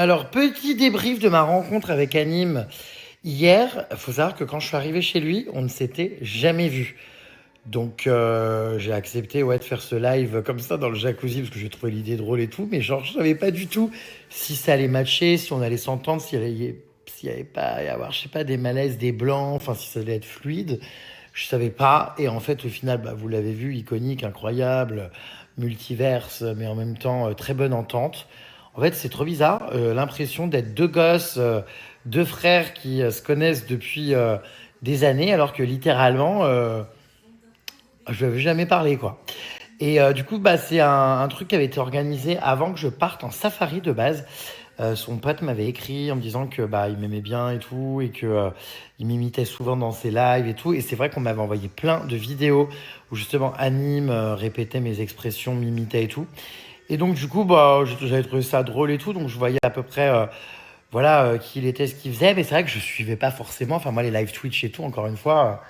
Alors, petit débrief de ma rencontre avec Anime hier. Il faut savoir que quand je suis arrivé chez lui, on ne s'était jamais vu. Donc, j'ai accepté de faire ce live comme ça dans le jacuzzi parce que j'ai trouvé l'idée drôle et tout. Mais genre, je savais pas du tout si ça allait matcher, si on allait s'entendre, s'il y avait pas y avoir, je sais pas, des malaises, des blancs, enfin, si ça allait être fluide. Je savais pas. Et en fait, au final, bah, vous l'avez vu, iconique, incroyable, multiverse, mais en même temps, très bonne entente. En fait, c'est trop bizarre. L'impression d'être deux gosses, deux frères qui se connaissent depuis des années, alors que littéralement, je n'avais jamais parlé, quoi. Et du coup, bah, c'est un truc qui avait été organisé avant que je parte en safari de base. Son pote m'avait écrit en me disant que bah il m'aimait bien et tout et que il m'imitait souvent dans ses lives et tout. Et c'est vrai qu'on m'avait envoyé plein de vidéos où justement Anime répétait mes expressions, m'imitait et tout. Et donc du coup, bah j'avais trouvé ça drôle et tout, donc je voyais à peu près qui il était, ce qu'il faisait. Mais c'est vrai que je suivais pas forcément. Enfin moi les live Twitch et tout, encore une fois.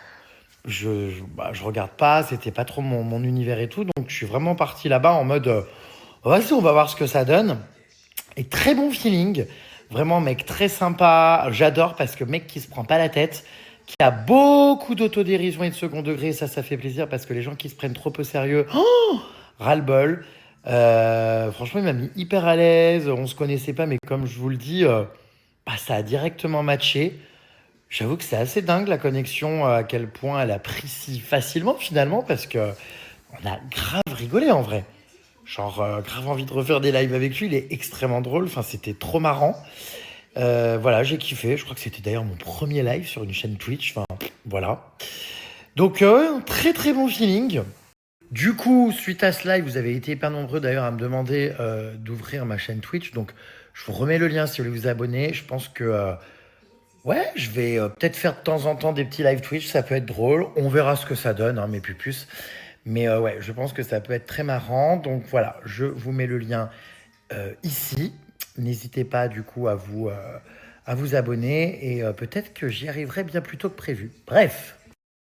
Je regarde pas, c'était pas trop mon univers et tout, donc je suis vraiment parti là-bas en mode vas-y, on va voir ce que ça donne. Et très bon feeling, vraiment mec très sympa, j'adore parce que mec qui se prend pas la tête, qui a beaucoup d'autodérision et de second degré, ça fait plaisir parce que les gens qui se prennent trop au sérieux, ras-le-bol. Franchement, il m'a mis hyper à l'aise, on se connaissait pas, mais comme je vous le dis, bah, ça a directement matché. J'avoue que c'est assez dingue la connexion, à quel point elle a pris si facilement finalement, parce que on a grave rigolé en vrai. Genre, grave envie de refaire des lives avec lui, il est extrêmement drôle, enfin c'était trop marrant. Voilà, j'ai kiffé, je crois que c'était d'ailleurs mon premier live sur une chaîne Twitch, enfin voilà. Donc un très très bon feeling. Du coup, suite à ce live, vous avez été hyper nombreux d'ailleurs à me demander d'ouvrir ma chaîne Twitch, donc je vous remets le lien si vous voulez vous abonner. Je pense que ouais, je vais peut-être faire de temps en temps des petits live Twitch, ça peut être drôle. On verra ce que ça donne, hein, mes pupus. Mais ouais, je pense que ça peut être très marrant. Donc voilà, je vous mets le lien ici. N'hésitez pas du coup à vous abonner et peut-être que j'y arriverai bien plus tôt que prévu. Bref,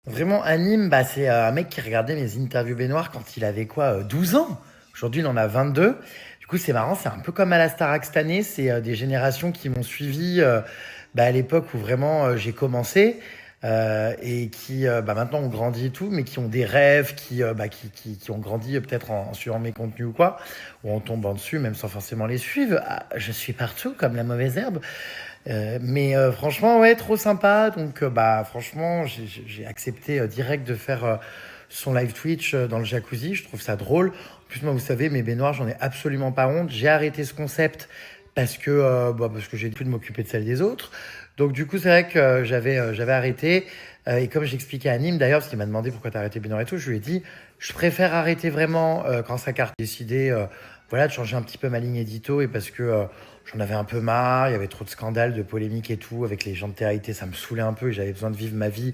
vraiment Anime, bah, c'est un mec qui regardait mes interviews baignoires quand il avait quoi, 12 ans. Aujourd'hui, il en a 22. Du coup, c'est marrant, c'est un peu comme à la Starac cette année. C'est des générations qui m'ont suivi bah, à l'époque où vraiment j'ai commencé et qui bah, maintenant ont grandi et tout, mais qui ont des rêves, qui ont grandi peut-être en suivant mes contenus ou quoi, ou en tombant dessus, même sans forcément les suivre. Ah, je suis partout comme la mauvaise herbe. Mais franchement, ouais, trop sympa. Donc, bah, franchement, j'ai accepté direct de faire son live Twitch dans le jacuzzi. Je trouve ça drôle. En plus, moi, vous savez, mes baignoires, j'en ai absolument pas honte. J'ai arrêté ce concept parce que j'ai plus de m'occuper de celle des autres. Donc, du coup, c'est vrai que j'avais arrêté. Et comme j'expliquais à Nîmes, d'ailleurs, parce qu'il m'a demandé pourquoi t'as arrêté baignoire et tout, je lui ai dit, je préfère arrêter vraiment quand sa carte est décidée, voilà, de changer un petit peu ma ligne édito et parce que j'en avais un peu marre, il y avait trop de scandales, de polémiques et tout, avec les gens de TRT, ça me saoulait un peu et j'avais besoin de vivre ma vie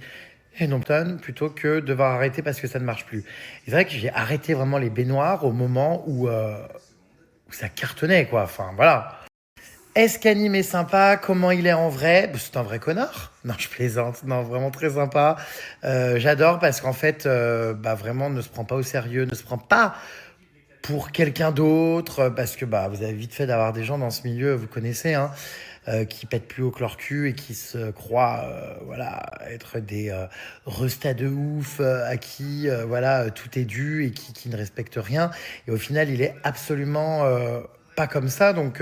et non tonne plutôt que de devoir arrêter parce que ça ne marche plus. Et c'est vrai que j'ai arrêté vraiment les baignoires au moment où ça cartonnait, quoi. Enfin, voilà. Est-ce qu'Anime est sympa? Comment il est en vrai? Bah, c'est un vrai connard. Non, je plaisante. Non, vraiment très sympa. J'adore parce qu'en fait, bah, vraiment, ne se prend pas au sérieux, ne se prend pas pour quelqu'un d'autre, parce que bah, vous avez vite fait d'avoir des gens dans ce milieu, vous connaissez, hein, qui pètent plus haut que leur cul et qui se croient voilà, être des restats de ouf à qui voilà, tout est dû et qui ne respectent rien. Et au final, il est absolument pas comme ça. Donc,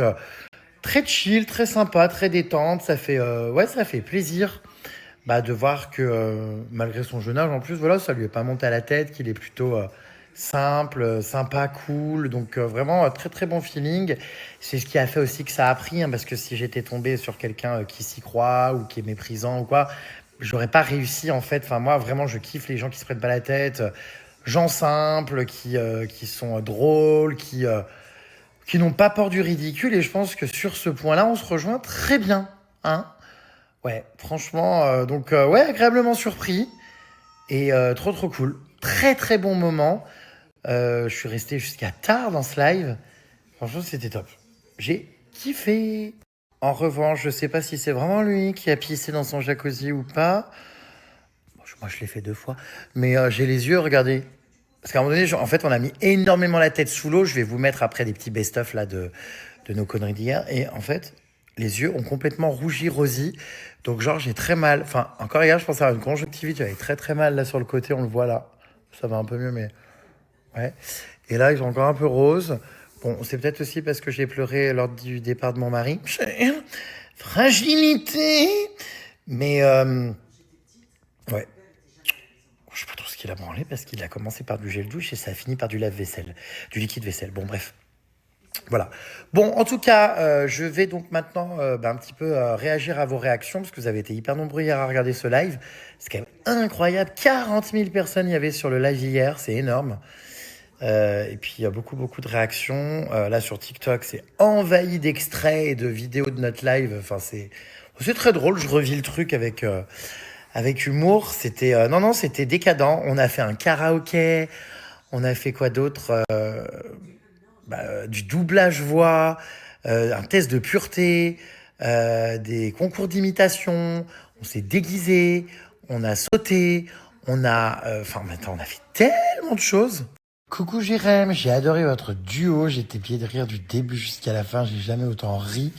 très chill, très sympa, très détente. Ouais, ça fait plaisir bah, de voir que malgré son jeune âge, en plus, voilà, ça lui est pas monté à la tête, qu'il est plutôt simple, sympa, cool. Donc vraiment très très bon feeling. C'est ce qui a fait aussi que ça a pris, hein, parce que si j'étais tombé sur quelqu'un qui s'y croit ou qui est méprisant ou quoi, j'aurais pas réussi en fait. Enfin moi vraiment je kiffe les gens qui se prennent pas la tête, gens simples, qui sont drôles, qui n'ont pas peur du ridicule. Et je pense que sur ce point-là, on se rejoint très bien, hein. Ouais, franchement, ouais, agréablement surpris et trop trop cool. Très très bon moment. Je suis resté jusqu'à tard dans ce live. Franchement, c'était top. J'ai kiffé. En revanche, je sais pas si c'est vraiment lui qui a pissé dans son jacuzzi ou pas. Bon, moi, je l'ai fait 2 fois. Mais j'ai les yeux, regardez. Parce qu'à un moment donné, en fait, on a mis énormément la tête sous l'eau. Je vais vous mettre après des petits best-of là de nos conneries d'hier. Et en fait, les yeux ont complètement rougi, rosi. Donc, genre, j'ai très mal. Enfin, encore hier, je pensais à une conjonctivite. J'avais très, très mal là sur le côté. On le voit là. Ça va un peu mieux, mais ouais. Et là, ils sont encore un peu roses. Bon, c'est peut-être aussi parce que j'ai pleuré lors du départ de mon mari. Fragilité. Mais, ouais. Je sais pas trop ce qu'il a branlé parce qu'il a commencé par du gel douche et ça a fini par du lave-vaisselle, du liquide vaisselle. Bon, bref. Voilà. Bon, en tout cas, je vais donc maintenant un petit peu réagir à vos réactions parce que vous avez été hyper nombreux hier à regarder ce live. C'est quand même incroyable. 40 000 personnes il y avait sur le live hier, c'est énorme. Et puis il y a beaucoup, beaucoup de réactions. Là sur TikTok, c'est envahi d'extraits et de vidéos de notre live. Enfin, c'est très drôle. Je revis le truc avec humour. C'était non, c'était décadent. On a fait un karaoké. On a fait quoi d'autre du doublage voix, un test de pureté, des concours d'imitation, on s'est déguisé, on a sauté, enfin maintenant on a fait tellement de choses. Coucou Jérém, j'ai adoré votre duo, j'étais pied de rire du début jusqu'à la fin, j'ai jamais autant ri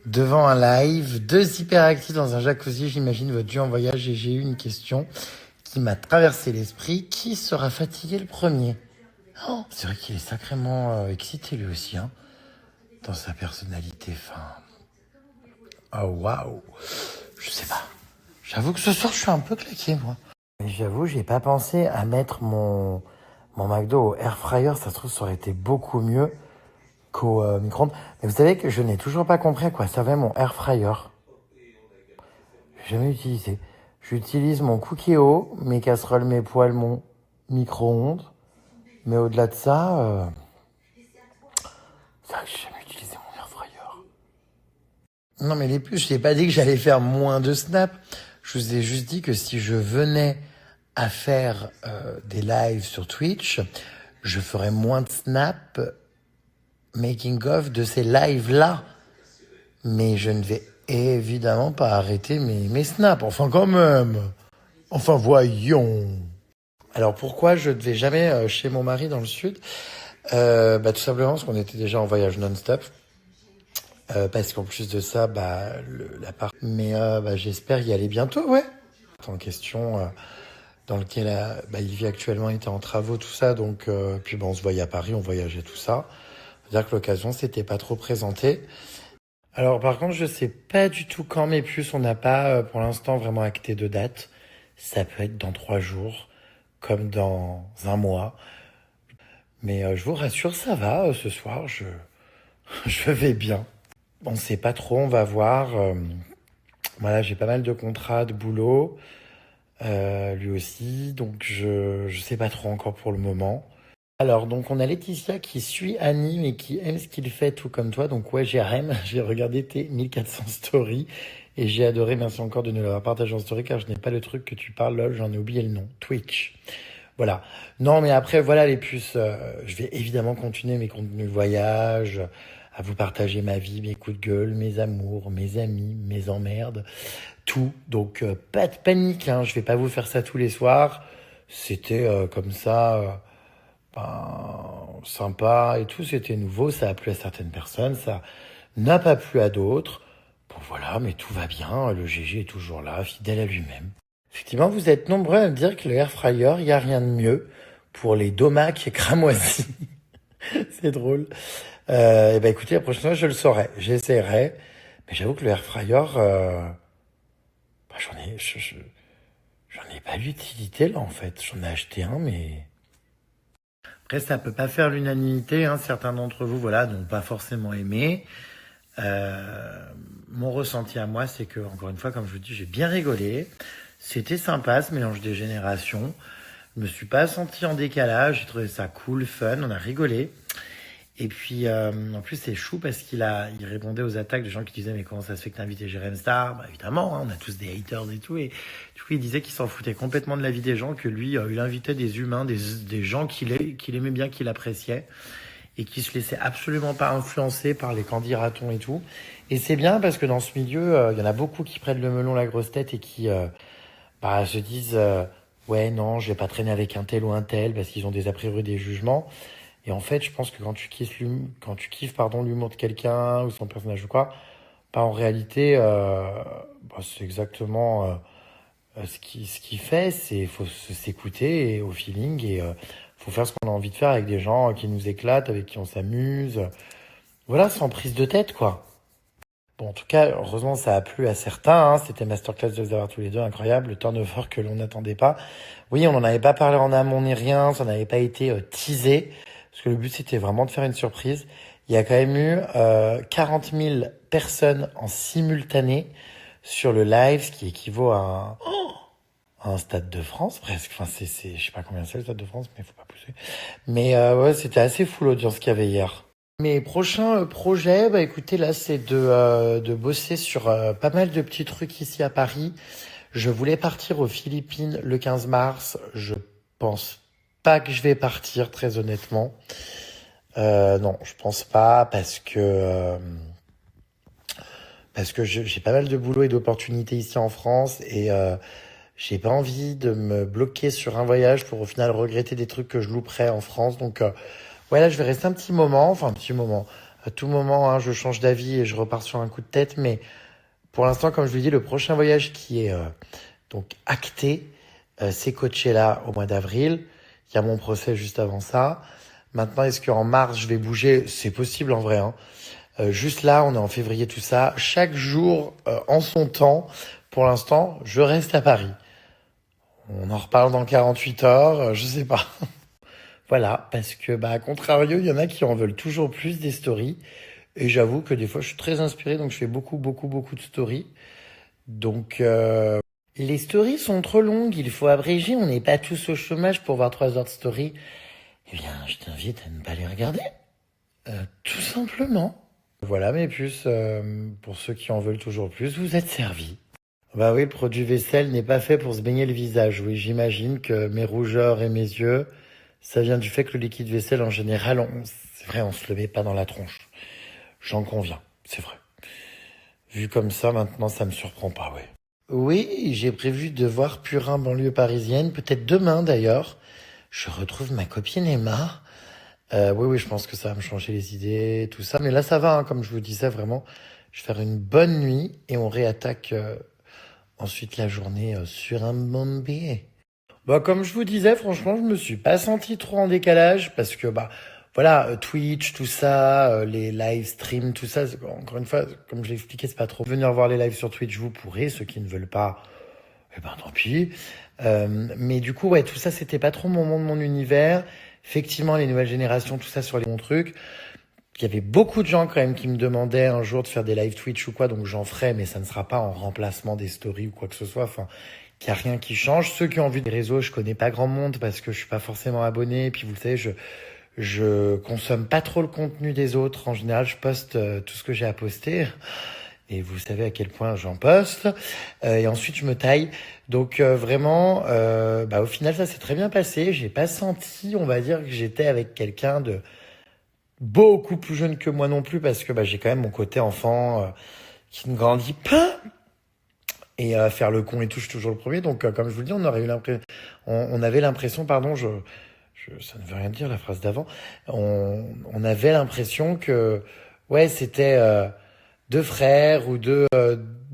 devant un live, 2 hyperactifs dans un jacuzzi, j'imagine votre duo en voyage et j'ai eu une question qui m'a traversé l'esprit, qui sera fatigué le premier? Oh, c'est vrai qu'il est sacrément excité lui aussi, hein, dans sa personnalité. Enfin, oh waouh, je sais pas. J'avoue que ce soir je suis un peu claqué moi. Et j'avoue, j'ai pas pensé à mettre mon McDo au air fryer. Ça se trouve, ça aurait été beaucoup mieux qu'au micro-ondes. Mais vous savez que je n'ai toujours pas compris à quoi servait mon air fryer. J'ai jamais utilisé. J'utilise mon Cookéo, mes casseroles, mes poêles, mon micro-ondes. Mais au-delà de ça, c'est vrai que j'ai jamais utilisé mon air fryer. Non, mais les puces, je n'ai pas dit que j'allais faire moins de snaps. Je vous ai juste dit que si je venais à faire des lives sur Twitch, je ferais moins de snaps making of de ces lives-là. Mais je ne vais évidemment pas arrêter mes snaps. Enfin, quand même. Enfin, voyons. Alors, pourquoi je ne vais jamais chez mon mari dans le sud? Tout simplement parce qu'on était déjà en voyage non-stop. Parce qu'en plus de ça, l'appart. Mais j'espère y aller bientôt, ouais. En question, dans lequel il vit actuellement, il était en travaux, tout ça. Donc, puis on se voyait à Paris, on voyageait, tout ça. C'est-à-dire que l'occasion s'était pas trop présentée. Alors, par contre, je sais pas du tout quand mes puces. On n'a pas, pour l'instant, vraiment acté de date. Ça peut être dans 3 jours, comme dans un mois. Mais je vous rassure, ça va. Ce soir, je vais bien. On sait pas trop, on va voir. Voilà, j'ai pas mal de contrats de boulot, lui aussi, donc je sais pas trop encore pour le moment. Alors, donc on a Laetitia qui suit Annie, mais qui aime ce qu'il fait, tout comme toi. Donc ouais, j'ai regardé tes 1400 stories et j'ai adoré. Merci encore de nous l'avoir partagé en story, car je n'ai pas le truc que tu parles, lol, j'en ai oublié le nom. Twitch. Voilà. Non, mais après, voilà les puces. Je vais évidemment continuer mes contenus voyage, à vous partager ma vie, mes coups de gueule, mes amours, mes amis, mes emmerdes, tout. Donc, pas de panique, hein. Je vais pas vous faire ça tous les soirs. C'était comme ça, sympa et tout. C'était nouveau. Ça a plu à certaines personnes. Ça n'a pas plu à d'autres. Bon, voilà, mais tout va bien. Le GG est toujours là, fidèle à lui-même. Effectivement, vous êtes nombreux à me dire que le air fryer, il n'y a rien de mieux pour les domacs cramoisis. C'est drôle. Écoutez, la prochaine fois, je le saurai. J'essaierai. Mais j'avoue que le air fryer, j'en ai pas l'utilité là en fait. J'en ai acheté un, mais après ça peut pas faire l'unanimité. Hein. Certains d'entre vous, voilà, n'ont pas forcément aimé. Mon ressenti à moi, c'est que, encore une fois, comme je vous dis, j'ai bien rigolé. C'était sympa ce mélange des générations. Je me suis pas senti en décalage. J'ai trouvé ça cool, fun. On a rigolé. Et puis, en plus, c'est chou parce il répondait aux attaques de gens qui disaient mais comment ça se fait que t'as invité Jérém Star? Évidemment, hein, on a tous des haters et tout. Et du coup, il disait qu'il s'en foutait complètement de la vie des gens, que lui, il invitait des humains, des gens qu'il aimait bien, qu'il appréciait, et qui se laissait absolument pas influencer par les candidatons et tout. Et c'est bien parce que dans ce milieu, il y en a beaucoup qui prennent le melon la grosse tête et qui se disent ouais non, je vais pas traîner avec un tel ou un tel parce qu'ils ont des a priori, des jugements. Et en fait, je pense que quand tu kiffes l'humour de quelqu'un ou son personnage ou quoi, Bah, en réalité, bah, c'est exactement ce qu'il fait, c'est faut s'écouter et au feeling et faut faire ce qu'on a envie de faire avec des gens qui nous éclatent, avec qui on s'amuse. Voilà, sans prise de tête, quoi. Bon, en tout cas, heureusement, ça a plu à certains, hein. C'était masterclass de les avoir tous les deux, incroyable, le turnover que l'on n'attendait pas. Oui, on n'en avait pas parlé en amont ni rien, ça n'avait pas été teasé, parce que le but c'était vraiment de faire une surprise. Il y a quand même eu 40 000 personnes en simultané sur le live, ce qui équivaut à un stade de France presque. Enfin, je sais pas combien c'est le stade de France, mais il faut pas pousser. Mais ouais, c'était assez fou l'audience qu'il y avait hier. Mes prochains projets, bah écoutez, là, c'est de bosser sur pas mal de petits trucs ici à Paris. Je voulais partir aux Philippines le 15 mars. Je pense pas que je vais partir, très honnêtement. Non, je pense pas parce que j'ai pas mal de boulot et d'opportunités ici en France et j'ai pas envie de me bloquer sur un voyage pour au final regretter des trucs que je louperais en France. Donc ouais, là, je vais rester un petit moment, enfin un petit moment. À tout moment, hein, je change d'avis et je repars sur un coup de tête. Mais pour l'instant, comme je vous dis, le prochain voyage qui est donc acté, c'est Coachella au mois d'avril. Il y a mon procès juste avant ça. Maintenant, est-ce qu'en mars, je vais bouger? C'est possible en vrai, hein. Juste là, on est en février, tout ça. Chaque jour en son temps. Pour l'instant, je reste à Paris. On en reparle dans 48 heures, je sais pas. Voilà, parce que, bah, à contrario, il y en a qui en veulent toujours plus des stories. Et j'avoue que des fois, je suis très inspiré, donc je fais beaucoup, beaucoup, beaucoup de stories. Donc, les stories sont trop longues, il faut abréger, on n'est pas tous au chômage pour voir 3 heures de story. Eh bien, je t'invite à ne pas les regarder, tout simplement. Voilà mes puces, pour ceux qui en veulent toujours plus, vous êtes servis. Bah oui, le produit vaisselle n'est pas fait pour se baigner le visage. Oui, j'imagine que mes rougeurs et mes yeux, ça vient du fait que le liquide vaisselle, en général, c'est vrai, on se le met pas dans la tronche. J'en conviens, c'est vrai. Vu comme ça, maintenant, ça me surprend pas, ouais. Oui, j'ai prévu de voir Purin, banlieue parisienne, peut-être demain d'ailleurs. Je retrouve ma copine Emma. Oui, oui, je pense que ça va me changer les idées, tout ça. Mais là, ça va, hein, comme je vous disais, vraiment. Je vais faire une bonne nuit et on réattaque ensuite la journée sur un bon billet. Bah, comme je vous disais, franchement, je me suis pas senti trop en décalage parce que, bah, voilà, Twitch, tout ça, les live streams, tout ça, encore une fois, comme je l'ai expliqué, c'est pas trop. Venir voir les lives sur Twitch, vous pourrez, ceux qui ne veulent pas, eh ben, tant pis. Mais du coup, ouais, tout ça, c'était pas trop mon monde, mon univers. Effectivement, les nouvelles générations, tout ça sur les bons trucs. Il y avait beaucoup de gens quand même qui me demandaient un jour de faire des live Twitch ou quoi, donc j'en ferai, mais ça ne sera pas en remplacement des stories ou quoi que ce soit. Enfin, qu'il n'y a rien qui change. Ceux qui ont vu des réseaux, je connais pas grand monde parce que je suis pas forcément abonné. Et puis vous le savez, je consomme pas trop le contenu des autres. En général, je poste tout ce que j'ai à poster. Et vous savez à quel point j'en poste. Et ensuite, je me taille. Donc vraiment, bah, au final, ça s'est très bien passé. J'ai pas senti, on va dire, que j'étais avec quelqu'un de beaucoup plus jeune que moi non plus parce que bah, j'ai quand même mon côté enfant qui ne grandit pas. Et faire le con et tout, je suis toujours le premier. Donc, comme je vous le dis, on avait l'impression, pardon, ça ne veut rien dire la phrase d'avant. On avait l'impression que, ouais, c'était deux frères ou deux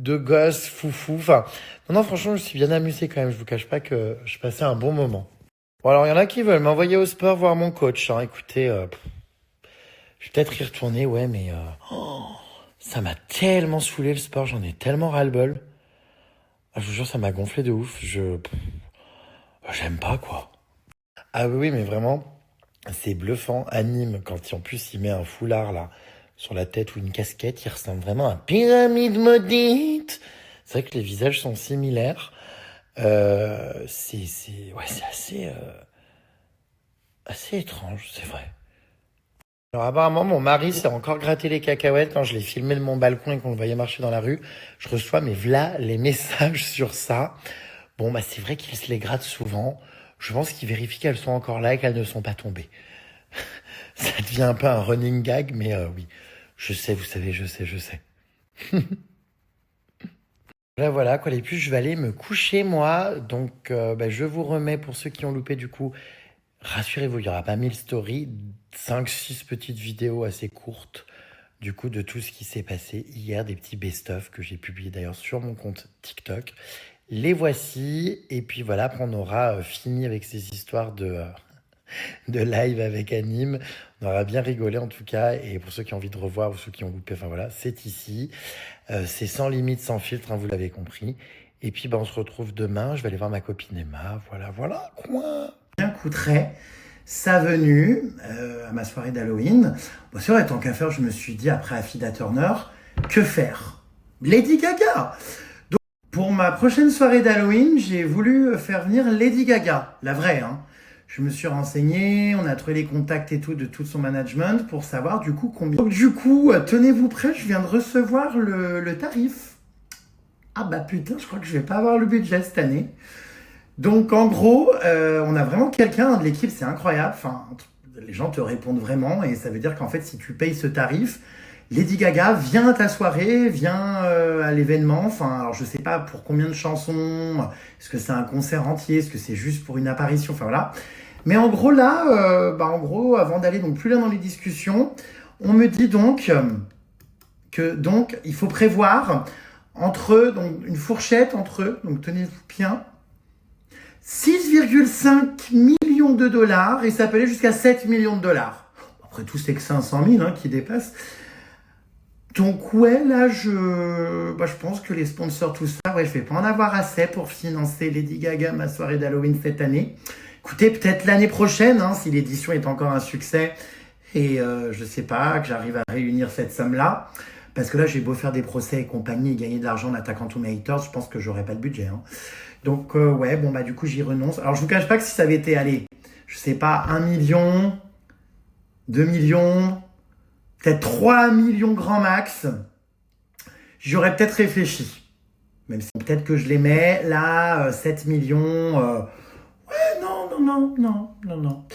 gosses foufou. Enfin, non, non, franchement, je me suis bien amusé quand même. Je vous cache pas que je passais un bon moment. Bon, alors, il y en a qui veulent m'envoyer au sport voir mon coach, hein. Écoutez, je vais peut-être y retourner, ouais, mais ça m'a tellement saoulé le sport, j'en ai tellement ras-le-bol. Ah, je vous jure, ça m'a gonflé de ouf. J'aime pas, quoi. Ah oui, oui, mais vraiment, c'est bluffant. Anime, quand en plus il met un foulard, là, sur la tête ou une casquette, il ressemble vraiment à Pyramide Maudite. C'est vrai que les visages sont similaires. Ouais, c'est assez étrange, c'est vrai. Alors apparemment, mon mari s'est encore gratté les cacahuètes quand je l'ai filmé de mon balcon et qu'on le voyait marcher dans la rue. Je reçois, mais v'là les messages sur ça. Bon, bah c'est vrai qu'il se les gratte souvent. Je pense qu'il vérifie qu'elles sont encore là et qu'elles ne sont pas tombées. Ça devient un peu un running gag, mais oui. Je sais, vous savez, je sais. Là, voilà, quoi, les puces, je vais aller me coucher, moi. Donc, bah, je vous remets, pour ceux qui ont loupé, du coup, rassurez-vous, il n'y aura pas 1000 stories, 5, 6 petites vidéos assez courtes du coup, de tout ce qui s'est passé hier, des petits best-of que j'ai publiés d'ailleurs sur mon compte TikTok. Les voici, et puis voilà, après on aura fini avec ces histoires de live avec Anime. On aura bien rigolé en tout cas, et pour ceux qui ont envie de revoir ou ceux qui ont loupé, enfin voilà, c'est ici. C'est sans limite, sans filtre, hein, vous l'avez compris. Et puis on se retrouve demain, je vais aller voir ma copine Emma, voilà, quoi. Bien coûterait sa venue à ma soirée d'Halloween. Bon, c'est vrai, tant qu'à faire, je me suis dit, après Affida Turner, que faire? Lady Gaga. Donc, pour ma prochaine soirée d'Halloween, j'ai voulu faire venir Lady Gaga, la vraie, hein. Je me suis renseigné, on a trouvé les contacts et tout de tout son management pour savoir du coup combien. Donc du coup, tenez-vous prêts, je viens de recevoir le tarif. Ah bah putain, je crois que je vais pas avoir le budget cette année. Donc en gros, on a vraiment quelqu'un de l'équipe, c'est incroyable. Enfin, les gens te répondent vraiment et ça veut dire qu'en fait, si tu payes ce tarif, Lady Gaga vient à ta soirée, vient à l'événement. Enfin, alors je sais pas pour combien de chansons, est-ce que c'est un concert entier, est-ce que c'est juste pour une apparition, enfin voilà. Mais en gros là, avant d'aller donc plus loin dans les discussions, on me dit donc que donc il faut prévoir donc une fourchette entre, donc tenez-vous bien, 6,5 millions de dollars et ça peut aller jusqu'à 7 millions de dollars. Après tout, c'est que 500 000 qui dépassent. Donc ouais, là, je pense que les sponsors, tout ça, ouais, je vais pas en avoir assez pour financer Lady Gaga, ma soirée d'Halloween cette année. Écoutez, peut-être l'année prochaine, si l'édition est encore un succès et je sais pas, que j'arrive à réunir cette somme-là. Parce que là, j'ai beau faire des procès et compagnie et gagner de l'argent en attaquant tous mes haters, je pense que j'aurai pas de budget. Donc ouais, du coup, j'y renonce. Alors, je vous cache pas que si ça avait été, allez, je sais pas, 1 million, 2 millions, peut-être 3 millions grand max, j'aurais peut-être réfléchi. Même si peut-être que je les mets là, 7 millions, ouais, non.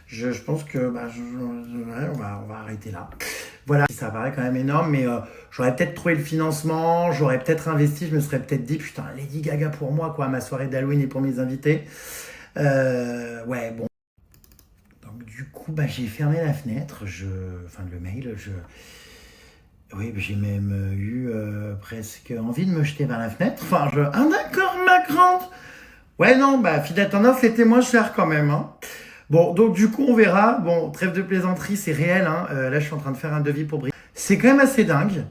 Je pense que on va arrêter là. Voilà, ça paraît quand même énorme, mais j'aurais peut-être trouvé le financement, j'aurais peut-être investi, je me serais peut-être dit, putain, Lady Gaga pour moi, quoi, ma soirée d'Halloween et pour mes invités. Ouais, bon. Donc du coup, j'ai fermé la fenêtre, le mail, oui, j'ai même eu presque envie de me jeter par la fenêtre. Ah d'accord, ma grande. Ouais, non, Affida Turner, c'était moins cher quand même, Bon, donc du coup, on verra. Bon, trêve de plaisanterie, c'est réel, là, je suis en train de faire un devis pour Brigitte. C'est quand même assez dingue.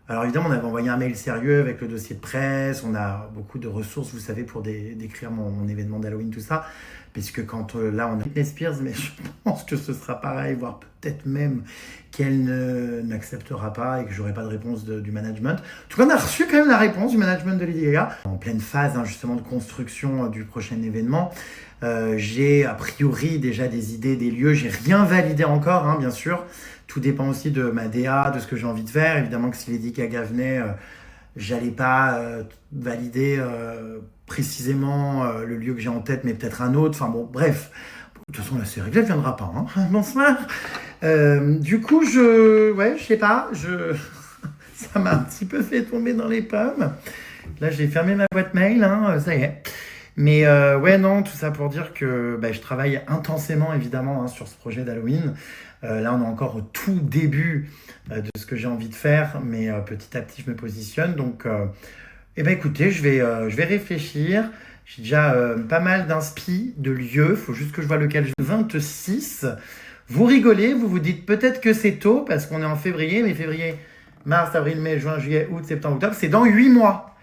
Alors évidemment, on avait envoyé un mail sérieux avec le dossier de presse. On a beaucoup de ressources, vous savez, pour décrire mon événement d'Halloween, tout ça. Puisque quand là, on a Britney Spears, mais je pense que ce sera pareil, voire peut-être même qu'elle n'acceptera pas et que j'aurai pas de réponse du management. En tout cas, on a reçu quand même la réponse du management de Lady Gaga. En pleine phase, justement, de construction du prochain événement. J'ai a priori déjà des idées, des lieux. J'ai rien validé encore, bien sûr. Tout dépend aussi de ma DA, de ce que j'ai envie de faire. Évidemment que si Lady Gaga venait, j'allais pas valider précisément le lieu que j'ai en tête, mais peut-être un autre. Enfin bon, bref. De toute façon, la série, elle ne viendra pas. Bonsoir. Du coup, je sais pas. Ça m'a un petit peu fait tomber dans les pommes. Là, j'ai fermé ma boîte mail. Ça y est. Mais ouais, non, tout ça pour dire que je travaille intensément, évidemment, sur ce projet d'Halloween. Là, on est encore au tout début de ce que j'ai envie de faire, mais petit à petit, je me positionne. Donc, écoutez, je vais réfléchir. J'ai déjà pas mal d'inspi de lieux. Il faut juste que je vois lequel. 26. Vous rigolez, vous vous dites peut-être que c'est tôt parce qu'on est en février, mais février, mars, avril, mai, juin, juillet, août, septembre, octobre, c'est dans 8 mois.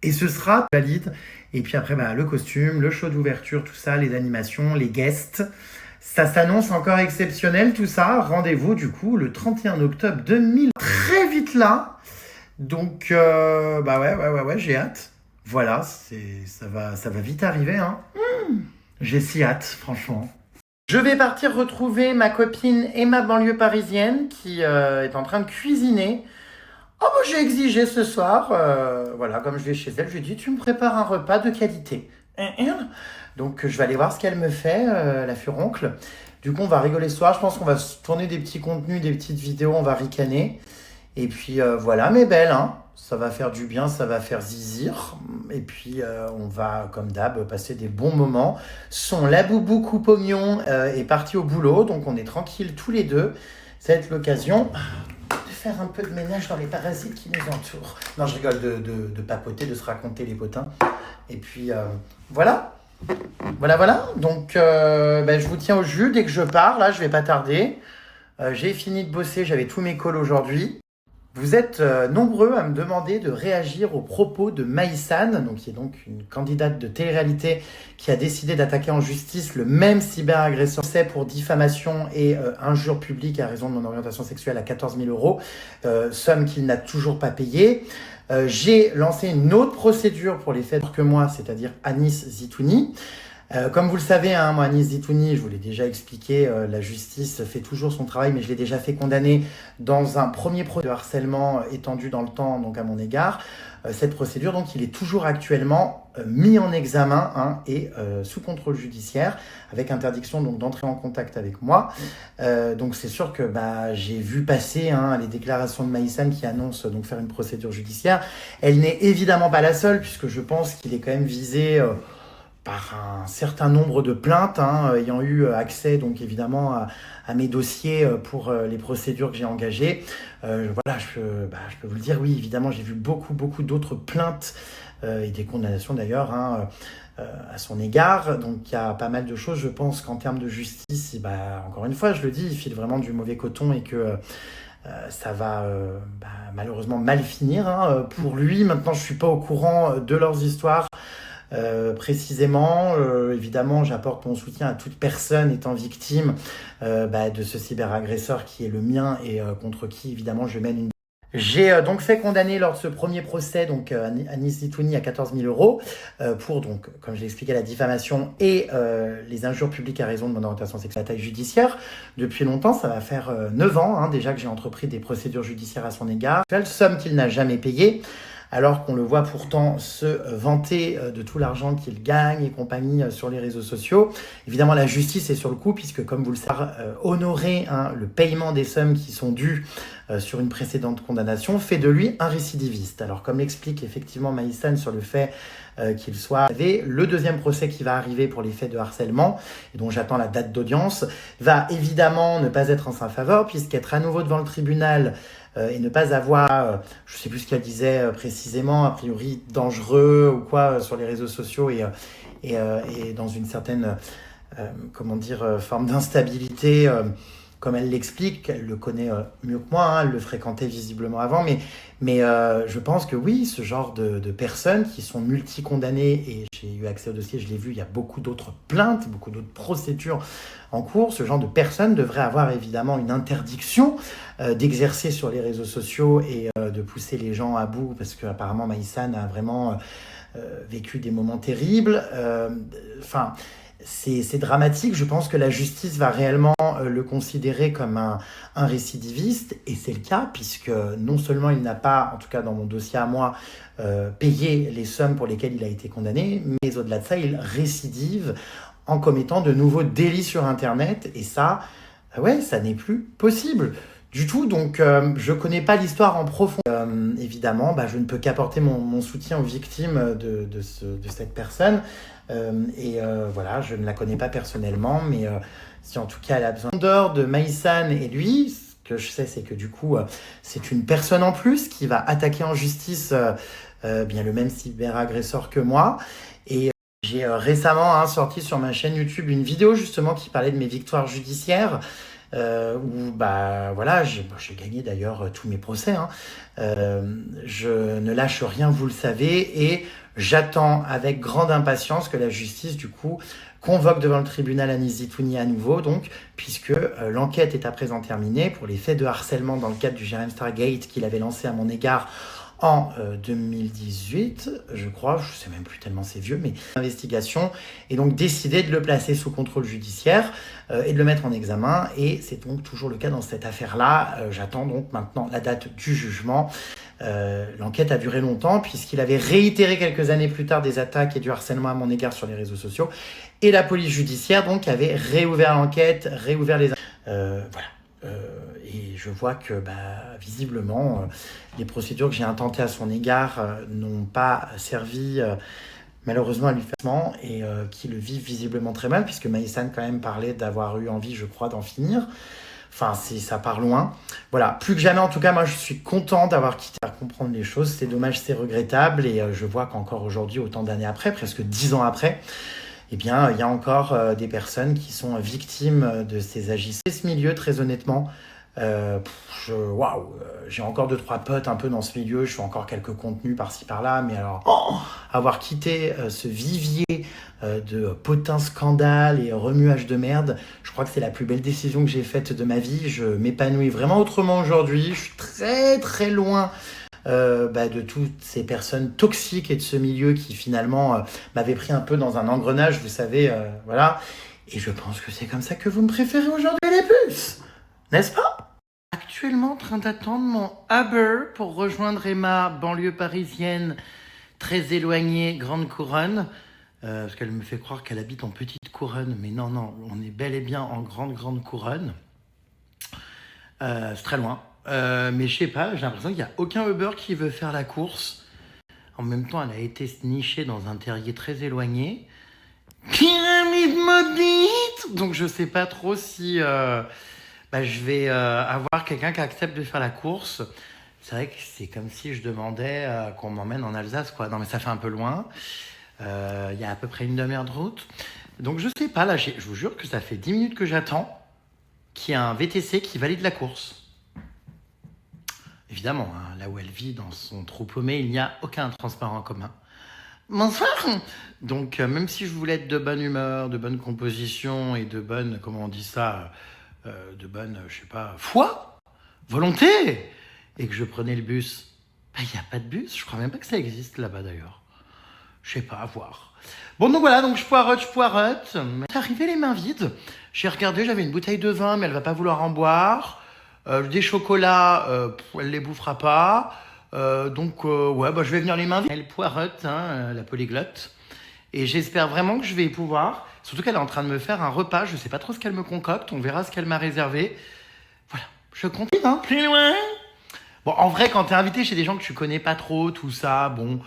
Et ce sera valide. Et puis après, le costume, le show d'ouverture, tout ça, les animations, les guests. Ça s'annonce encore exceptionnel, tout ça. Rendez-vous, du coup, le 31 octobre 2000. Très vite là. Donc, ouais, j'ai hâte. Voilà, ça va vite arriver, J'ai si hâte, franchement. Je vais partir retrouver ma copine Emma banlieue parisienne qui est en train de cuisiner. Oh, j'ai exigé ce soir, comme je vais chez elle, je lui ai dit, tu me prépares un repas de qualité. Donc, je vais aller voir ce qu'elle me fait, la furoncle. Du coup, on va rigoler ce soir. Je pense qu'on va tourner des petits contenus, des petites vidéos, on va ricaner. Et puis, voilà, mes belles, ça va faire du bien, ça va faire zizir. Et puis, on va, comme d'hab, passer des bons moments. Son laboubou coupognon est parti au boulot, donc on est tranquille tous les deux. Ça va être l'occasion de faire faire un peu de ménage dans les parasites qui nous entourent. Non, je rigole de papoter, de se raconter les potins. Et puis, voilà. Voilà. Donc, je vous tiens au jus dès que je pars. Là, je vais pas tarder. J'ai fini de bosser, j'avais tous mes calls aujourd'hui. Vous êtes nombreux à me demander de réagir aux propos de Maïsane, qui est donc une candidate de télé-réalité qui a décidé d'attaquer en justice le même cyberagresseur pour diffamation et injure publique à raison de mon orientation sexuelle à 14 000 euros, somme qu'il n'a toujours pas payée. J'ai lancé une autre procédure pour les faits que moi, c'est-à-dire Anis Zitouni. Comme vous le savez, moi, Anis Zitouni, je vous l'ai déjà expliqué, la justice fait toujours son travail, mais je l'ai déjà fait condamner dans un premier procès de harcèlement étendu dans le temps, donc à mon égard. Cette procédure, donc, il est toujours actuellement mis en examen et sous contrôle judiciaire, avec interdiction donc d'entrer en contact avec moi. Donc c'est sûr que j'ai vu passer les déclarations de Maïsane qui annoncent donc faire une procédure judiciaire. Elle n'est évidemment pas la seule, puisque je pense qu'il est quand même visé par un certain nombre de plaintes, ayant eu accès donc évidemment à mes dossiers pour les procédures que j'ai engagées. Voilà, je peux vous le dire, oui, évidemment, j'ai vu beaucoup d'autres plaintes et des condamnations d'ailleurs à son égard. Donc il y a pas mal de choses. Je pense qu'en termes de justice, encore une fois, je le dis, il file vraiment du mauvais coton et que ça va malheureusement mal finir pour lui. Maintenant, je suis pas au courant de leurs histoires. Précisément, évidemment, j'apporte mon soutien à toute personne étant victime de ce cyberagresseur qui est le mien et contre qui, évidemment, je mène une... J'ai donc fait condamner lors de ce premier procès donc Anis Zitouni à 14 000 euros pour, donc, comme je l'ai expliqué, la diffamation et les injures publiques à raison de mon orientation sexuelle à taille judiciaire. Depuis longtemps, ça va faire 9 ans déjà que j'ai entrepris des procédures judiciaires à son égard. La somme qu'il n'a jamais payée, alors qu'on le voit pourtant se vanter de tout l'argent qu'il gagne et compagnie sur les réseaux sociaux. Évidemment, la justice est sur le coup, puisque, comme vous le savez, honorer le paiement des sommes qui sont dues sur une précédente condamnation fait de lui un récidiviste. Alors, comme l'explique effectivement Maïsane sur le fait qu'il soit... Le deuxième procès qui va arriver pour les faits de harcèlement, et dont j'attends la date d'audience, va évidemment ne pas être en sa faveur, puisqu'être à nouveau devant le tribunal et ne pas avoir, je ne sais plus ce qu'elle disait précisément, a priori dangereux ou quoi sur les réseaux sociaux et dans une certaine forme d'instabilité, comme elle l'explique. Elle le connaît mieux que moi, elle le fréquentait visiblement avant, mais je pense que oui, ce genre de personnes qui sont multi-condamnées, et j'ai eu accès au dossier, je l'ai vu, il y a beaucoup d'autres plaintes, beaucoup d'autres procédures en cours, ce genre de personnes devrait avoir évidemment une interdiction d'exercer sur les réseaux sociaux et de pousser les gens à bout, parce qu'apparemment Maïsane a vraiment vécu des moments terribles. C'est dramatique. Je pense que la justice va réellement le considérer comme un récidiviste, et c'est le cas, puisque non seulement il n'a pas, en tout cas dans mon dossier à moi, payé les sommes pour lesquelles il a été condamné, mais au-delà de ça, il récidive en commettant de nouveaux délits sur Internet, et ça, ça n'est plus possible du tout. Donc, je ne connais pas l'histoire en profondeur. Évidemment, je ne peux qu'apporter mon soutien aux victimes de cette personne. Voilà, je ne la connais pas personnellement, mais si en tout cas elle a besoin de Maïsane et lui, ce que je sais, c'est que du coup, c'est une personne en plus qui va attaquer en justice le même cyberagresseur que moi. Et j'ai récemment sorti sur ma chaîne YouTube une vidéo justement qui parlait de mes victoires judiciaires. Où j'ai gagné d'ailleurs tous mes procès. Je ne lâche rien, vous le savez, et j'attends avec grande impatience que la justice, du coup, convoque devant le tribunal Anis Zitouni à nouveau, donc, puisque l'enquête est à présent terminée pour les faits de harcèlement dans le cadre du Jérém Stargate qu'il avait lancé à mon égard en 2018, je crois, je ne sais même plus tellement c'est vieux, mais investigation, et donc décidé de le placer sous contrôle judiciaire et de le mettre en examen, et c'est donc toujours le cas dans cette affaire-là. J'attends donc maintenant la date du jugement. L'enquête a duré longtemps, puisqu'il avait réitéré quelques années plus tard des attaques et du harcèlement à mon égard sur les réseaux sociaux, et la police judiciaire donc avait réouvert l'enquête, réouvert les... Et je vois que visiblement, les procédures que j'ai intentées à son égard n'ont pas servi malheureusement à lui faire et qui le vivent visiblement très mal, puisque Maïsane quand même parlait d'avoir eu envie, je crois, d'en finir. Enfin, ça part loin. Voilà, plus que jamais, en tout cas, moi, je suis content d'avoir quitté à comprendre les choses. C'est dommage, c'est regrettable. Et je vois qu'encore aujourd'hui, autant d'années après, presque 10 ans après, eh bien, il y a encore des personnes qui sont victimes de ces agissements. Ce milieu, très honnêtement, waouh, j'ai encore 2-3 potes un peu dans ce milieu, je fais encore quelques contenus par-ci par-là, mais alors, avoir quitté ce vivier de potins scandales et remuages de merde, je crois que c'est la plus belle décision que j'ai faite de ma vie. Je m'épanouis vraiment autrement aujourd'hui, je suis très très loin de toutes ces personnes toxiques et de ce milieu qui finalement m'avait pris un peu dans un engrenage, vous savez, voilà. Et je pense que c'est comme ça que vous me préférez aujourd'hui, les puces, n'est-ce pas? Actuellement en train d'attendre mon Uber pour rejoindre Emma, banlieue parisienne, très éloignée, Grande Couronne, parce qu'elle me fait croire qu'elle habite en Petite Couronne, mais non, non, on est bel et bien en Grande Couronne. C'est très loin. Mais je sais pas, j'ai l'impression qu'il n'y a aucun Uber qui veut faire la course. En même temps, elle a été nichée dans un terrier très éloigné. Pyramide maudite! Donc je sais pas trop si je vais avoir quelqu'un qui accepte de faire la course. C'est vrai que c'est comme si je demandais qu'on m'emmène en Alsace, quoi. Non mais ça fait un peu loin. Il y a à peu près une demi-heure de route. Donc je sais pas, là, je vous jure que ça fait 10 minutes que j'attends qu'il y ait un VTC qui valide la course. Évidemment, hein, là où elle vit, dans son trou paumé, il n'y a aucun transport en commun. Bonsoir. Donc, même si je voulais être de bonne humeur, de bonne composition et de bonne, comment on dit ça, de bonne, je sais pas, foi, volonté, et que je prenais le bus, il n'y a pas de bus. Je crois même pas que ça existe là-bas d'ailleurs. Je sais pas, à voir. Bon, donc voilà, donc je poireute. C'est arrivé les mains vides. J'ai regardé, j'avais une bouteille de vin, mais elle va pas vouloir en boire. Des chocolats, elle les bouffera pas. Je vais venir les mains vides. Elle poireute, hein, la polyglotte. Et j'espère vraiment que je vais y pouvoir. Surtout qu'elle est en train de me faire un repas. Je sais pas trop ce qu'elle me concocte. On verra ce qu'elle m'a réservé. Voilà, je continue, hein, plus loin. Bon, en vrai, quand t'es invité chez des gens que tu connais pas trop, tout ça, bon,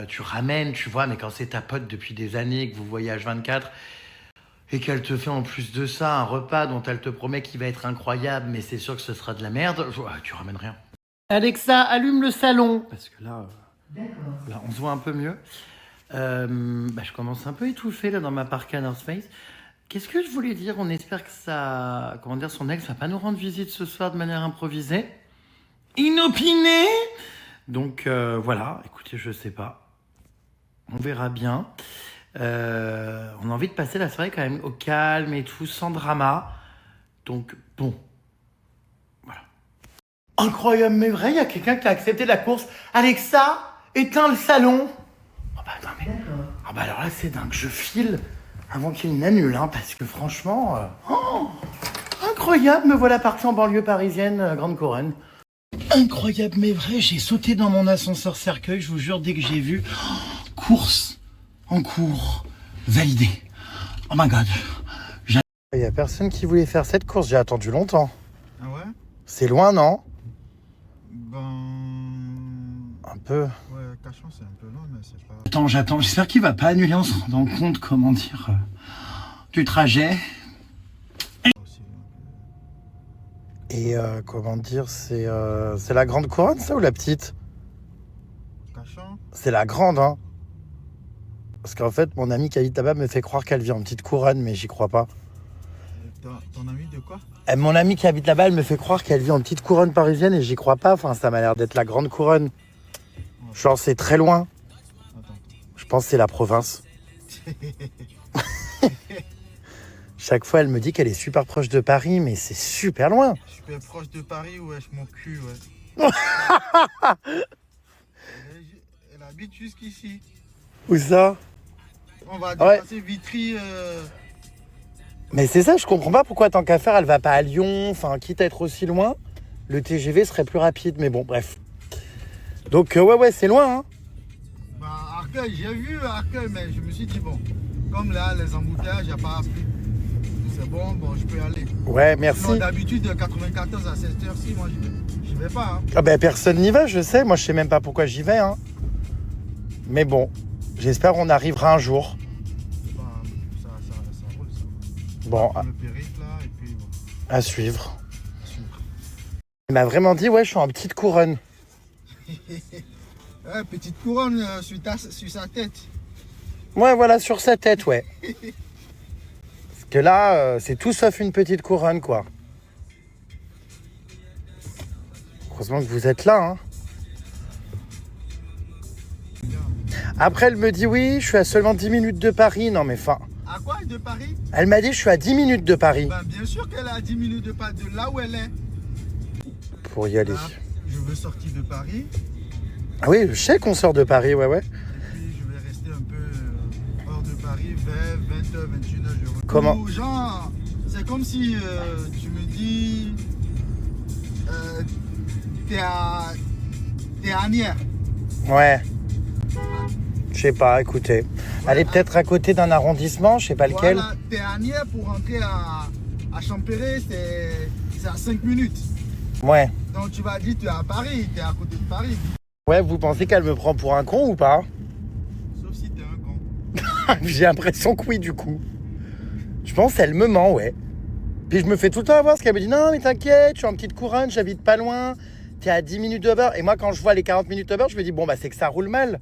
tu ramènes, tu vois. Mais quand c'est ta pote depuis des années, que vous voyez H24... et qu'elle te fait en plus de ça un repas dont elle te promet qu'il va être incroyable, mais c'est sûr que ce sera de la merde, tu ramènes rien. Alexa, allume le salon. Parce que là, là on se voit un peu mieux. Je commence un peu étouffé là dans ma parka North Face. Qu'est-ce que je voulais dire? On espère que ça, son ex va pas nous rendre visite ce soir de manière improvisée. Inopinée. Donc voilà, écoutez, je sais pas. On verra bien. On a envie de passer la soirée quand même au calme et tout, sans drama. Donc, bon. Voilà. Incroyable, mais vrai, il y a quelqu'un qui a accepté la course. Alexa, éteins le salon. Alors là, c'est dingue. Je file avant qu'il n'annule, hein, parce que franchement... incroyable, me voilà parti en banlieue parisienne, Grande Couronne. Incroyable, mais vrai, j'ai sauté dans mon ascenseur cercueil, je vous jure, dès que j'ai vu... course en cours, validé. Oh my god. Il n'y a personne qui voulait faire cette course, j'ai attendu longtemps. Ah ouais? C'est loin, non? Un peu. Ouais, Cachan, c'est un peu loin, mais c'est pas... J'attends. J'espère qu'il va pas annuler en se rendant compte, comment dire, du trajet. Et comment dire, c'est la grande couronne, ça, ou la petite? Cachan? C'est la grande, hein. Parce qu'en fait, mon ami qui habite là-bas me fait croire qu'elle vit en petite couronne, mais j'y crois pas. Ton ami de quoi? Mon ami qui habite là-bas, elle me fait croire qu'elle vit en petite couronne parisienne et j'y crois pas. Enfin, ça m'a l'air d'être la grande couronne. Genre, c'est très loin. Attends. Je pense que c'est la province. Chaque fois, elle me dit qu'elle est super proche de Paris, mais c'est super loin. Super proche de Paris, wesh, mon cul, ouais. Elle habite jusqu'ici. Où ça? On va dépasser Vitry. Mais c'est ça, je comprends pas pourquoi, tant qu'à faire, elle va pas à Lyon. Enfin, quitte à être aussi loin, le TGV serait plus rapide. Mais bon, bref. Donc, ouais, c'est loin, hein. Arcueil, j'ai vu Arcueil, mais je me suis dit, bon, comme là, les embouteillages, il n'y a pas plus. C'est bon, je peux y aller. Ouais, merci. Sinon, d'habitude, de 94 à cette heure-ci, moi, j'y vais pas. Hein. Ah ben, personne n'y va, je sais. Moi, je sais même pas pourquoi j'y vais, hein. Mais bon, j'espère qu'on arrivera un jour. Ça roule, ça. Bon, Le périph', là, et puis, bon. À suivre. Il m'a vraiment dit, ouais, je suis en petite couronne. Ouais, petite couronne sur sa tête. Ouais, voilà, sur sa tête, ouais. Parce que là, c'est tout sauf une petite couronne, quoi. Heureusement que vous êtes là, hein. Après, elle me dit, oui, je suis à seulement 10 minutes de Paris. Non, mais enfin... À quoi, de Paris? Elle m'a dit, je suis à 10 minutes de Paris. Ben, bien sûr qu'elle est à 10 minutes de Paris, de là où elle est. Pour y aller. Là, je veux sortir de Paris. Ah oui, je sais qu'on sort de Paris, ouais, ouais. Et puis, je vais rester un peu hors de Paris vers 20h, 21h. Je reviens. Comment? Ou genre, c'est comme si tu me dis... t'es à Agnières. Ouais. Je sais pas, écoutez. Voilà. Elle est peut-être à côté d'un arrondissement, je sais pas lequel. Voilà, t'es à Agnières pour rentrer à Champéret, c'est à 5 minutes. Ouais. Donc tu vas dire tu es à Paris, tu es à côté de Paris. Ouais, vous pensez qu'elle me prend pour un con ou pas? Sauf si t'es un con. J'ai l'impression que oui, du coup. Je pense qu'elle me ment, ouais. Puis je me fais tout le temps avoir, parce qu'elle me dit, non, mais t'inquiète, je suis en petite couronne, j'habite pas loin, t'es à 10 minutes de beurre. Et moi, quand je vois les 40 minutes de beurre, je me dis, bon, bah, c'est que ça roule mal.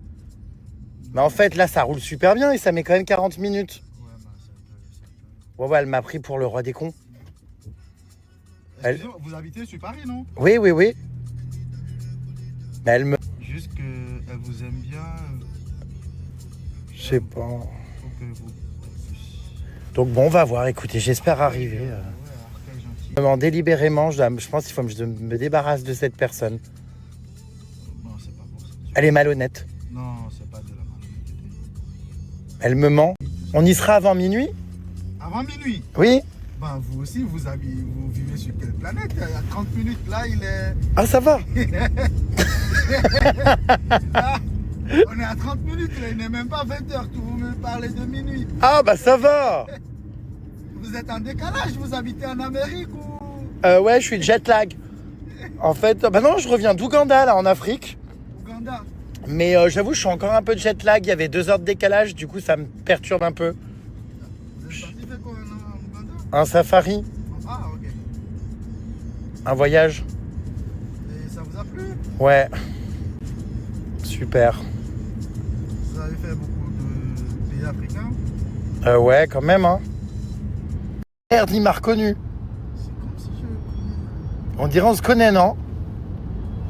Mais en fait, là, ça roule super bien et ça met quand même 40 minutes. Ouais, bah, c'est un peu. Ouais, elle m'a pris pour le roi des cons. Excusez-moi, vous habitez sur Paris, non? Oui, oui, oui. Mais elle me... Juste qu'elle vous aime bien. Je sais pas. Faut que vous. Donc bon, on va voir. Écoutez, j'espère arriver. Ouais, Arcel gentil. Vraiment, délibérément, je pense qu'il faut que je me débarrasse de cette personne. Non, c'est pas bon ça. Elle est malhonnête. Non, c'est pas de la malhonnêteté. Elle me ment. On y sera avant minuit? Avant minuit. Oui. Ben, vous aussi, vous vivez sur quelle planète? Il y a 30 minutes, là, il est. Ah, ça va. Là, on est à 30 minutes, là, il n'est même pas 20h que vous me parlez de minuit. Ah, bah ça va. Vous êtes en décalage, vous habitez en Amérique ou Ouais, je suis jet lag. En fait, bah non, je reviens d'Ouganda, là, en Afrique. Ouganda? Mais j'avoue, je suis encore un peu de jet lag. Il y avait 2 heures de décalage, du coup, ça me perturbe un peu. Vous êtes parti faire quoi en Ouganda? Un safari, Ah, ok. un voyage. Et ça vous a plu? Ouais. Super. Vous avez fait beaucoup de pays africains? Ouais, quand même, hein. Merde, il m'a reconnu. C'est comme si je connais. On dirait on se connaît, non?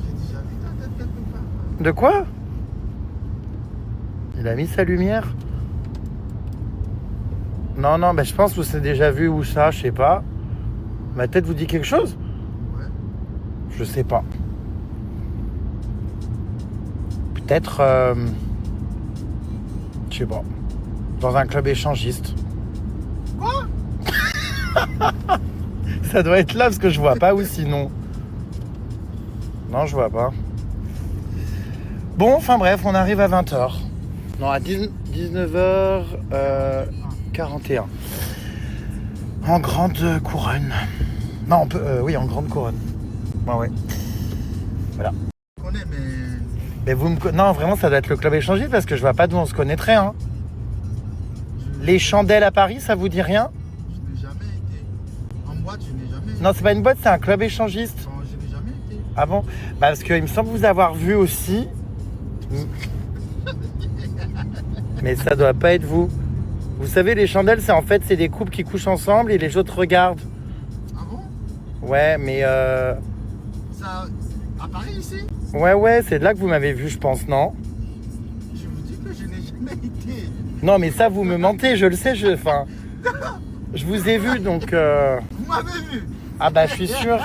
J'ai déjà vu ta tête quelque part. De quoi? Il a mis sa lumière? Non, non, bah, je pense que vous avez déjà vu où ça, je sais pas. Ma tête vous dit quelque chose? Ouais. Je sais pas. Peut-être, je sais pas, dans un club échangiste. Quoi? Ça doit être là parce que je vois pas où sinon. Non, je vois pas. Bon, enfin bref, on arrive à 20h. Non, à 19h41. En grande couronne. Non, oui, en grande couronne. Ouais, ouais. Voilà. Je connais, mais Mais vous me... Non, vraiment, ça doit être le club échangiste parce que je vois pas d'où on se connaîtrait, hein. Les chandelles à Paris, ça vous dit rien? je n'ai jamais été. En boîte, je n'ai jamais été. Non, c'est pas une boîte, c'est un club échangiste. Non, je n'ai jamais été. Ah bon? Bah parce qu'il me semble vous avoir vu aussi. Mais ça doit pas être vous. Vous savez, les chandelles, c'est en fait, c'est des couples qui couchent ensemble et les autres regardent. Ah bon? Ouais, mais Ça. À Paris ici? ouais, ouais, c'est de là que vous m'avez vu, je pense, non? Je vous dis que je n'ai jamais été. Non, mais ça, vous me mentez, je le sais, enfin... Je vous ai vu, donc... Vous m'avez vu? Ah bah, je suis sûr.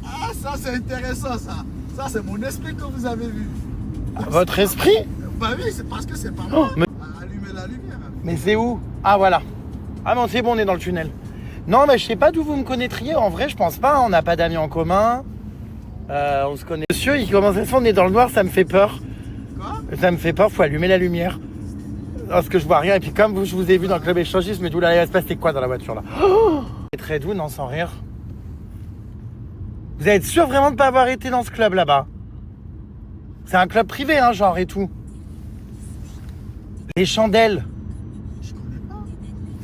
Ah, ça c'est intéressant ça. Ça c'est mon esprit que vous avez vu. Votre esprit? Bah oui, c'est parce que c'est pas Oh, moi. mais... Allumez la lumière. Mais c'est où? Ah, voilà. Ah non, c'est bon, on est dans le tunnel. Non, mais je sais pas d'où vous me connaîtriez. En vrai, je pense pas. On n'a pas d'amis en commun. On se connaît. Monsieur, il commence à se faire, on est dans le noir, ça me fait peur. Quoi? Ça me fait peur, faut allumer la lumière. Parce que je vois rien. Et puis comme je vous ai vu dans le club échangiste, mais d'où là, il va se passer quoi dans la voiture là? Oh, c'est très doux, non, sans rire. Vous êtes sûr vraiment de pas avoir été dans ce club là-bas? C'est un club privé, hein, genre et tout. Les chandelles, Je connais pas.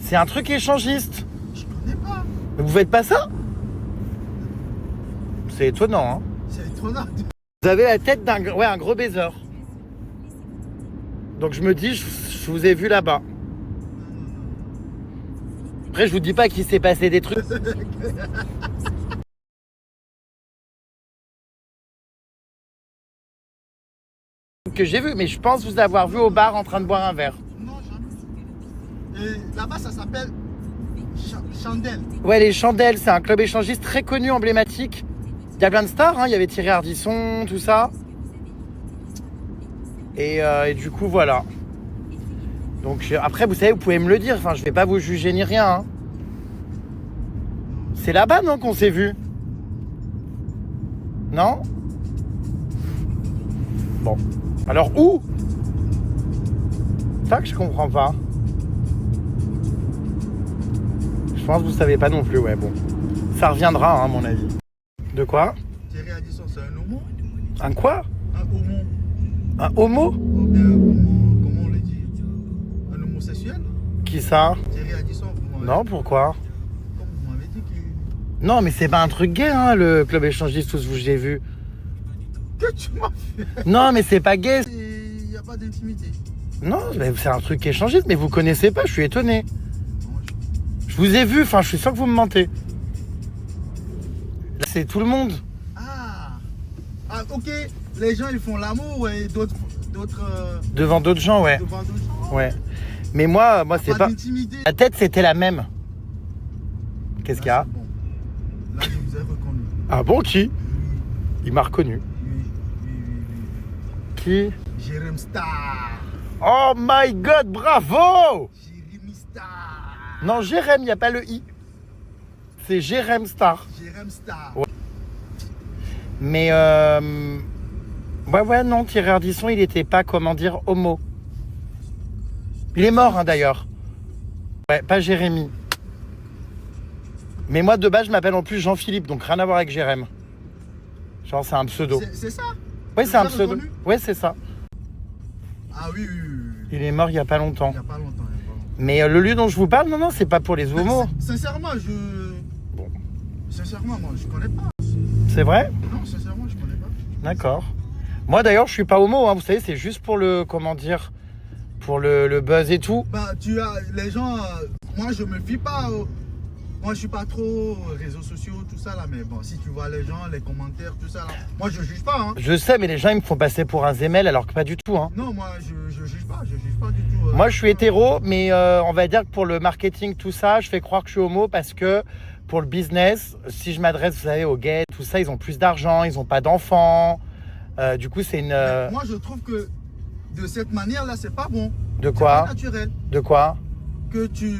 c'est un truc échangiste. Je connais pas. Mais vous faites pas ça? C'est étonnant, hein. C'est étonnant. Vous avez la tête d'un un gros baiser. Donc je me dis, je vous ai vu là-bas. Après, je vous dis pas qu'il s'est passé des trucs. Que j'ai vu, mais je pense vous avoir vu au bar en train de boire un verre. Non, jamais. Et là-bas, ça s'appelle Chandelle. Ouais, les Chandelles, c'est un club échangiste très connu, emblématique. Il y a plein de stars, hein. Il y avait Thierry Ardisson, tout ça. Et du coup, voilà. Donc après, vous savez, vous pouvez me le dire. Enfin, je vais pas vous juger ni rien. Hein. C'est là-bas, non, qu'on s'est vu? Non? Bon. Alors où? C'est ça que je comprends pas. Je pense que vous savez pas non plus, ouais, bon. Ça reviendra, hein, à mon avis. De quoi? Thierry Ardisson, c'est un homo? Un quoi? Un homo. Un homo? Ou bien, comment on le dit? Un homosexuel? Qui ça? Thierry Ardisson, Non, pourquoi? comme vous m'avez dit qu'il... Non, mais c'est pas un truc gay, hein, le club échangiste, tous vous, j'ai vu. Que tu m'as fait? Non, mais c'est pas gay. Il n'y a pas d'intimité. Non, mais c'est un truc échangiste, mais vous connaissez pas, je suis étonné. Je vous ai vu, enfin, je suis sûr que vous me mentez. Là, c'est tout le monde. Ah, ok. Les gens, ils font l'amour et d'autres Devant d'autres gens, ouais. devant d'autres gens. Ouais. Mais moi, c'est pas... d'intimité. La tête, c'était la même. Qu'est-ce qu'il y a? Bon. Là, je vous ai reconnu. Ah bon, qui? Il m'a reconnu. Oui. Qui? Jérém Star. Oh my god, bravo! Jérémy Star. Non, Jérém, il n'y a pas le i. C'est Jérém Star. Jérém Star. Ouais. Mais ouais, non, Thierry Ardisson, il était pas, comment dire, homo. Il est mort, hein, d'ailleurs. Ouais, pas Jérémy. Mais moi, de base, je m'appelle en plus Jean-Philippe, donc rien à voir avec Jérém. Genre, c'est un pseudo. C'est ça? Ouais, Vous c'est un avez pseudo. reconnu? Ouais, c'est ça. Ah oui. Il est mort il y a pas longtemps. Il n'y a pas longtemps. Mais le lieu dont je vous parle, non, c'est pas pour les homos. Sincèrement, Bon. Sincèrement, moi, je connais pas. C'est vrai? Non, sincèrement, je connais pas. D'accord. Moi, d'ailleurs, je suis pas homo, hein, vous savez, c'est juste pour le, comment dire, pour le buzz et tout. Bah, les gens, moi, je me fie pas. Moi, je suis pas trop réseaux sociaux, tout ça là. Mais bon, si tu vois les gens, les commentaires, tout ça là, moi, je juge pas. Hein. Je sais, mais les gens, ils me font passer pour un zémel, alors que pas du tout, hein. Non, moi, je juge pas du tout. Moi, je suis hétéro, mais on va dire que pour le marketing, tout ça, je fais croire que je suis homo parce que pour le business, si je m'adresse, vous savez, aux gays, tout ça, ils ont plus d'argent, ils ont pas d'enfants. Du coup, c'est une... Moi, je trouve que de cette manière-là, c'est pas bon. De C'est quoi? pas naturel. De quoi? Que tu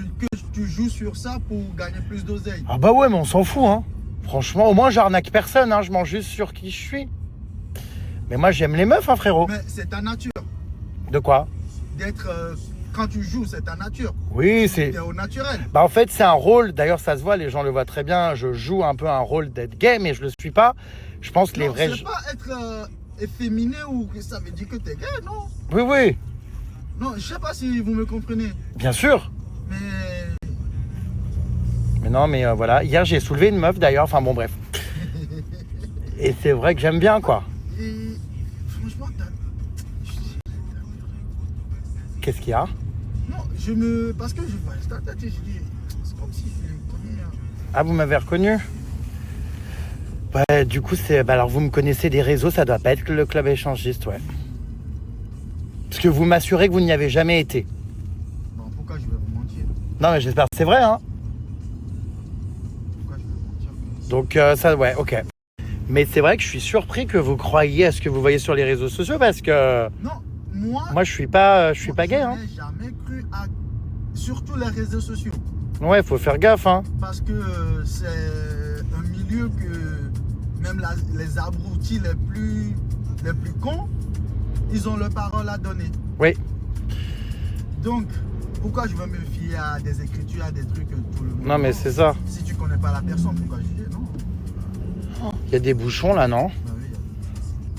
joues sur ça pour gagner plus d'oseille. Ah bah ouais, mais on s'en fout, hein. Franchement, au moins, j'arnaque personne, hein. Je mens juste sur qui je suis. Mais moi, j'aime les meufs, hein, frérot. Mais c'est ta nature. De quoi? D'être... quand tu joues, c'est ta nature. Oui, c'est... T'es au naturel. Bah en fait, c'est un rôle, d'ailleurs, ça se voit, les gens le voient très bien. Je joue un peu un rôle d'être gay, mais je le suis pas. Je pense que les vrais... C'est pas être efféminé ou que ça veut dire que t'es gay, non. Oui, oui, Non, je sais pas si vous me comprenez. bien sûr. Mais... Mais non, mais voilà. Hier, j'ai soulevé une meuf, d'ailleurs. Enfin, bon, bref. Et c'est vrai que j'aime bien, quoi. Et franchement, Qu'est-ce qu'il y a? non, parce que je vois ta tête et je dis, c'est comme si je le connais. Hein. Ah, vous m'avez reconnu? Ouais, du coup, c'est... Bah, alors, vous me connaissez des réseaux, ça doit pas être le club échangiste, ouais. Parce que vous m'assurez que vous n'y avez jamais été. Bon, pourquoi je vais vous mentir? Non, mais j'espère que c'est vrai, hein. Pourquoi je vais vous mentir? Donc, ça, ouais, ok. Mais c'est vrai que je suis surpris que vous croyiez à ce que vous voyez sur les réseaux sociaux parce que... Non, Moi, je suis pas gay, hein. Je n'ai jamais cru à... Surtout les réseaux sociaux. Ouais, faut faire gaffe, hein. Parce que c'est un milieu que même les abrutis les plus cons, ils ont leur parole à donner. Oui. Donc, pourquoi je vais me fier à des écritures, à des trucs que tout le monde... Non, mais c'est ça. Si tu connais pas la personne, pourquoi juger? Non. Il y a des bouchons, là, non? Bah oui.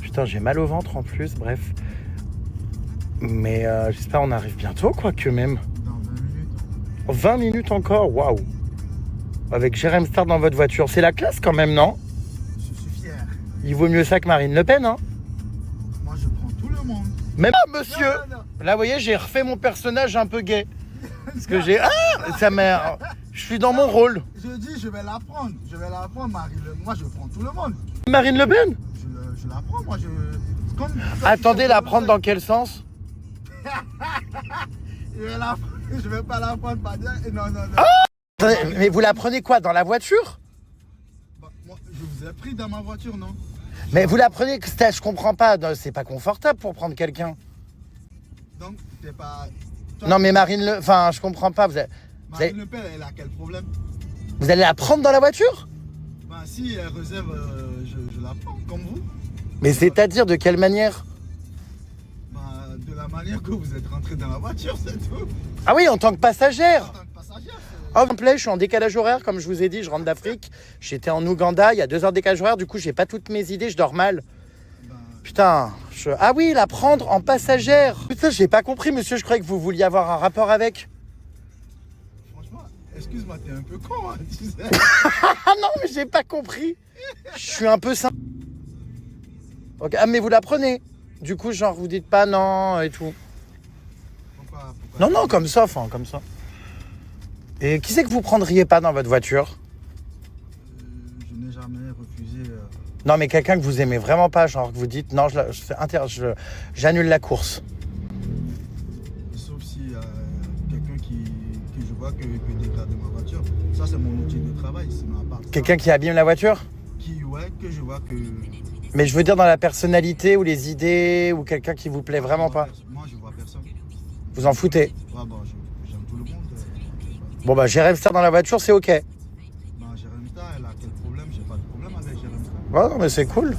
Putain, j'ai mal au ventre, en plus, bref. Mais j'espère on arrive bientôt, quoi, que même. Dans 20 minutes. 20 minutes encore, waouh. Avec Jérém Star dans votre voiture. C'est la classe, quand même, non? Je suis fier. Il vaut mieux ça que Marine Le Pen, hein. Moi, je prends tout le monde. Même monsieur. Non. Là, vous voyez, j'ai refait mon personnage un peu gay. Parce que j'ai... Ah, ça m'a... Je suis dans mon rôle. Je dis, je vais la prendre. Je vais la prendre, Marie. Moi, je prends tout le monde. Marine Le Pen? Je la prends, moi. Comme, Attendez, la prendre dans quel sens? Je vais pas la prendre, pas dire. Non. Attendez, mais vous la prenez quoi? Dans la voiture? Bah, moi, je vous ai pris dans ma voiture, non? Mais vous la prenez... Je comprends pas. C'est pas confortable pour prendre quelqu'un. Donc, t'es pas... Non, mais Marine Le... Enfin, je comprends pas. Marine Le Pen, elle a quel problème? Vous allez la prendre dans la voiture? Ben, si elle réserve, je la prends, comme vous. Mais c'est-à-dire de quelle manière? Ben, de la manière que vous êtes rentré dans la voiture, c'est tout. Ah oui, en tant que En passagère. tant que passagère, Oh, s'il vous plaît, je suis en décalage horaire, comme je vous ai dit, je rentre d'Afrique. J'étais en Ouganda, il y a 2 heures de décalage horaire, du coup, j'ai pas toutes mes idées, je dors mal. ben, Putain, Ah oui, la prendre en passagère. Putain, j'ai pas compris, monsieur, je croyais que vous vouliez avoir un rapport avec. franchement, excuse-moi, t'es un peu con, hein, tu sais. Ah non, mais j'ai pas compris. Je suis un peu simple. Ok, ah, mais vous la prenez. Du coup, genre, vous dites pas non et tout. Pourquoi Non, comme ça, enfin, comme ça. Et qui c'est que vous prendriez pas dans votre voiture? Je n'ai jamais refusé. Non, mais quelqu'un que vous aimez vraiment pas, genre que vous dites non, j'annule la course. Sauf si quelqu'un que je vois que peut dégrader ma voiture. Ça, c'est mon outil de travail. Sinon, à part ça, Quelqu'un qui abîme la voiture? que je vois que. Mais je veux dire dans la personnalité ou les idées ou quelqu'un qui vous plaît vraiment pas. Moi, je vois personne. Vous en foutez. Ouais, bon, j'aime tout le monde. Bon bah Jérém Star dans la voiture, c'est ok. Ouais, Ben, Jérémita, elle a quel problème? J'ai pas de problème avec Jérémita. non, mais c'est cool.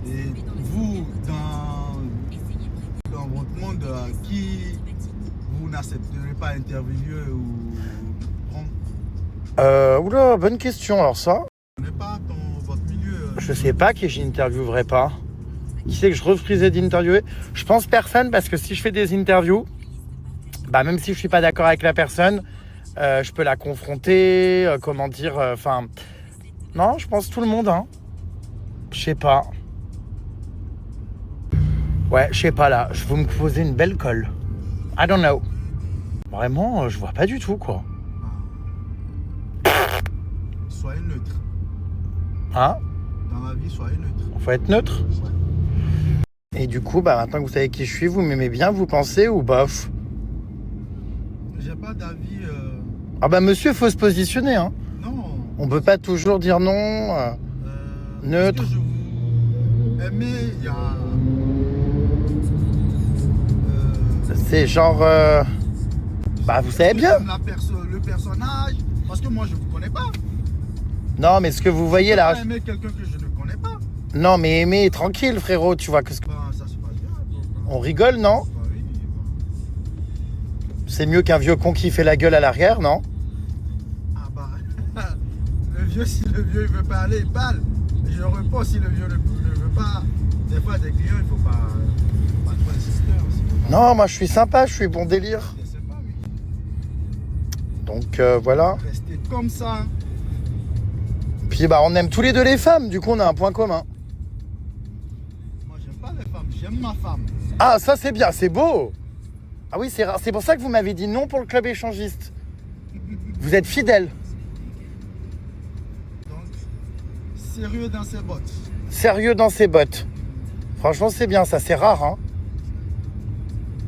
Et vous, dans votre monde, qui vous n'accepterez pas interviewer ou prendre? Oula, bonne question alors ça. Je ne connais pas votre milieu. Je sais pas qui j'interviewerai pas. Qui c'est que je refuserais d'interviewer? Je pense personne parce que si je fais des interviews, bah même si je suis pas d'accord avec la personne, je peux la confronter, comment dire, enfin... non, je pense tout le monde, hein. Je sais pas. Ouais, je sais pas là, vous me posez une belle colle. I don't know. Vraiment, je vois pas du tout quoi. Soyez neutre. Hein? Dans la vie, soyez neutre. Faut être neutre. Ouais. Et du coup, bah maintenant que vous savez qui je suis, vous m'aimez bien, vous pensez ou bof? J'ai pas d'avis. Ah bah monsieur, faut se positionner, hein. Non. On peut pas toujours dire non. Neutre. Parce que je vous aimez, il y a. C'est genre... bah vous savez bien. Le personnage. Parce que moi, je vous connais pas. Non, mais ce que vous voyez Je là... peux pas aimer quelqu'un que je ne connais pas. Non, mais aimer, tranquille frérot, tu vois que... Ben, ça se passe bien. On rigole, non? Ben oui. C'est mieux qu'un vieux con qui fait la gueule à l'arrière, non? Ah bah. Le vieux, si le vieux il veut parler, il parle. Je réponds si le vieux ne veut pas. Des fois, des clients, il faut pas trop insister aussi. Non, moi je suis sympa, je suis bon délire. Je sais pas, oui. Donc voilà. Restez comme ça. Puis bah on aime tous les deux les femmes, du coup on a un point commun. Moi, j'aime pas les femmes, j'aime ma femme. Ah ça c'est bien, c'est beau. Ah oui c'est rare, c'est pour ça que vous m'avez dit non pour le club échangiste. Vous êtes fidèle. Donc, sérieux dans ses bottes. Sérieux dans ses bottes. Franchement c'est bien, ça c'est rare hein.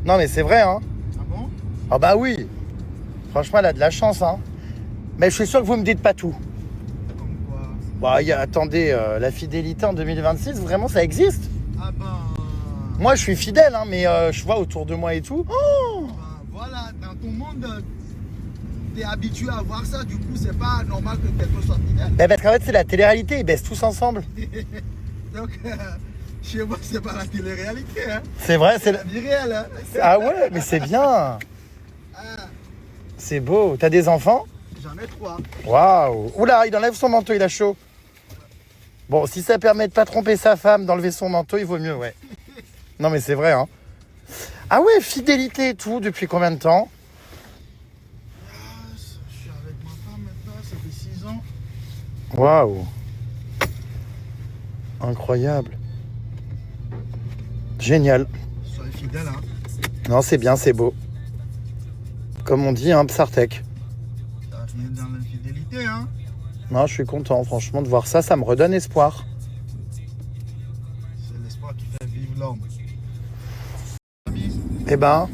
Non mais c'est vrai hein. Ah bon? Ah bah oui. Franchement elle a de la chance hein. Mais je suis sûr que vous me dites pas tout. Comme quoi? Bah attendez, la fidélité en 2026, vraiment ça existe? Ah ben. Moi je suis fidèle hein, mais je vois autour de moi et tout. Oh Ben, voilà, dans ton monde, t'es habitué à voir ça, du coup, c'est pas normal que quelqu'un soit fidèle. bah parce qu'en fait c'est la télé-réalité, ils baissent tous ensemble. Donc, chez moi, c'est pas la télé-réalité, hein. C'est vrai, c'est La vie réelle, hein. Ah ouais, mais c'est bien. Ah, C'est beau. T'as des enfants? j'en ai 3. Waouh. Oula, il enlève son manteau, il a chaud. Bon, si ça permet de pas tromper sa femme, d'enlever son manteau, il vaut mieux, ouais. Non mais c'est vrai, hein. Ah ouais, fidélité et tout, depuis combien de temps? Je suis avec ma femme maintenant, ça fait 6 ans. Waouh. Incroyable. Génial. Soyez fidèles, hein. Non, c'est bien, c'est beau. Comme on dit, hein, Psartek. Ça vient dans l'infidélité, hein. Non, je suis content, franchement, de voir ça, ça me redonne espoir. C'est l'espoir qui fait vivre l'homme. Eh ben...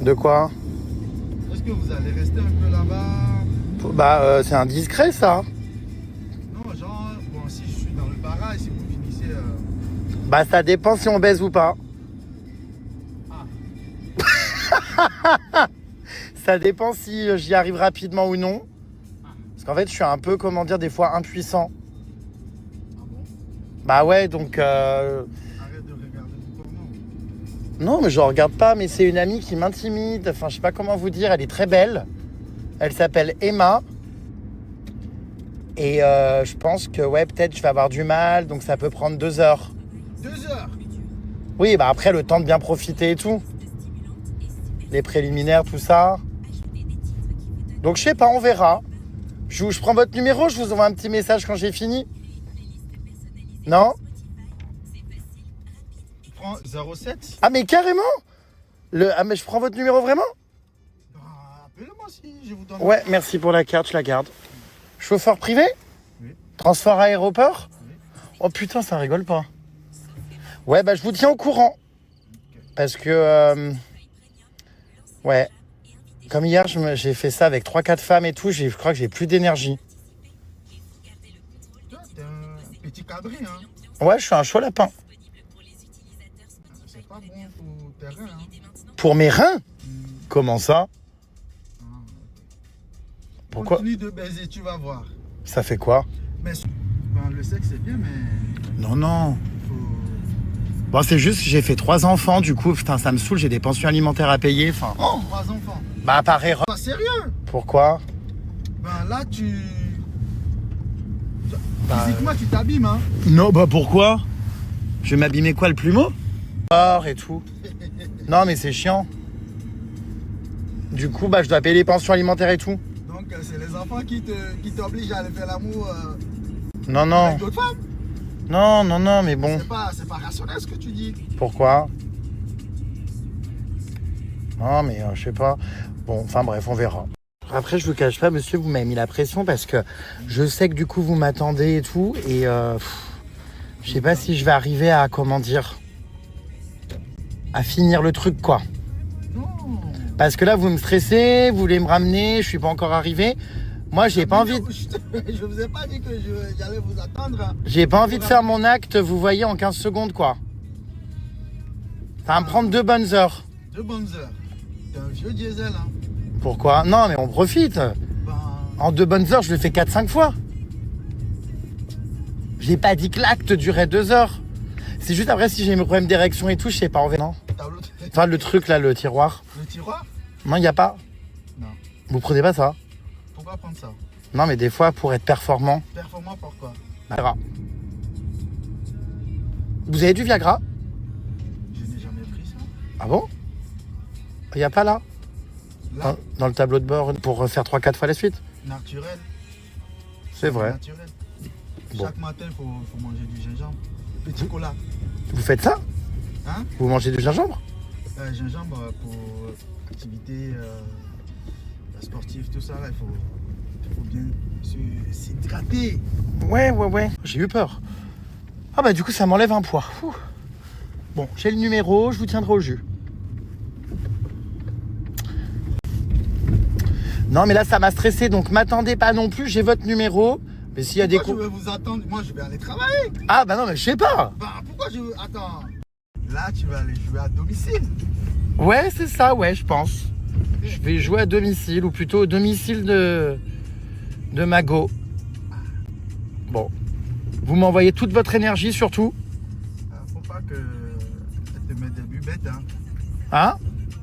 De quoi? Est-ce que vous allez rester un peu là-bas? Bah, c'est indiscret, ça. Non, genre, bon, si je suis dans le barrage, si vous finissez... Bah, ça dépend si on baise ou pas. Ah, Ça dépend si j'y arrive rapidement ou non. Parce qu'en fait, je suis un peu, comment dire, des fois impuissant. ah bon? Bah ouais, donc... Arrête de regarder du porno. Non, mais je regarde pas, mais c'est une amie qui m'intimide. Enfin, je sais pas comment vous dire, elle est très belle. Elle s'appelle Emma. Et je pense que, ouais, peut-être je vais avoir du mal, donc ça peut prendre 2 heures. 2 heures? Oui, bah après, le temps de bien profiter et tout. Les préliminaires, tout ça. Donc, je sais pas, on verra. Je prends votre numéro, je vous envoie un petit message quand j'ai fini. Non? Tu prends 07? Ah, mais carrément? Ah, mais je prends votre numéro vraiment? Bah, appelez-moi si je vous donne... Ouais, merci pour la carte, je la garde. Chauffeur privé? Oui. Transport aéroport? Oui. Oh putain, ça rigole pas. Ouais, bah je vous tiens au courant. Parce que... ouais. Comme hier, j'ai fait ça avec 3-4 femmes et tout, je crois que j'ai plus d'énergie. Toi, t'es un petit cabri, hein. Ouais, je suis un chaud lapin. C'est pas bon pour tes reins, hein. Pour mes reins? Hmm. Comment ça? Ah, Pourquoi? continue de baiser, tu vas voir. Ça fait quoi? Mais ben, le sexe, c'est bien, mais Non, non. faut... Bon, c'est juste que j'ai fait 3 enfants, du coup, putain, ça me saoule, j'ai des pensions alimentaires à payer, enfin... Oh, 3 enfants. Bah, par erreur. Pas sérieux? Pourquoi? Ben là, Bah, physiquement, tu t'abîmes, hein. Non, bah pourquoi? Je vais m'abîmer quoi, le plumeau? Et tout. Non, mais c'est chiant. Du coup, bah, je dois payer les pensions alimentaires et tout. Donc, c'est les enfants qui t'obligent à aller faire l'amour Non, non. avec d'autres femmes. Non, non, non, mais bon. C'est pas rationnel ce que tu dis. Pourquoi? Non, mais je sais pas. Bon, enfin bref, on verra. Après, je vous cache pas, monsieur, vous m'avez mis la pression parce que je sais que du coup, vous m'attendez et tout. Et je sais pas si je vais arriver à, comment dire, à finir le truc, quoi. Non. Parce que là, vous me stressez, vous voulez me ramener, je suis pas encore arrivé. Moi, j'ai pas envie... Je vous ai pas dit que j'allais vous attendre. Hein. J'ai pas envie de faire mon acte, vous voyez, en 15 secondes, quoi. Ça va me prendre 2 bonnes heures. 2 bonnes heures. T'es un vieux diesel, hein. Pourquoi? Non, mais on profite. Ben, En 2 bonnes heures, je le fais 4-5 fois. J'ai pas dit que l'acte durait 2 heures. C'est juste après, si j'ai mes problèmes d'érection et tout, je sais pas, on verra. Non. tableau Enfin, le truc, là, le tiroir. Le tiroir? Non, y a pas. Non. Vous prenez pas ça? Pourquoi prendre ça? Non, mais des fois, pour être performant, Performant pourquoi? Viagra. Vous avez du Viagra? Je n'ai jamais pris ça. Ah bon? Y a pas là? Là, Dans le tableau de bord pour faire 3-4 fois la suite? naturel. C'est vrai. Naturel. Bon. Chaque matin, il faut manger du gingembre. Petit cola. Vous faites ça? Hein? Vous mangez du gingembre? Gingembre pour activité sportive, tout ça, là, il faut bien s'hydrater. Ouais, ouais, ouais. J'ai eu peur. Ah bah du coup, ça m'enlève un poids. Ouh. Bon, j'ai le numéro, je vous tiendrai au jus. Non, mais là, ça m'a stressé, donc m'attendez pas non plus, j'ai votre numéro. Mais s'il y a des Pourquoi coups... je vais vous attendre? Moi, je vais aller travailler. Ah bah non, mais je sais pas. Bah, pourquoi je... Attends. Là, tu vas aller jouer à domicile. Ouais, c'est ça, ouais, je pense. Je vais jouer à domicile, ou plutôt au domicile de Mago. Bon. Vous m'envoyez toute votre énergie, surtout. Faut pas que elle te mette des bubettes, hein. Hein?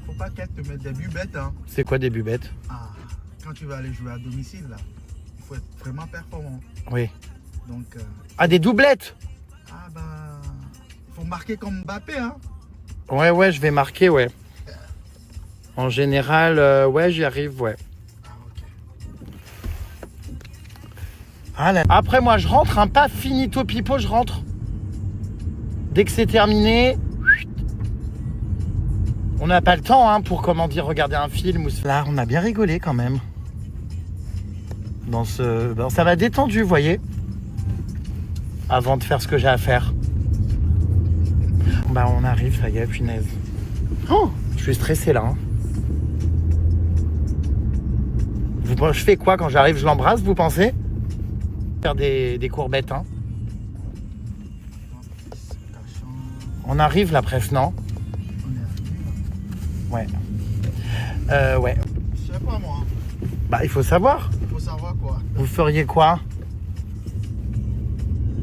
Faut pas qu'elle te mette des bubettes, hein. C'est quoi des bubettes? Ah, quand tu vas aller jouer à domicile, là, il faut être vraiment performant. Oui. Donc, Ah, des doublettes? ah ben, il faut marquer comme Mbappé, hein. Ouais, ouais, je vais marquer, ouais. En général, ouais, j'y arrive, ouais. Ah, ok. Ah là. Après, moi, je rentre, hein, pas finito pipo, je rentre. Dès que c'est terminé, on n'a pas le temps hein, pour, comment dire, regarder un film. Là, on a bien rigolé quand même. Ça m'a détendu, vous voyez, avant de faire ce que j'ai à faire. Bah, on arrive, ça y est, punaise. Oh, je suis stressé là. Hein. Je fais quoi quand j'arrive? Je l'embrasse, vous pensez? Faire des courbettes, hein. On arrive là presque, non? Ouais. Ouais. Je sais pas moi. Bah, il faut savoir. Il faut savoir quoi. Vous feriez quoi?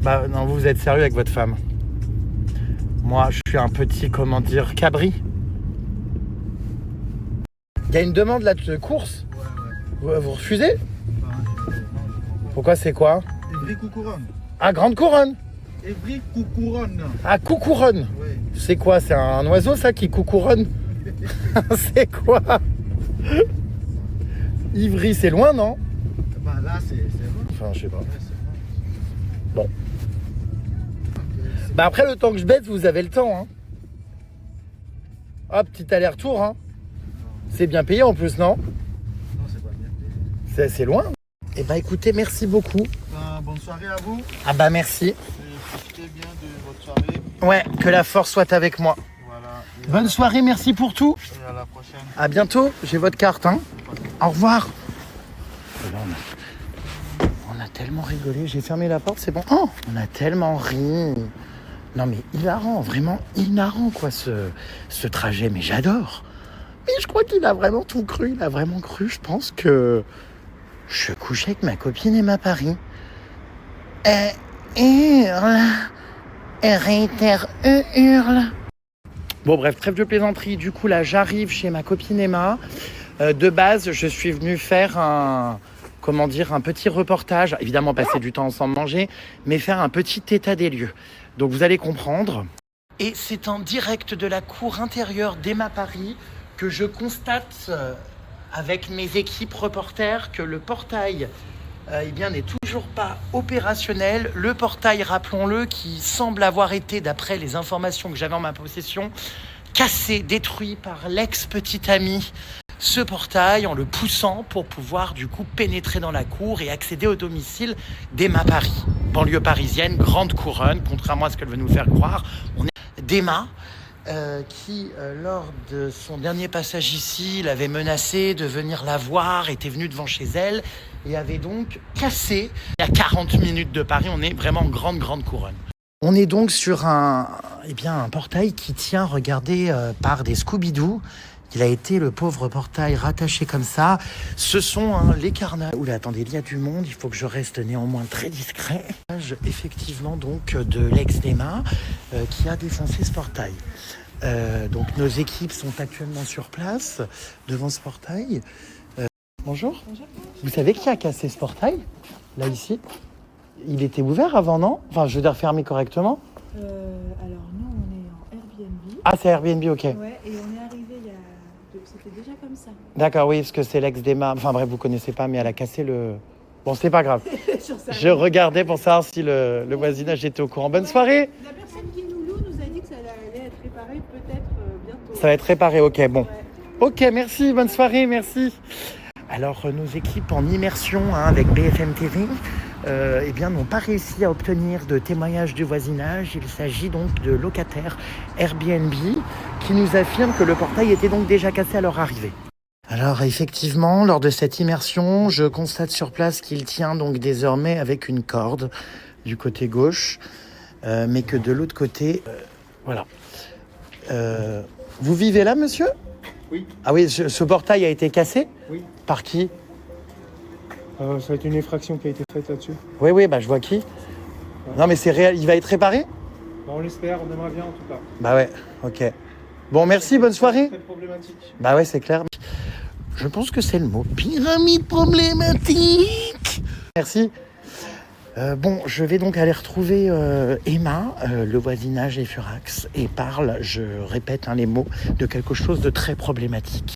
Bah, non, vous êtes sérieux avec votre femme. Moi, je suis un petit, comment dire, cabri. Il y a une demande là de course. Ouais. Vous refusez? Bah, non. Pourquoi c'est quoi? Évry Coucouronne. Ah, grande couronne. Évry Coucouronne. Ah, coucouronne. Oui. C'est quoi? C'est un oiseau ça qui coucouronne? C'est quoi? Ivry, c'est loin, non? Bah là, c'est vrai. Enfin, je sais pas. Ouais, c'est vrai. Bon. Bah après, le temps que je baisse, vous avez le temps, hein. Hop, petit aller-retour, hein. C'est bien payé en plus, non? Non, c'est pas bien payé. C'est loin. Eh bah écoutez, merci beaucoup. Bonne soirée à vous. Ah bah merci. Profitez bien de votre soirée. Ouais, que la force soit avec moi. Voilà. Bonne soirée, merci pour tout. Et à la prochaine. À bientôt, j'ai votre carte, hein. Au revoir. Et là, on a tellement rigolé, j'ai fermé la porte, c'est bon. Oh, on a tellement ri. Non mais hilarant, vraiment hilarant quoi ce trajet, mais j'adore. Mais je crois qu'il a vraiment tout cru, il a vraiment cru, je pense que je couchais avec ma copine Emma Paris. Hurle, hurle. Bon bref, trêve de plaisanterie, du coup là j'arrive chez ma copine Emma. De base, je suis venu faire un petit reportage, évidemment passer du temps ensemble manger, mais faire un petit état des lieux. Donc vous allez comprendre. Et c'est en direct de la cour intérieure d'Emma Paris que je constate avec mes équipes reporters que le portail n'est toujours pas opérationnel. Le portail, rappelons-le, qui semble avoir été, d'après les informations que j'avais en ma possession, cassé, détruit par l'ex-petite amie. Ce portail en le poussant pour pouvoir du coup pénétrer dans la cour et accéder au domicile d'Emma Paris. Banlieue parisienne, grande couronne, contrairement à ce qu'elle veut nous faire croire. On est d'Emma qui, lors de son dernier passage ici, l'avait menacé de venir la voir, était venu devant chez elle et avait donc cassé. Il y a 40 minutes de Paris, on est vraiment en grande couronne. On est donc sur un portail qui tient, regardez, par des Scooby-Doo. Il a été, le pauvre portail, rattaché comme ça. Ce sont les carnats. Oula, attendez, il y a du monde, il faut que je reste néanmoins très discret. Effectivement, donc, de l'ex d'Emma qui a défoncé ce portail. Donc, nos équipes sont actuellement sur place, devant ce portail. Bonjour. Bonjour. Vous savez qui a cassé ce portail? Là, ici? Il était ouvert avant, non? Enfin, je veux dire, fermé correctement. Alors, nous, on est en Airbnb. Ah, c'est Airbnb, ok. Ouais, et on est arrivé il y a... C'était déjà comme ça. D'accord, oui, parce que c'est l'ex d'Emma. Enfin bref, vous connaissez pas, mais elle a cassé le... Bon, c'est pas grave. Je regardais pour savoir si le voisinage était au courant. Bonne soirée. La personne qui nous loue nous a dit que ça allait être réparé peut-être bientôt. Ça va être réparé, ok, bon. Ouais. Ok, merci, bonne soirée, merci. Alors, nos équipes en immersion avec BFM TV n'ont pas réussi à obtenir de témoignage du voisinage. Il s'agit donc de locataires Airbnb qui nous affirment que le portail était donc déjà cassé à leur arrivée. Alors effectivement, lors de cette immersion, je constate sur place qu'il tient donc désormais avec une corde du côté gauche, mais que de l'autre côté, voilà. Vous vivez là, monsieur ? Oui. Ah oui, ce portail a été cassé ? Oui. Par qui ? Ça a été une effraction qui a été faite là-dessus. Oui, bah je vois qui. Non mais c'est réel, il va être réparé ? On l'espère, on aimerait bien en tout cas. Bah ouais, ok. Bon, merci, bonne soirée. Très problématique. Bah ouais, c'est clair. Je pense que c'est le mot. Pyramide problématique. Merci. Je vais donc aller retrouver Emma, le voisinage est furax, et parle, je répète les mots, de quelque chose de très problématique.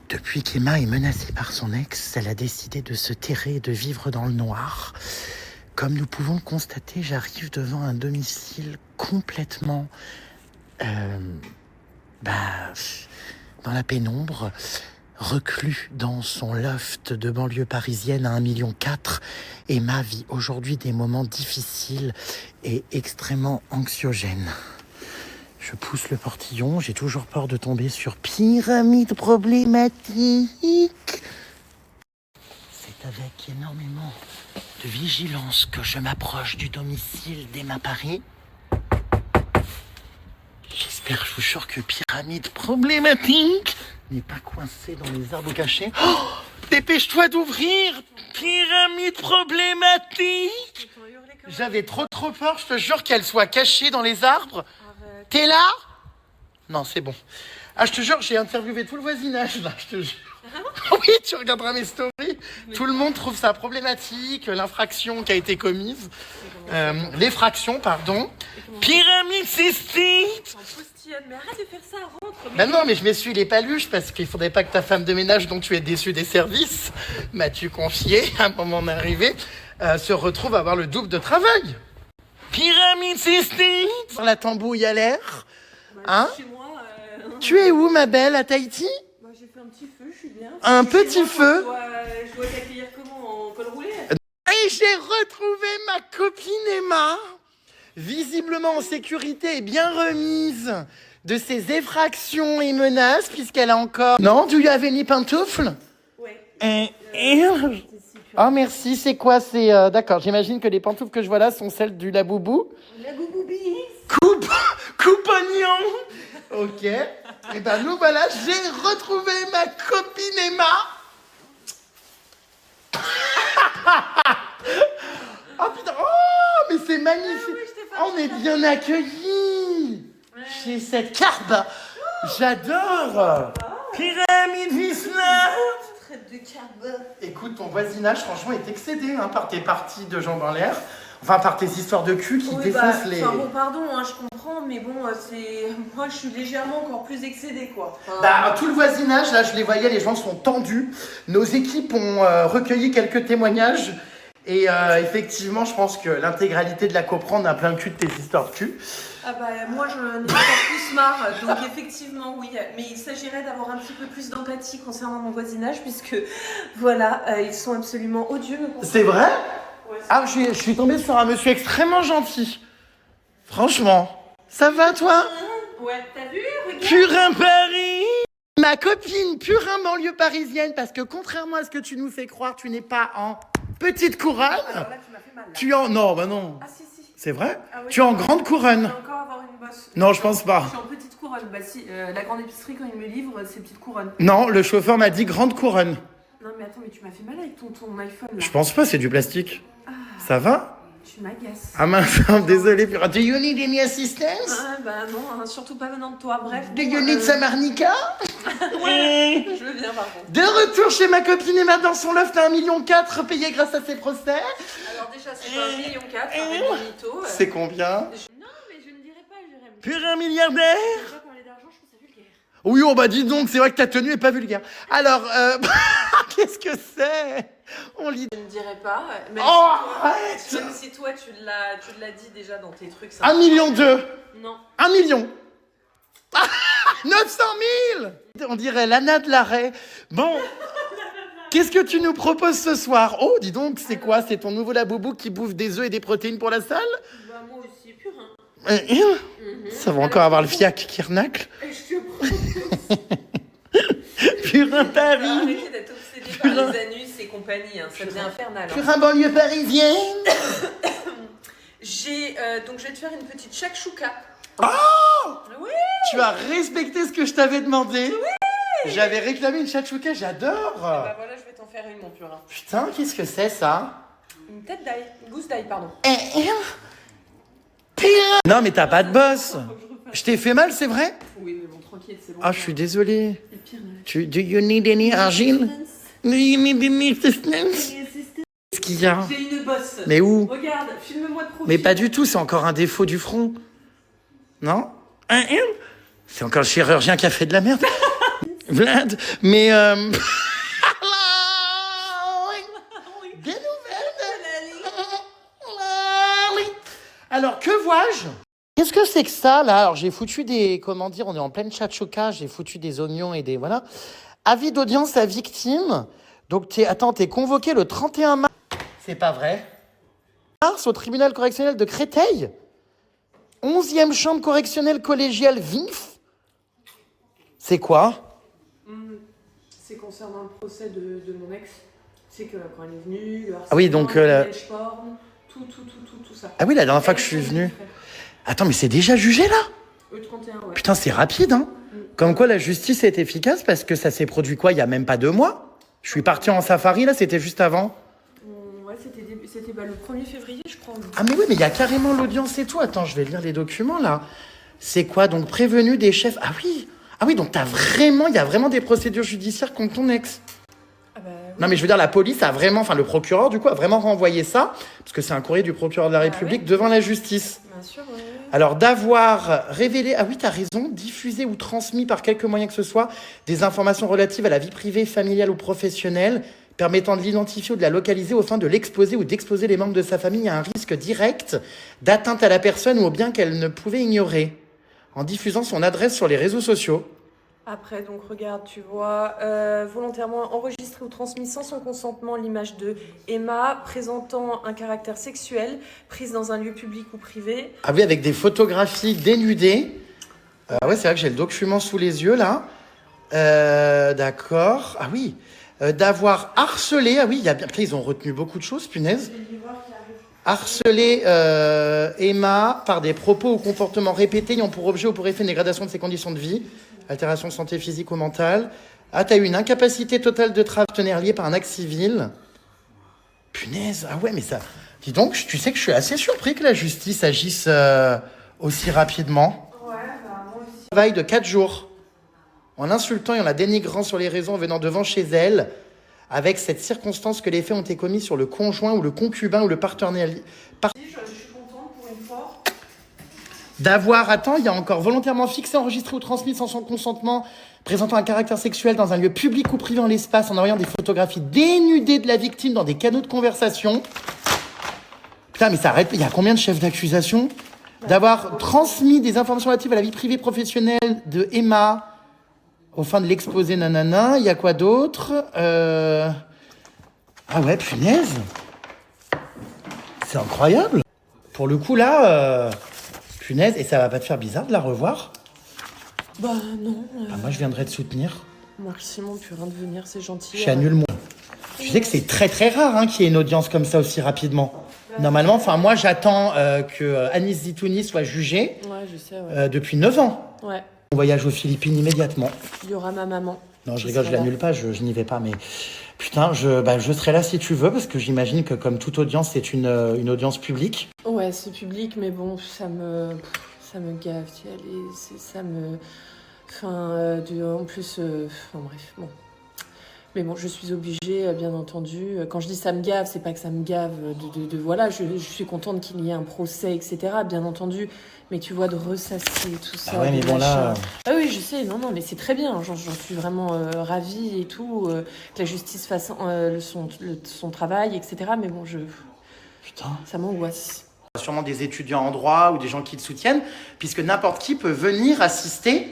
Depuis qu'Emma est menacée par son ex, elle a décidé de se terrer et de vivre dans le noir. Comme nous pouvons le constater, j'arrive devant un domicile complètement dans la pénombre, reclus dans son loft de banlieue parisienne à 1,4 million. Et ma vie aujourd'hui des moments difficiles et extrêmement anxiogènes. Je pousse le portillon, j'ai toujours peur de tomber sur pyramide problématique. C'est avec énormément de vigilance que je m'approche du domicile d'Emma Paris. J'espère, je vous jure, que pyramide problématique n'est pas coincée dans les arbres cachés. Oh, dépêche-toi d'ouvrir. Pyramide problématique. J'avais trop peur, je te jure, qu'elle soit cachée dans les arbres. T'es là? Non, c'est bon. Ah, je te jure, j'ai interviewé tout le voisinage, là, je te jure. Oui, tu regarderas mes stories. Tout le monde trouve ça problématique, l'infraction qui a été commise. L'effraction, pardon. Pyramide cystite. Mais arrête de faire ça, rentre. Ben non, mais je m'essuie les paluches parce qu'il faudrait pas que ta femme de ménage dont tu es déçue des services, m'as-tu confié à un moment d'arrivée, se retrouve à avoir le double de travail. Pyramide cystite. La tambouille à l'air. Hein? Chez moi, Tu es où, ma belle, à Tahiti? moi j'ai fait un petit feu, je suis bien. Un Chez petit moi, feu? Je dois t'accueillir comment? En col roulé? Et j'ai retrouvé ma copine Emma, visiblement en sécurité et bien remise de ses effractions et menaces, puisqu'elle a encore... Non, do you have any pantoufles? Ouais. Oh, merci, c'est quoi? C'est... D'accord, j'imagine que les pantoufles que je vois là sont celles du Laboubou. La bouboubi. Coupe oignon. Ok. Et ben nous voilà, j'ai retrouvé ma copine Emma. Oh putain, oh mais c'est magnifique. On est bien accueillis chez cette carbe. J'adore. Pyramide Visna. Traite de carbe. Écoute, ton voisinage franchement est excédé par tes parties de jambes en l'air. Enfin, par tes histoires de cul qui défoncent les... Enfin bon, pardon, je comprends, mais bon, c'est... Moi, je suis légèrement encore plus excédée, quoi. Tout le voisinage, là, je les voyais, les gens sont tendus. Nos équipes ont recueilli quelques témoignages. Et effectivement, je pense que l'intégralité de la copro, on a plein le cul de tes histoires de cul. Ah bah, moi, j'en ai encore plus marre. Donc, effectivement, oui. Mais il s'agirait d'avoir un petit peu plus d'empathie concernant mon voisinage, puisque, voilà, ils sont absolument odieux. C'est vrai? Ouais, Ah, je suis tombée sur un monsieur extrêmement gentil. Franchement. Ça va, toi? Ouais, t'as vu? Regarde. Purin Paris. Ma copine, Purin banlieue parisienne, parce que contrairement à ce que tu nous fais croire, tu n'es pas en petite couronne. Alors là, tu m'as fait mal. Là. Tu es en... Non, bah non. Ah, si. C'est vrai? Ah, oui, tu es en grande couronne. Je vais encore avoir une bosse. Non, je pense pas. Je suis en petite couronne. Bah si, la grande épicerie, quand il me livre, c'est petite couronne. Non, le chauffeur m'a dit grande couronne. Non, mais attends, mais tu m'as fait mal avec ton iPhone, là. Je pense pas, c'est du plastique. Ça va? Tu m'agaces. Ah mince, désolé. Do you need any assistance? Ah, bah non, surtout pas venant de toi. Bref. Do you need some arnica? Ouais, je veux bien, par contre. De retour chez ma copine Emma dans son loft à 1,4 million, payé grâce à ses procès. Alors déjà, c'est pas 1,4 million, avec mon mytho. C'est combien? Non, mais je ne dirais pas, Jérémy. Purin milliardaire. Déjà, parler d'argent, je trouve ça vulgaire. Oui, oh bah dis donc, c'est vrai que ta tenue est pas vulgaire. Alors, qu'est-ce que c'est? On lit... Je ne dirais pas, même, Oh, si toi, tu l'as dit déjà dans tes trucs. 1,2 million. Non. 1 million. 900 000. On dirait Lana de l'Arrêt. Bon, qu'est-ce que tu nous proposes ce soir? Oh, dis donc, c'est quoi? C'est ton nouveau laboubou qui bouffe des œufs et des protéines pour la salle? Bah moi aussi, Purin. Ça va encore avoir le fiac qui renacle. Je te prends. Purin Paris. Arrêtez d'être obsédé par les anus et compagnie, ça devient infernal. Purin banlieue parisienne. Donc je vais te faire une petite shakshuka. Oh! Oui. Tu as respecté ce que je t'avais demandé. Oui. J'avais réclamé une shakshuka, j'adore. Bah voilà, je vais t'en faire une, mon Purin. Putain, qu'est-ce que c'est ça? Une tête d'ail, une gousse d'ail, pardon. Purin. Non mais t'as pas de boss. Je t'ai fait mal, c'est vrai? Oui, mais bon, tranquille, c'est bon. Ah, je suis désolé. Et pire, Do you need any argile? Do you need any assistance? Qu'est-ce qu'il y a? j'ai une bosse. Mais où? Regarde, filme-moi de profil. Mais pas du tout, c'est encore un défaut du front. Non? C'est encore le chirurgien qui a fait de la merde. Vlad, mais des nouvelles. vois-je? Qu'est-ce que c'est que ça, là? Alors, j'ai foutu des... Comment dire? On est en pleine chachoka. J'ai foutu des oignons et des... Voilà. Avis d'audience à victime. Donc, t'es convoqué le 31 mars. C'est pas vrai. Mars au tribunal correctionnel de Créteil. 11e chambre correctionnelle collégiale VIF. C'est quoi? C'est concernant le procès de mon ex. C'est que quand elle est venue, le harcèlement, Ah oui, donc... tout ça. Ah oui, la dernière fois que je suis venu. Attends, mais c'est déjà jugé, là? E31, ouais. Putain, c'est rapide, hein? Comme quoi la justice est efficace parce que ça s'est produit quoi, il y a même pas 2 mois? Je suis parti en safari, là, c'était juste avant. Ouais, c'était le 1er février, je crois. Ah mais oui, mais il y a carrément l'audience et tout. Attends, je vais lire les documents, là. C'est quoi, donc, prévenu des chefs? Ah oui, donc il y a vraiment des procédures judiciaires contre ton ex. Ah bah, oui. Non, mais je veux dire, la police a vraiment, enfin, le procureur, du coup, a vraiment renvoyé ça, parce que c'est un courrier du procureur de la République devant la justice. Bien sûr, ouais. Alors, d'avoir révélé, ah oui, t'as raison, diffusé ou transmis par quelque moyen que ce soit des informations relatives à la vie privée, familiale ou professionnelle, permettant de l'identifier ou de la localiser au fin de l'exposer ou d'exposer les membres de sa famille à un risque direct d'atteinte à la personne ou au bien qu'elle ne pouvait ignorer, en diffusant son adresse sur les réseaux sociaux. Après, donc regarde, tu vois, volontairement enregistré ou transmis sans son consentement l'image de Emma présentant un caractère sexuel, prise dans un lieu public ou privé. Ah oui, avec des photographies dénudées. Ouais, c'est vrai que j'ai le document sous les yeux, là. D'accord. Ah oui. D'avoir harcelé. Ah oui, putain, ils ont retenu beaucoup de choses, punaise. Harceler Emma par des propos ou comportements répétés ayant pour objet ou pour effet une dégradation de ses conditions de vie, altération de santé physique ou mentale. Ah, t'as eu une incapacité totale de travail liée par un acte civil. Punaise, ah ouais, mais ça... Dis donc, tu sais que je suis assez surpris que la justice agisse aussi rapidement. Ouais, bah moi aussi. Travail de 4 jours. En l'insultant et en la dénigrant sur les raisons en venant devant chez elle, avec cette circonstance que les faits ont été commis sur le conjoint ou le concubin ou le partenaire... Je suis contente pour une fois. D'avoir, attends, il y a encore volontairement fixé, enregistré ou transmis sans son consentement, présentant un caractère sexuel dans un lieu public ou privé en l'espace, en envoyant des photographies dénudées de la victime dans des canaux de conversation. Putain, mais ça arrête, il y a combien de chefs d'accusation? D'avoir transmis des informations relatives à la vie privée professionnelle de Emma, au fin de l'exposer, nanana. Il y a quoi d'autre? Ah ouais, punaise. C'est incroyable. Pour le coup, là, punaise, et ça va pas te faire bizarre de la revoir? Bah non. Ah, moi, je viendrai te soutenir. Merci mon purin de venir, c'est gentil. J'annule moi. Tu sais que c'est très très rare hein, qu'il y ait une audience comme ça aussi rapidement. Normalement, enfin moi j'attends que Anis Zitouni soit jugée Ouais, je sais, ouais. depuis 9 ans. Ouais. On voyage aux Philippines immédiatement. Il y aura ma maman. Non, je rigole, je l'annule pas, je n'y vais pas, mais putain, je serai là si tu veux, parce que j'imagine que comme toute audience, c'est une audience publique. Ouais, c'est public, mais bon, ça me gave, tu sais, ça me... Enfin, en plus, enfin bref, bon. Mais bon, je suis obligée, bien entendu. Quand je dis ça me gave, c'est pas que ça me gave voilà, je suis contente qu'il y ait un procès, etc., bien entendu. Mais tu vois, de ressasser tout ça. Ah ouais, mais bon là... Ah oui, je sais, non, mais c'est très bien. J'en suis vraiment ravie et tout. Que la justice fasse son travail, etc. Mais bon, Putain. ça m'angoisse. Sûrement des étudiants en droit ou des gens qui te soutiennent, puisque n'importe qui peut venir assister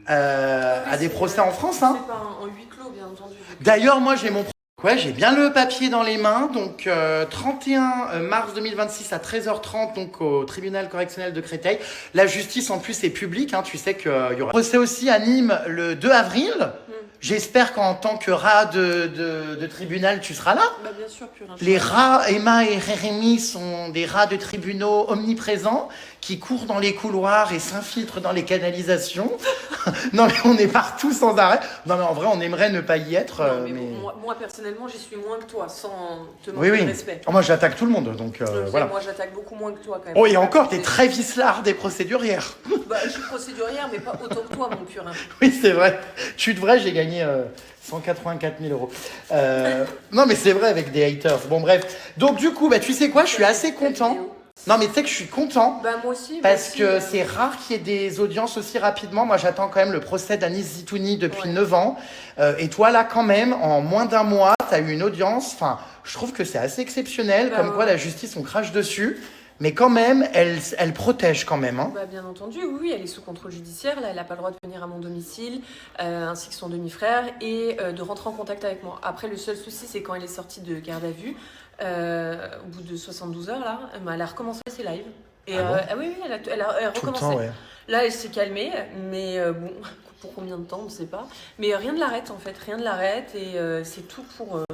à des procès en France. Hein. C'est pas en huis clos, bien entendu. D'ailleurs, moi, j'ai bien le papier dans les mains. Donc, 31 mars 2026 à 13h30, donc au tribunal correctionnel de Créteil. La justice, en plus, est publique. Hein. Tu sais qu'il y aura... procès aussi à Nîmes le 2 avril. J'espère qu'en tant que rat de tribunal, tu seras là. Bah, bien sûr, purin. Les rats, Emma et Rémi, sont des rats de tribunaux omniprésents qui courent dans les couloirs et s'infiltrent dans les canalisations. Non, mais on est partout sans arrêt. Non, mais en vrai, on aimerait ne pas y être. Non, mais mais... bon, moi, personnellement, j'y suis moins que toi, sans te manquer de respect. Oh, moi, j'attaque tout le monde, donc voilà. Moi, j'attaque beaucoup moins que toi, quand même. Oh, et encore, t'es très vicelard des procédurières. Bah, je suis procédurière, mais pas autant que toi, mon purin. Oui, c'est vrai. Tu devrais, j'ai gagné 184 000 euros. Non, mais c'est vrai, avec des haters. Bon, bref. Donc, du coup, bah, tu sais quoi, je suis assez content. Non, mais tu sais que je suis content. Bah, moi aussi. Parce que c'est rare qu'il y ait des audiences aussi rapidement. Moi, j'attends quand même le procès d'Anis Zitouni depuis 9 ans. Et toi, là, quand même, en moins d'un mois, tu as eu une audience. Enfin, je trouve que c'est assez exceptionnel. Comme quoi, la justice, on crache dessus. Mais quand même, elle protège quand même. Hein. Bah, bien entendu, oui, elle est sous contrôle judiciaire. Là, elle n'a pas le droit de venir à mon domicile, ainsi que son demi-frère, et de rentrer en contact avec moi. Après, le seul souci, c'est quand elle est sortie de garde à vue, au bout de 72 heures, là, elle a recommencé ses lives. Et, oui, elle a Tout le recommencé. temps, ouais. Là, elle s'est calmée, mais bon, pour combien de temps, on ne sait pas. Mais rien ne l'arrête, en fait, rien ne l'arrête, et c'est tout pour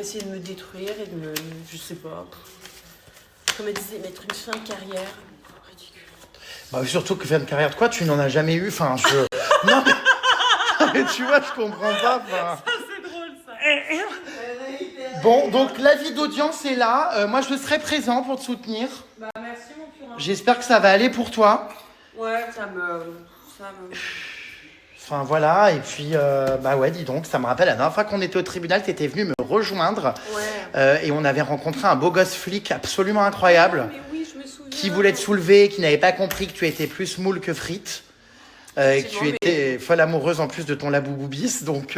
essayer de me détruire et de me... Je sais pas... Comme elle disait, mettre une fin de carrière. Ridicule. Bah, surtout que fin de carrière de quoi, tu n'en as jamais eu. Enfin, je... non, mais tu vois, je comprends pas. Enfin... Ça, c'est drôle, ça. Bon, donc l'avis d'audience est là. Moi, je serai présent pour te soutenir. Bah, merci, mon purin. J'espère que ça va aller pour toi. Ouais, ça me... Enfin, voilà. Et puis, bah ouais, dis donc, ça me rappelle la dernière fois qu'on était au tribunal, t'étais venu me rejoindre. Ouais. Et on avait rencontré un beau gosse flic absolument incroyable. Mais oui, je me souviens. Qui voulait te soulever, qui n'avait pas compris que tu étais plus moule que frites. Et que tu étais folle amoureuse en plus de ton laboubis. Donc,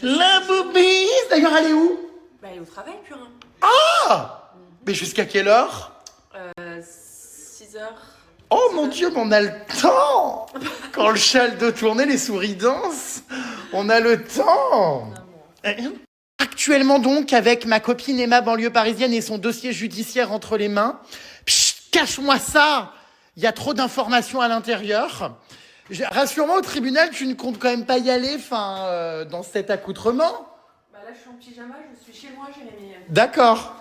laboubis. D'ailleurs, elle est où? Bah, elle est au travail, purin. Ah! Mais jusqu'à quelle heure? 6 heures. Oh mon Dieu, mais on a le temps! Quand le chat a le dos tourné, les souris dansent. On a le temps! Actuellement donc, avec ma copine Emma, banlieue parisienne, et son dossier judiciaire entre les mains. Psst, cache-moi ça! Il y a trop d'informations à l'intérieur. Rassure-moi, au tribunal, tu ne comptes quand même pas y aller, dans cet accoutrement? Bah là, je suis en pyjama, je suis chez moi, Jérémy. D'accord.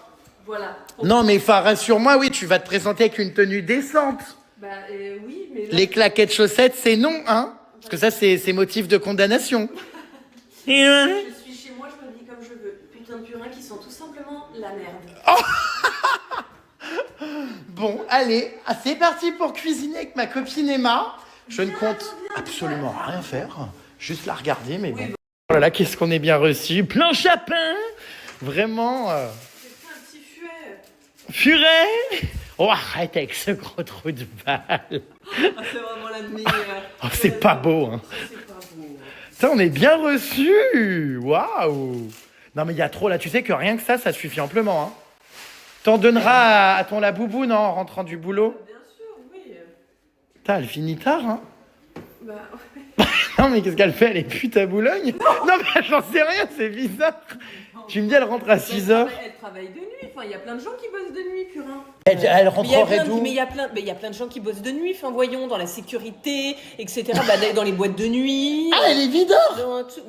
Voilà. Non, mais rassure-moi, oui, tu vas te présenter avec une tenue décente. Bah oui, mais là... Les claquettes chaussettes, c'est non, hein? Parce que ça, c'est motif de condamnation. Je suis chez moi, je m'habille comme je veux. Putain de purins qui sont tout simplement la merde. Bon, allez, c'est parti pour cuisiner avec ma copine Emma. Je ne compte absolument rien faire, juste la regarder, mais bon. Oh là là, qu'est-ce qu'on est bien reçu. Plein chapin. Vraiment. C'est un petit fuet. Furet. Oh, arrête avec ce gros trou de balle. C'est vraiment la meilleure. Oh, c'est pas beau, hein. C'est pas beau. Ça, on est bien reçu. Waouh. Non, mais il y a trop, là. Tu sais que rien que ça suffit amplement, hein. T'en donneras à ton laboubou, non, en rentrant du boulot? Bien sûr, oui. Putain, elle finit tard, hein. Bah, Non, mais qu'est-ce qu'elle fait? Elle est pute à Boulogne? Non, mais j'en sais rien, c'est bizarre. Tu me dis, elle rentre à 6 heures. Elle travaille de nuit. Enfin, il y a plein de gens qui bossent de nuit, purin. Elle rentrerait d'où? Mais il y a plein de gens qui bossent de nuit. Enfin, voyons, dans la sécurité, etc. Bah, dans les boîtes de nuit. Ah, elle est videur?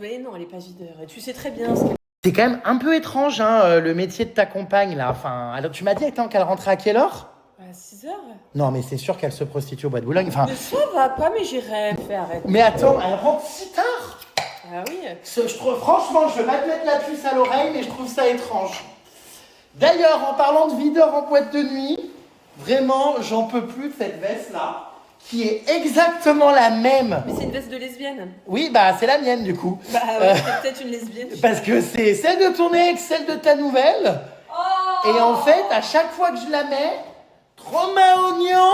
Mais non, elle est pas videur. Et tu sais très bien ce qu'elle... C'est quand même un peu étrange, hein, le métier de ta compagne, là. Enfin, alors tu m'as dit, attends, qu'elle rentrait à quelle heure? À 6 heures. Non, mais c'est sûr qu'elle se prostitue au bois de Boulogne. Enfin, Mais ça va pas, mais j'irai faire arrêter. mais attends, elle rentre si tard? Ah oui. Franchement, je vais pas te mettre la puce à l'oreille, mais je trouve ça étrange. D'ailleurs, en parlant de videur en boîte de nuit, vraiment, j'en peux plus de cette veste-là, qui est exactement la même. Mais c'est une veste de lesbienne. Oui, bah c'est la mienne du coup. Bah ouais, c'est peut-être une lesbienne. Parce que c'est celle de ton ex, celle de ta nouvelle. Oh. Et en fait, à chaque fois que je la mets, trop ma oignon.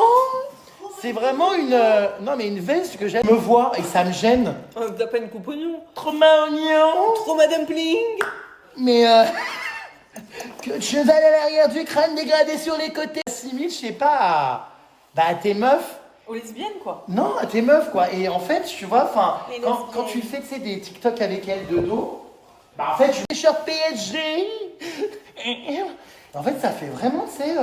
C'est vraiment une veste que j'aime. Je me vois et ça me gêne. Oh, t'as pas une coupe oignon. Trop ma oignon. Trop Madame Pling. Mais que cheval à l'arrière du crâne dégradé sur les côtés. Assimile, je sais pas, à tes meufs. Aux lesbiennes, quoi. Non, à tes meufs, quoi. Et en fait, tu vois, Les quand tu fais, tu sais, des TikTok avec elles de dos, en fait, je suis sur PSG. En fait, ça fait vraiment, tu sais,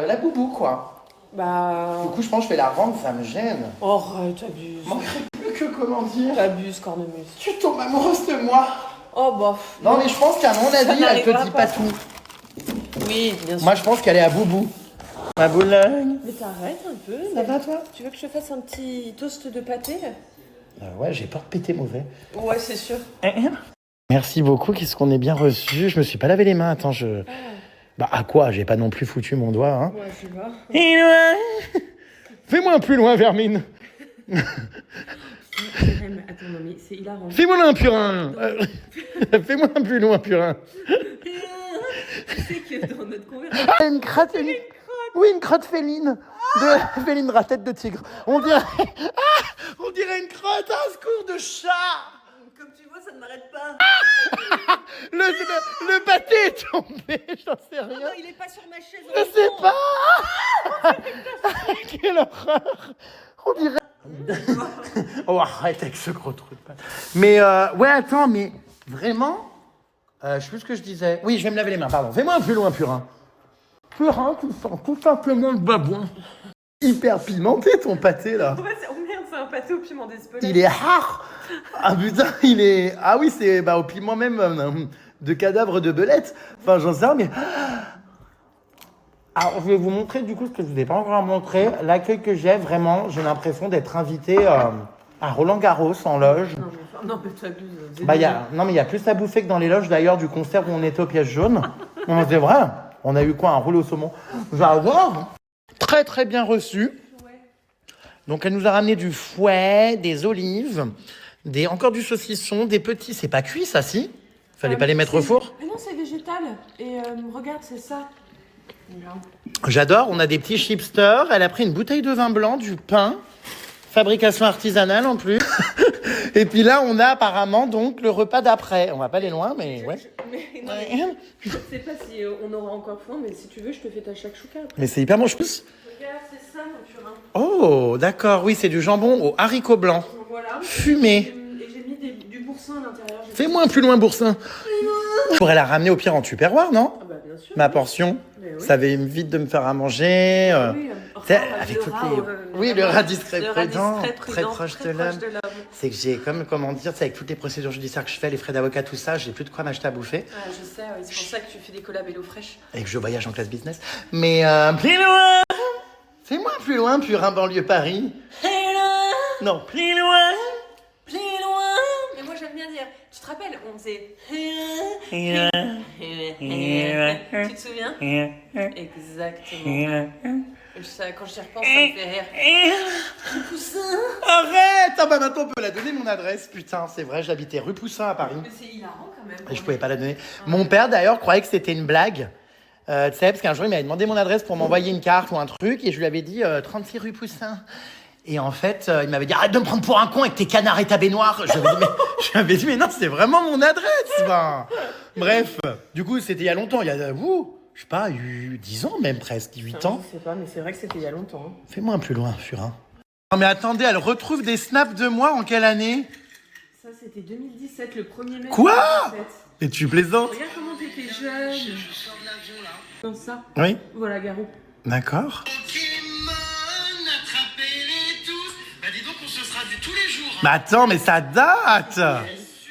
la boubou, quoi. Bah... Du coup, je pense que je vais la rendre, ça me gêne. Oh, t'abuses. Manquerait plus que, comment dire, T'abuses, cornemuse. tu tombes amoureuse de moi. Oh, bah... Non, mais je pense qu'à mon avis, elle te n'arrivera dit pas. pas tout. Oui, bien sûr. Moi, je pense qu'elle est à boubou. À Boulogne. Mais t'arrêtes un peu. Ça va, toi? Tu veux que je te fasse un petit toast de pâté? Ouais, j'ai peur de péter mauvais. Ouais, c'est sûr. Merci beaucoup, qu'est-ce qu'on est bien reçu. Je me suis pas lavé les mains, attends, Bah, à quoi? J'ai pas non plus foutu mon doigt, hein. Ouais, je vois. Fais-moi un plus loin, Vermine. Attends, non, mais c'est hilarant. Fais-moi un purin. Fais-moi un plus loin, purin. Tu sais que dans notre conversation... Ah, une crotte. Oui, une crotte féline. Féline rat tête de tigre. On dirait une crotte, un secours de chat. Comme tu vois, ça ne m'arrête pas. le pâté est tombé, j'en sais rien. Non, il est pas sur ma chaise. Je sais pas. Quelle horreur. On dirait... Oh, arrête avec ce gros trou de pâte. Mais, ouais, attends, mais vraiment... je sais plus ce que je disais. Oui, je vais me laver les mains, pardon. Fais-moi un peu loin, Purin. Purin, tu sens tout simplement le babouin. Hyper pimenté, ton pâté, là. Ouais, oh merde, c'est un pâté au piment d'Espelette. Il est rare. Ah putain, il est... Ah oui, c'est au piment même de cadavre de belette. Enfin, j'en sais rien, mais... Alors, je vais vous montrer du coup ce que je vous ai pas encore montré. L'accueil que j'ai, vraiment, j'ai l'impression d'être invité à Roland Garros en loge. Non, mais tu abuses. Bah, non, mais il y a plus à bouffer que dans les loges d'ailleurs du concert où on était au Piège Jaune. Non, c'est vrai. On a eu quoi, un rouleau au saumon. J'adore. Très très bien reçu. Donc elle nous a ramené du fouet, des olives, encore du saucisson, des petits. C'est pas cuit ça, si? Fallait pas les mettre au four? Mais non, c'est végétal. Et regarde, c'est ça. J'adore. On a des petits chipsters. Elle a pris une bouteille de vin blanc, du pain, fabrication artisanale en plus. Et puis là, on a apparemment donc le repas d'après. On va pas aller loin, mais ouais. Je sais pas si on aura encore faim, mais si tu veux, je te fais ta shakshuka. Mais c'est hyper bon, je pense. Regarde, c'est ça, mon Purin. Oh, d'accord. Oui, c'est du jambon au haricot blanc. Voilà. Fumé. Et j'ai mis du boursin à l'intérieur. Fais-moi un plus loin, boursin. Je pourrais la ramener au pire en tupperware, non? Ah bah bien sûr. Ma portion. Mais oui. Ça va vite de me faire à manger. Oui, Tu sais, enfin, avec le toutes rat, les... Oui, le rat discret le rat prudent, discret, très proche de l'homme. l'homme. C'est que j'ai, comment dire, c'est avec toutes les procédures judiciaires que je fais, les frais d'avocat, tout ça, j'ai plus de quoi m'acheter à bouffer. Ah, je sais, oui, c'est pour ça que tu fais des collabs Hello Fresh. Et que je voyage en classe business. Mais plus loin. Fais-moi plus loin, Purin, banlieue Paris. Non, plus loin. Plus loin. Mais moi j'aime bien dire. Tu te rappelles, on faisait. Tu te souviens? Exactement. Quand j'y repense, ça me fait rire. Poussin. Arrête. Ah bah maintenant on peut la donner mon adresse. Putain, c'est vrai, j'habitais rue Poussin à Paris. Mais c'est hilarant quand même. Et je pouvais pas la donner. Mon père d'ailleurs croyait que c'était une blague. Tu sais, parce qu'un jour il m'avait demandé mon adresse pour m'envoyer une carte ou un truc et je lui avais dit 36 rue Poussin. Et en fait, il m'avait dit arrête de me prendre pour un con avec tes canards et ta baignoire. Je lui avais dit mais non, c'est vraiment mon adresse. Enfin, bref, du coup, c'était il y a longtemps. Il y a, je sais pas, 10 ans même presque, 8 ans. Je sais pas, mais c'est vrai que c'était il y a longtemps. Hein. Fais-moi un plus loin, Furin. Non mais attendez, elle retrouve des snaps de moi en quelle année? Ça, c'était 2017, le 1er mai. Quoi? 2017. Et tu plaisantes? Regarde comment t'étais jeune. Je sors de l'avion là. Comme ça. Oui. Voilà, Garou. D'accord. Pokémon, attrapez-les tous. Bah dis donc, on se sera vu tous les jours. Mais attends, mais ça date.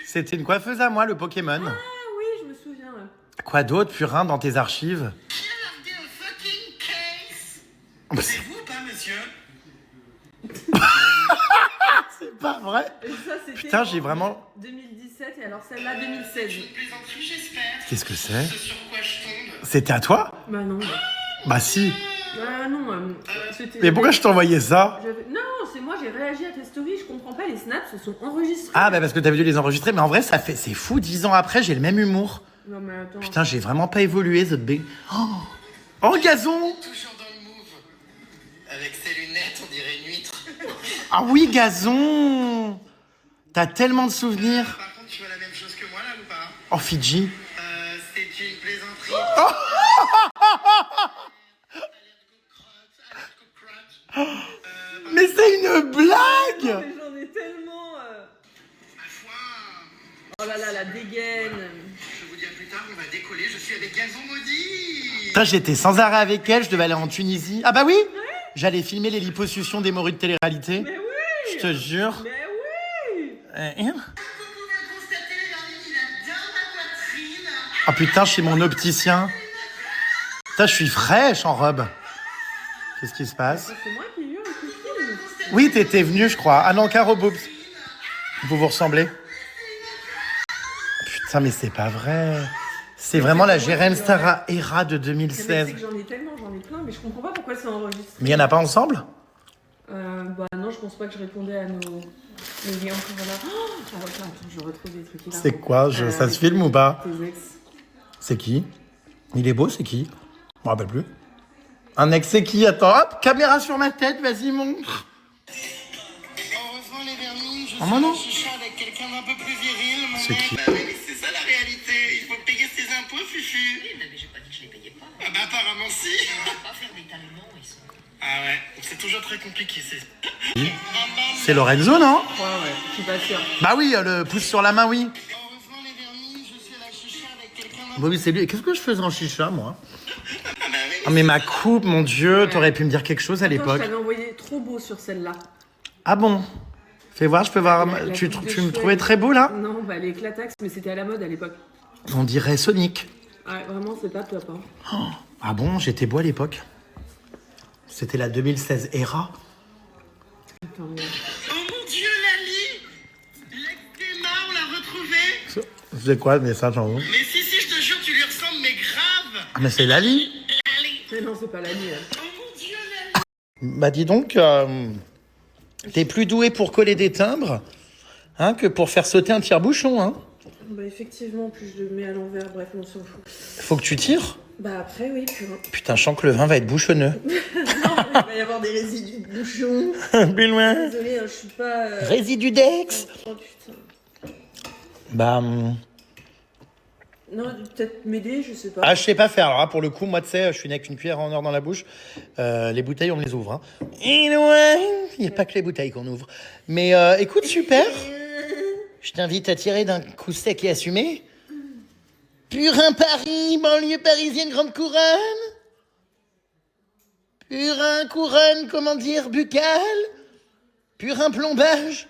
C'était une coiffeuse à moi, le Pokémon. Ah oui, je me souviens. Quoi d'autre, Purin, dans tes archives? Regardez un fucking case. C'est vous ou pas, monsieur? C'est pas vrai. Et ça, c'était. Putain, j'ai vraiment... 2017 et alors celle-là, 2016. Une plaisanterie, j'espère. Qu'est-ce que c'est? Ce sur quoi je tombe. C'était à toi? Bah non. Bah si. Ah non, c'était. Mais pourquoi je t'envoyais ça? Non, c'est moi, j'ai réagi à tes stories, je comprends pas, les snaps se sont enregistrés. Ah bah parce que t'avais dû les enregistrer, mais en vrai, c'est fou, 10 ans après, j'ai le même humour. Non mais attends. Putain, j'ai vraiment pas évolué, The Big... Oh, gazon! Toujours dans le move. Avec ses lunettes, on dirait une huître. Ah oui, gazon! T'as tellement de souvenirs. Par contre, tu vois la même chose que moi là ou pas? Oh, Fidji. C'est une plaisanterie. Mais c'est une blague! Mais j'en ai tellement. Ma foi, Oh là là, la dégaine. je vous dis à plus tard, on va décoller, je suis avec Gazon Maudit. Putain, j'étais sans arrêt avec elle, je devais aller en Tunisie. Ah bah oui! J'allais filmer les liposuctions des morues de télé-réalité. Mais oui. Je te jure. Mais oui. Vous pouvez le constater, regardez qu'il adore ma poitrine. Ah putain, chez mon opticien. Putain, je suis fraîche en robe. Qu'est-ce qui se passe? C'est moi qui hurle, qui filme. Oui, t'étais venu, je crois. Ah non, Caro Boobs. Vous vous ressemblez? Putain, mais c'est pas vrai. C'est vraiment la Jérém Stara Era de C'est 2016. que j'en ai tellement, j'en ai plein, mais je comprends pas pourquoi c'est enregistré. Mais il y en a pas ensemble? Bah non, je pense pas que je répondais à nos liens. Voilà. Oh, attends, je retrouve des trucs là. C'est quoi? Ça se filme ou pas? Tes ex. C'est qui? Il est beau, c'est qui? Je me rappelle plus. Un ex, c'est qui? Attends, hop, caméra sur ma tête, vas-y, montre. Heureusement, les vermines, je Oh, non. suis en chicha avec quelqu'un d'un peu plus viril. C'est qui? Bah oui, c'est ça la réalité. Il dessus. Mais j'ai pas dit que je les payais pas. Ah bah apparemment si. On va pas faire d'étalement, ils sont... Ah ouais, c'est toujours très compliqué. C'est Lorenzo, non? Ouais, je suis pas sûre. Bah oui, le pouce sur la main, oui. Heureusement les vernis, je suis à la chicha avec quelqu'un. Bah oui, c'est lui. Qu'est-ce que je faisais en chicha, moi? Ah bah oui. Ah, mais ma coupe, mon Dieu, t'aurais pu me dire quelque chose à Attends, je l'époque. t'avais envoyé trop beau sur celle-là. Ah bon? Fais voir, je peux voir. La Tu coupe de me cheveux, trouvais très beau, là? Non, bah elle est éclataxe, mais c'était à la mode à l'époque. On dirait Sonic. Ouais, vraiment, c'est pas top. Hein. Ah bon, j'étais beau à l'époque. C'était la 2016 era. Attends, mais... Oh mon Dieu, Lali. L'ex d'Emma, on l'a retrouvée. C'est quoi le message en haut? Mais si, je te jure, tu lui ressembles, mais grave. Ah, mais c'est Lali. Lali. Mais non, c'est pas la nuit. Oh mon Dieu, Lali. Bah dis donc, t'es plus doué pour coller des timbres hein, que pour faire sauter un tire-bouchon. Hein. Bah effectivement, plus je le mets à l'envers, bref, on s'en fout. Faut que tu tires. Bah après, oui, puis... Putain, je sens que le vin va être bouchonneux. Non, il va y avoir des résidus de bouchon. Plus loin. Désolée, hein, je suis pas... Résidu d'ex. Oh putain. Bah... Non, peut-être m'aider, je sais pas. Ah, je sais pas faire. Alors, pour le coup, moi, tu sais, je suis né avec une cuillère en or dans la bouche. Les bouteilles, on me les ouvre. Hein. Il n'y a pas que les bouteilles qu'on ouvre. Mais écoute, super. Je t'invite à tirer d'un coup sec et assumé. Purin Paris, banlieue parisienne, grande couronne. Purin couronne, comment dire, buccale. Purin plombage.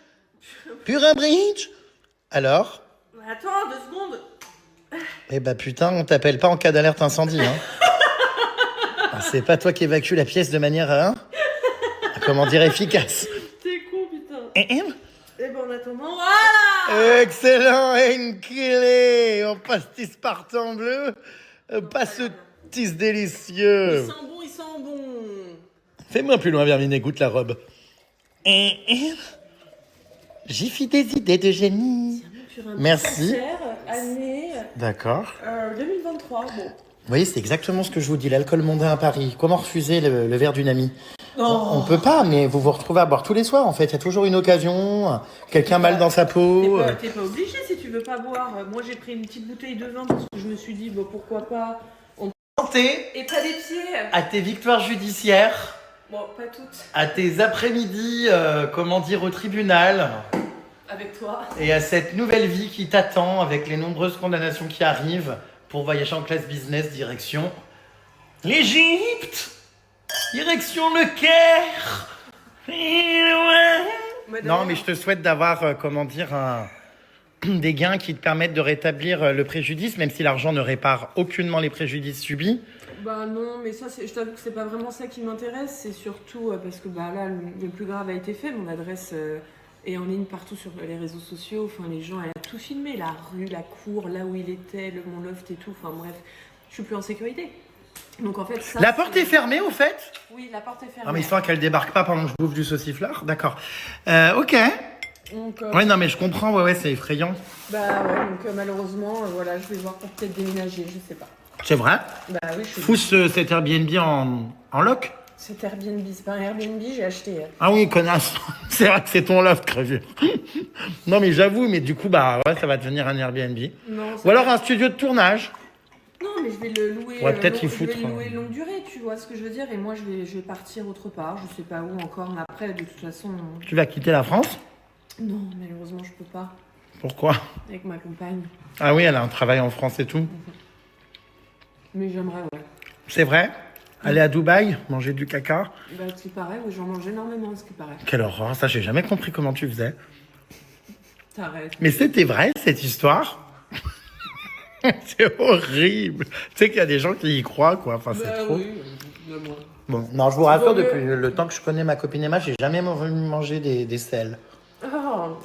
Purin bridge. Alors? Attends, 2 secondes. Eh bah putain, on t'appelle pas en cas d'alerte incendie. Hein. Ah, c'est pas toi qui évacue la pièce de manière, hein, comment dire, efficace. T'es con, putain. Eh ben en attendant, voilà. excellent, une clé en pastis partant bleu, pastis délicieux. Il sent bon, il sent bon. Fais-moi plus loin, Vermine, goûte la robe. J'y fis des idées de génie. Merci. Année D'accord. 2023, bon. Vous voyez, c'est exactement ce que je vous dis, l'alcool mondain à Paris. Comment refuser le verre d'une amie? On peut pas, mais vous vous retrouvez à boire tous les soirs, en fait. Il y a toujours une occasion, quelqu'un mal dans sa peau. T'es pas obligé si tu veux pas boire. Moi, j'ai pris une petite bouteille de vin parce que je me suis dit, bon, pourquoi pas. Santé Et pas des pieds. à tes victoires judiciaires, Bon, pas toutes. à tes après-midi, comment dire, au tribunal, Avec toi. et à cette nouvelle vie qui t'attend avec les nombreuses condamnations qui arrivent pour voyager en classe business direction l'Égypte, direction le Caire. Non, mais je te souhaite d'avoir, comment dire, des gains qui te permettent de rétablir le préjudice, même si l'argent ne répare aucunement les préjudices subis. Bah non, mais ça, je t'avoue que c'est pas vraiment ça qui m'intéresse. C'est surtout parce que bah là, le plus grave a été fait. Mon adresse est en ligne partout sur les réseaux sociaux. Enfin, les gens, elle a tout filmé. La rue, la cour, là où il était, mon loft et tout. Enfin bref, je suis plus en sécurité. Donc en fait, ça... La porte est fermée, au fait? Oui, la porte est fermée. Ah, mais histoire qu'elle débarque pas pendant que je bouffe du sauciflard. D'accord. Ok. Donc, Ouais, non, mais je comprends. Ouais, c'est effrayant. bah ouais, donc malheureusement, voilà, je vais voir pour peut-être déménager, je sais pas. C'est vrai? Bah oui, je suis... Fous cet Airbnb en loc? C'est Airbnb, c'est pas un Airbnb, j'ai acheté. Ah oui, connasse. C'est vrai que c'est ton loft, crevure. Non, mais j'avoue, mais du coup, bah ouais, ça va devenir un Airbnb. Non, Ou alors un studio de tournage. Non, mais je vais le louer. Ouais, peut-être y je vais foutre, le louer longue durée, tu vois ce que je veux dire. Et moi, je vais partir autre part, je sais pas où encore. Mais après, de toute façon, Tu vas quitter la France? non, malheureusement, je peux pas. Pourquoi? Avec ma compagne. Ah oui, elle a un travail en France et tout. Mais j'aimerais, ouais. C'est vrai? Aller à Dubaï, manger du caca. Bah, ce qui paraît, oui, j'en mange énormément, ce qui paraît. Quelle horreur, ça j'ai jamais compris comment tu faisais. T'arrêtes. Mais c'était vrai cette histoire? C'est horrible. Tu sais qu'il y a des gens qui y croient, quoi. Enfin, c'est Bah trop. oui, moi. Bon, non, je vous rassure, Vaut mieux. depuis le temps que je connais ma copine Emma, j'ai jamais mangé des sels. Oh,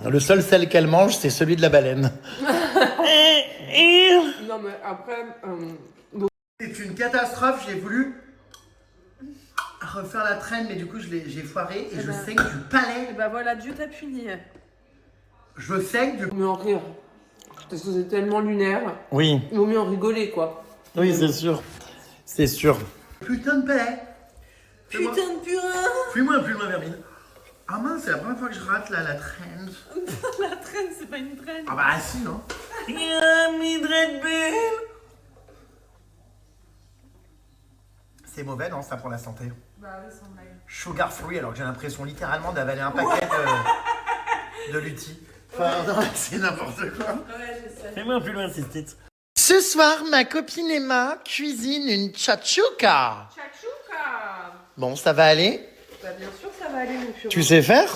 Le seul sel qu'elle mange, c'est celui de la baleine. non, mais après, C'est une catastrophe, j'ai voulu refaire la traîne, mais du coup j'ai foiré et je saigne du palais. bah voilà, Dieu t'a puni. Je saigne du... Mais en rire. Parce que c'est tellement lunaire. Oui, Il vaut mieux en rigoler, quoi. oui, c'est sûr. C'est sûr. Putain de palais. Putain de purin. Fuis-moi plus loin, Vermine. Ah mince, c'est la première fois que je rate la traîne. La traîne, c'est pas une traîne. Ah bah si, non. Il a mis Red Bull. C'est mauvais, non, ça, pour la santé? Bah oui, sans blague. Sugar free, alors que j'ai l'impression littéralement d'avaler un paquet de lutti. Enfin, non, c'est n'importe quoi. Ouais, je sais. Fais-moi plus loin, ces titres. Ce soir, ma copine Emma cuisine une chachuca. Tchatchouka. Bon, ça va aller? Bah bien sûr que ça va aller, mon pur. Tu sais faire?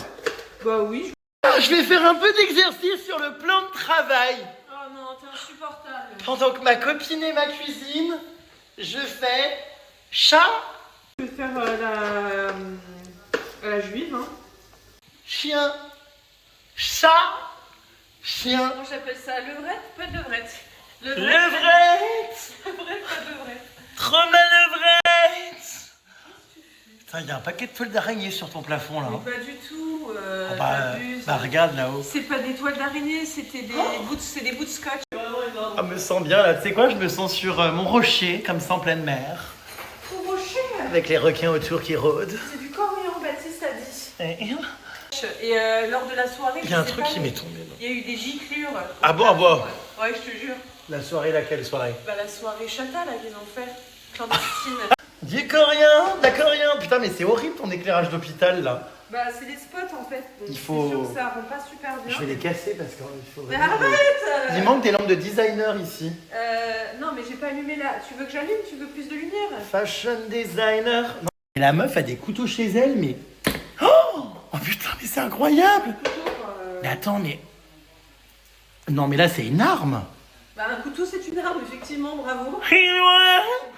Bah oui. Je vais faire un peu d'exercice sur le plan de travail. Oh non, t'es insupportable. Pendant que ma copine Emma cuisine, je fais chat, Je vais faire la juive, hein. chien, chat, chien, Comment j'appelle ça? Levrette? Pas de levrette. levrette, Levrette, pas de levrette. trop manœuvrette. Putain, il y a un paquet de toiles d'araignée sur ton plafond là. Mais pas du tout. Bah regarde là-haut. C'est pas des toiles d'araignée, c'était des bouts de scotch. Ah, me sens bien là, tu sais quoi, je me sens sur mon rocher, comme ça en pleine mer. Au rocher. Avec les requins autour qui rôdent. C'est du coriandre, Baptiste a dit. Et Et lors de la soirée, il y a un je sais truc pas, qui mais m'est tombé. il y a eu des giclures. Ah bon, ah bon. Ouais, je te jure. La soirée, laquelle soirée? Bah la soirée chata là qu'ils ont fait. Clandestine. Du coréen, de la coréen. Putain, mais c'est horrible ton éclairage d'hôpital là. Bah c'est des spots en fait. Donc, Il faut- c'est sûr que ça rend pas super bien. Je vais les casser parce qu'il faut. Mais arrête. Il manque des lampes de designer ici. Non mais j'ai pas allumé là. Tu veux que j'allume? Tu veux plus de lumière? Fashion designer. Non. Et la meuf a des couteaux chez elle, mais. Oh putain, mais c'est incroyable! Mais attends, mais. Non, mais là, c'est une arme! Bah un couteau c'est une arme, effectivement, bravo. Je sais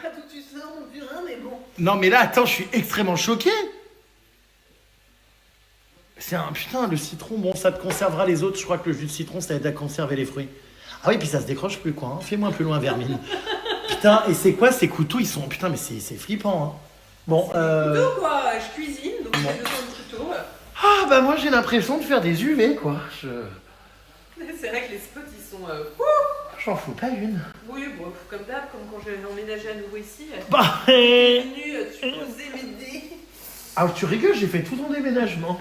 pas d'où tu sors mon purin, mais bon. Non, mais là, attends, je suis extrêmement choqué! C'est un. Putain, le citron, bon, ça te conservera les autres. Je crois que le jus de citron, ça aide à conserver les fruits. Ah oui, puis ça se décroche plus, quoi. Hein. Fais-moi plus loin, Vermine. Putain, et c'est quoi ces couteaux? Ils sont. Putain, mais c'est flippant, hein. Bon, Couteau quoi, je cuisine, donc j'ai besoin de couteau. Ah, bah, moi, j'ai l'impression de faire des UV, quoi. C'est vrai que les spots ils sont. J'en fous pas une. Oui, bon, comme d'hab, comme quand j'ai emménagé à nouveau ici. Bah, Venu, tu osais m'aider. ah, tu rigoles, j'ai fait tout ton déménagement.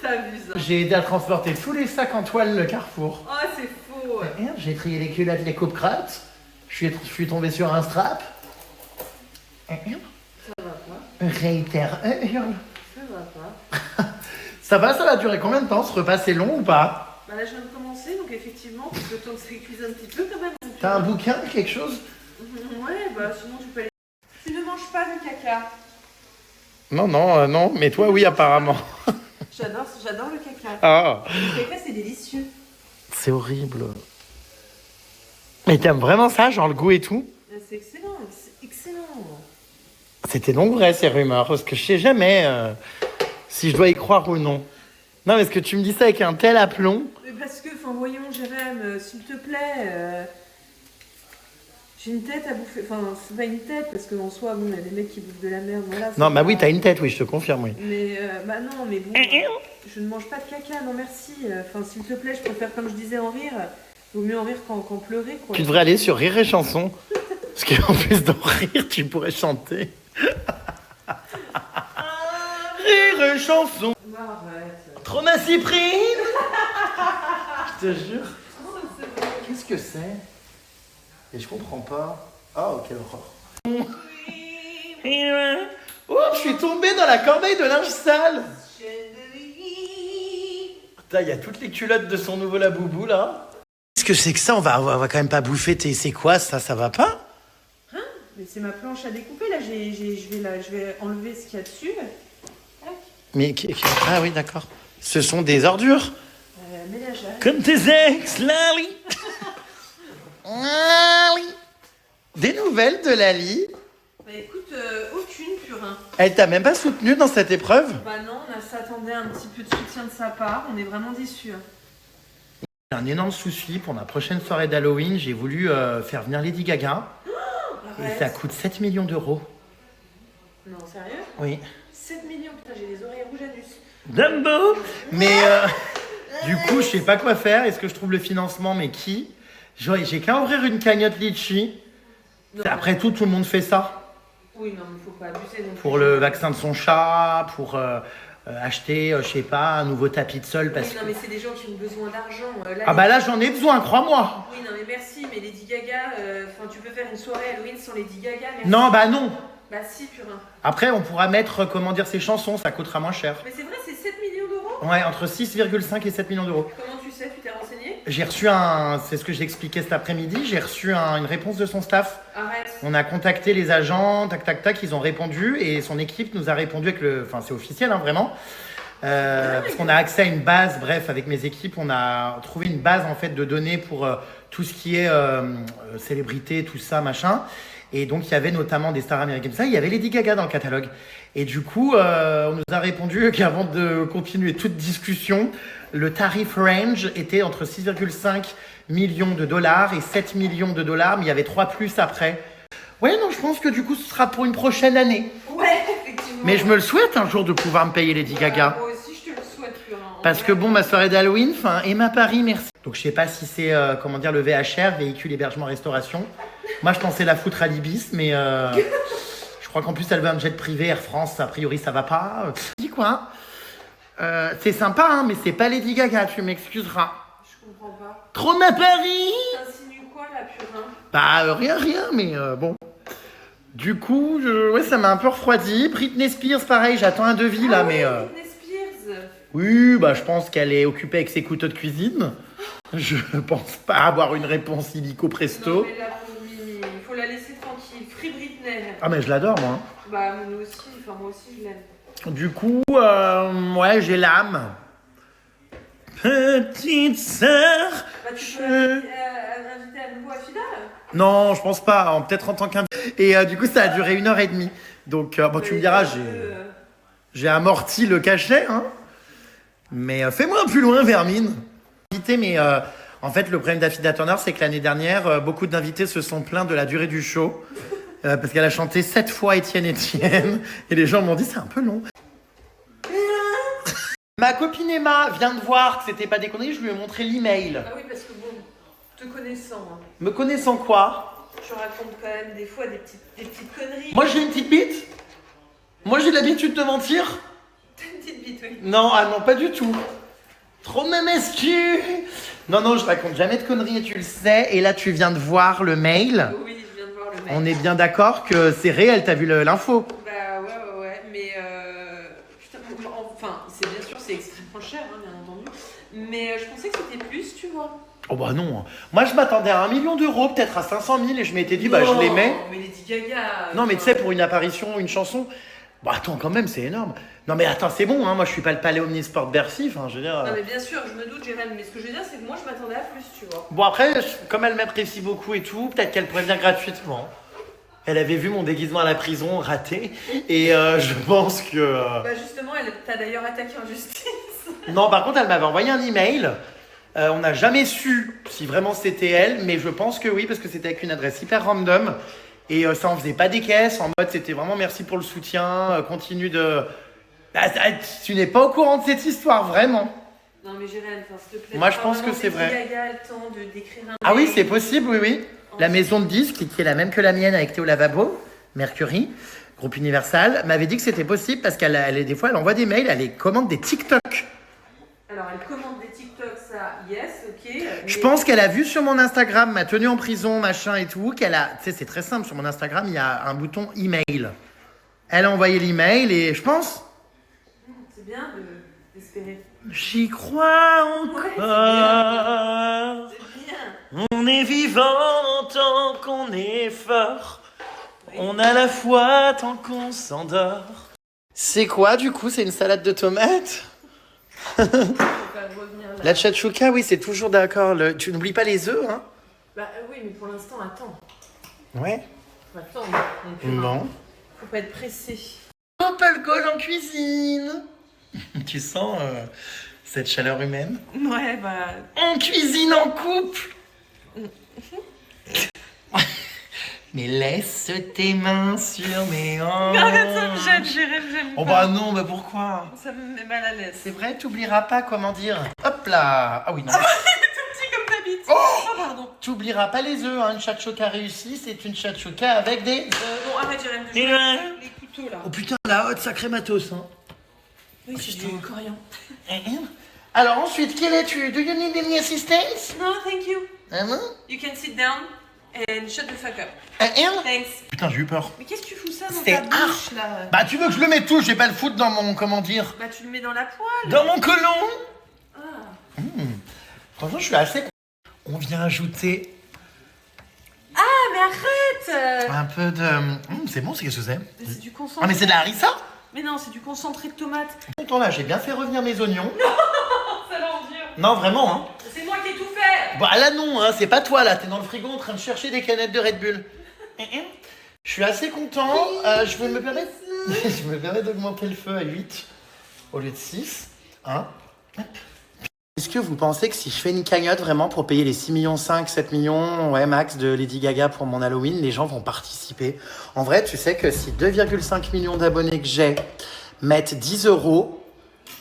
T'abuses. J'ai aidé à transporter tous les sacs en toile le Carrefour. Oh, c'est faux. J'ai trié les culottes, les coupe-crottes. Je suis tombé sur un strap. Ça va pas. Réitère. Hurle. Ça va pas. Ça va durer combien de temps? Ce repas, c'est long ou pas? Bah là, je viens de commencer, donc effectivement, le temps que ça cuise un petit peu quand même. T'as un bouquin, quelque chose? Ouais, bah sinon tu peux aller. Tu ne manges pas de caca. Non, mais toi, oui, apparemment. J'adore le caca. Ah, Le caca, c'est délicieux. c'est horrible. Mais t'aimes vraiment ça, genre le goût et tout? C'est excellent, c'est excellent. C'était donc vrai, ces rumeurs, parce que je sais jamais si je dois y croire ou non. Non, mais est-ce que tu me dis ça avec un tel aplomb? Mais parce que, enfin, voyons, Jérém, s'il te plaît, j'ai une tête à bouffer. Enfin, c'est pas une tête, parce qu'en soi, bon, il y a des mecs qui bouffent de la merde, voilà. Non, bah pas- oui, t'as une tête, oui, je te confirme, oui. Mais, bah non, mais bon, je ne mange pas de caca, non merci. Enfin, s'il te plaît, je préfère, comme je disais, en rire. Vaut mieux en rire qu'en pleurer, quoi. Tu devrais aller sur Rire et Chanson. Parce qu'en plus d'en rire, tu pourrais chanter. Rire et Chanson. Arrête. Trauma Cyprine. Je te jure. Qu'est-ce que c'est? Et je comprends pas. Oh, quelle horreur. Oh, je suis tombé dans la corbeille de linge sale. Putain, il y a toutes les culottes de son nouveau Laboubou, là. Qu'est-ce que c'est que ça? On va quand même pas bouffer. C'est quoi ça? Ça va pas? Mais c'est ma planche à découper, là, je vais enlever ce qu'il y a dessus. Tac. Mais ah oui, d'accord. Ce sont des ordures. Ménagère. Comme tes ex, Lali. Lali. Des nouvelles de Lali? Bah écoute, aucune, purin. Elle t'a même pas soutenu dans cette épreuve? Bah non, on s'attendait à un petit peu de soutien de sa part, on est vraiment déçus. J'ai un énorme souci pour ma prochaine soirée d'Halloween. J'ai voulu faire venir Lady Gaga. Et ça coûte 7 millions d'euros. Non, sérieux? Oui. 7 millions, putain, j'ai les oreilles rouges à nus. Dumbo. Mais du coup, je sais pas quoi faire. Est-ce que je trouve le financement? Mais qui? J'ai qu'à ouvrir une cagnotte litchi. Non. Après tout, tout le monde fait ça. Oui, non, mais faut pas abuser non plus. Pour le vaccin de son chat, pour acheter, je sais pas, un nouveau tapis de sol. Parce Oui, non, mais c'est des gens qui ont besoin d'argent. Ah bah là, j'en ai besoin, crois-moi. Oui, non, mais merci, mais Lady Gaga, enfin, tu peux faire une soirée Halloween sans Lady Gaga, merci. Non, bah non. Bah si, purin. Après, on pourra mettre, comment dire, ses chansons, ça coûtera moins cher. Mais c'est vrai, c'est 7 millions d'euros? Ouais, entre 6,5 et 7 millions d'euros. Comment tu sais? Tu t'es renseigné? J'ai reçu c'est ce que j'ai expliqué cet après-midi, j'ai reçu une réponse de son staff. Arrête. On a contacté les agents, tac, tac, tac, ils ont répondu et son équipe nous a répondu avec enfin c'est officiel, hein, vraiment. Parce qu'on a accès à une base, bref, avec mes équipes, on a trouvé une base en fait de données pour tout ce qui est célébrité, tout ça, machin. Et donc il y avait notamment des stars américaines, ça, il y avait Lady Gaga dans le catalogue. Et du coup, on nous a répondu qu'avant de continuer toute discussion, le tarif range était entre 6,5 millions de dollars et 7 millions de dollars, mais il y avait 3 plus après. Ouais, non, je pense que du coup, ce sera pour une prochaine année. Ouais, effectivement. Mais je me le souhaite un jour de pouvoir me payer Lady Gaga. Moi aussi, je te le souhaite, purin. Parce que bon, ma soirée d'Halloween, enfin, Emma Paris, merci. Donc je sais pas si c'est, comment dire, le VHR, véhicule hébergement restauration. Moi, je pensais la foutre à l'Ibis, mais je crois qu'en plus, elle veut un jet privé, Air France, a priori, ça va pas. Dis quoi? C'est sympa, hein, mais c'est pas Lady Gaga, tu m'excuseras. Je comprends pas. Trop ma Paris! T'insinues quoi, là, purin? Bah, rien, mais bon. Du coup, ouais, ça m'a un peu refroidi. Britney Spears, pareil, j'attends un devis, là, mais... Britney Spears. Oui, bah, je pense qu'elle est occupée avec ses couteaux de cuisine. Je pense pas avoir une réponse illico presto. Non, mais là, pour Mimi, il faut la laisser tranquille. Free Britney. Ah, mais je l'adore, moi. Bah, nous aussi, enfin, moi aussi, je l'aime. Du coup, ouais, j'ai l'âme. Petite sœur. Bah, tu peux inviter à nouveau à Fida? Non, je pense pas. Peut-être en tant qu'invité. Et du coup, ça a duré 1h30. Donc, bon, tu me diras, j'ai amorti le cachet, hein. Mais fais-moi plus loin, Vermine. Mais en fait, le problème d'Afida Turner, c'est que l'année dernière, beaucoup d'invités se sont plaints de la durée du show. Parce qu'elle a chanté 7 fois Étienne. Et les gens m'ont dit, c'est un peu long. Ma copine Emma vient de voir que c'était pas des conneries, je lui ai montré l'email. Ah oui, parce que bon, te connaissant, hein, Me connaissant quoi? je raconte quand même des fois des petites conneries. Moi j'ai une petite bite? Moi j'ai l'habitude de mentir? T'as une petite bite, oui. Non, ah non, pas du tout. Trop même excuse. Non, je raconte jamais de conneries et tu le sais. Et là tu viens de voir le mail. Oui, je viens de voir le mail. On est bien d'accord que c'est réel, t'as vu l'info? Bah ouais, mais putain, enfin, c'est bien sûr, c'est extrêmement cher, hein, bien entendu. Mais je pensais que c'était plus, tu vois. Oh bah non. Moi je m'attendais à 1 million d'euros, peut-être à 500 000 et je m'étais dit, bah je les mets. Non, mais Lady Gaga. Non mais tu sais, pour une apparition, une chanson, bah attends quand même, c'est énorme. Non mais attends, c'est bon, hein, moi je suis pas le palais Omnisport Bercy, enfin je veux dire... Non mais bien sûr, je me doute, Jérém, mais ce que je veux dire, c'est que moi je m'attendais à plus, tu vois. Bon après, comme elle m'apprécie beaucoup et tout, peut-être qu'elle pourrait venir gratuitement. Elle avait vu mon déguisement à la prison raté et je pense que... Bah justement, elle t'a d'ailleurs attaqué en justice. Non, par contre, elle m'avait envoyé un email. On n'a jamais su si vraiment c'était elle, mais je pense que oui, parce que c'était avec une adresse hyper random. Et ça en faisait pas des caisses, en mode c'était vraiment merci pour le soutien, continue de... Bah, tu n'es pas au courant de cette histoire, vraiment. Non mais Jérém, s'il te plaît. Moi, je pense que c'est vrai. Lady Gaga a le temps de d'écrire un Ah oui, mail. c'est possible, oui. La maison de disques, qui est la même que la mienne avec Théo Lavabo, Mercury, groupe Universal, m'avait dit que c'était possible parce des fois, elle envoie des mails, elle commande des TikTok. Alors, elle commande des TikTok, ça, yes, ok. Je pense qu'elle a vu sur mon Instagram ma tenue en prison, machin et tout, tu sais, c'est très simple, sur mon Instagram, il y a un bouton email. Elle a envoyé l'email et je pense... C'est bien d'espérer. J'y crois encore. C'est bien. On est vivant tant qu'on est fort. On a la foi tant qu'on s'endort. C'est quoi du coup? C'est une salade de tomates? On va revenir là. La tchatchouka, oui, c'est toujours d'accord. Tu n'oublies pas les œufs, hein? Bah oui, mais pour l'instant, attends. Ouais. Attends, donc, Bon. faut pas être pressé. Hop, alcool en cuisine. Tu sens cette chaleur humaine? Ouais, bah... On cuisine en couple. Mais laisse tes mains sur mes hanches. Arrête, ça me gêne, Jérém, j'aime Oh pas. bah non, mais pourquoi? Ça me met mal à l'aise. C'est vrai, t'oublieras pas, comment dire. Hop là. Ah oui, non. Tout petit comme t'habites. Oh, pardon. T'oublieras pas les œufs, hein. Une tchatchouka réussie, c'est une tchatchouka avec des... Bon, arrête, Jérém, de Et jouer ouais. avec les couteaux, là. Oh putain, la haute sacré matos, hein. Oui, c'est putain. du coriandre. Alors ensuite, quel es-tu? Do you need any assistance? No, thank you. Ah non? You can sit down. And shut the fuck up. Thanks. Putain, j'ai eu peur. Mais qu'est-ce que tu fous ça dans C'est ta bouche là? Bah, tu veux que je le mette tout? Je vais pas le foutre dans mon, comment dire, Bah tu le mets dans la poêle. dans mon colon. Ah. Franchement, je suis assez... On vient ajouter Ah mais arrête. un peu de... c'est bon, c'est qu'est-ce que c'est? C'est du concentré. Ah, mais c'est de la harissa? Mais non, c'est du concentré de tomate. Attends, là, j'ai bien fait revenir mes oignons. Ça l'endure. Non, vraiment, hein. C'est moi qui ai tout fait. Bah là, non, hein, c'est pas toi, là. T'es dans le frigo en train de chercher des canettes de Red Bull. Je suis assez content. Je vais me permettre... je me permets d'augmenter le feu à 8 au lieu de 6. Hein. Est-ce que vous pensez que si je fais une cagnotte vraiment pour payer les 6,5 millions, 7 millions, ouais, max de Lady Gaga pour mon Halloween, les gens vont participer? En vrai, tu sais que si 2,5 millions d'abonnés que j'ai mettent 10 euros,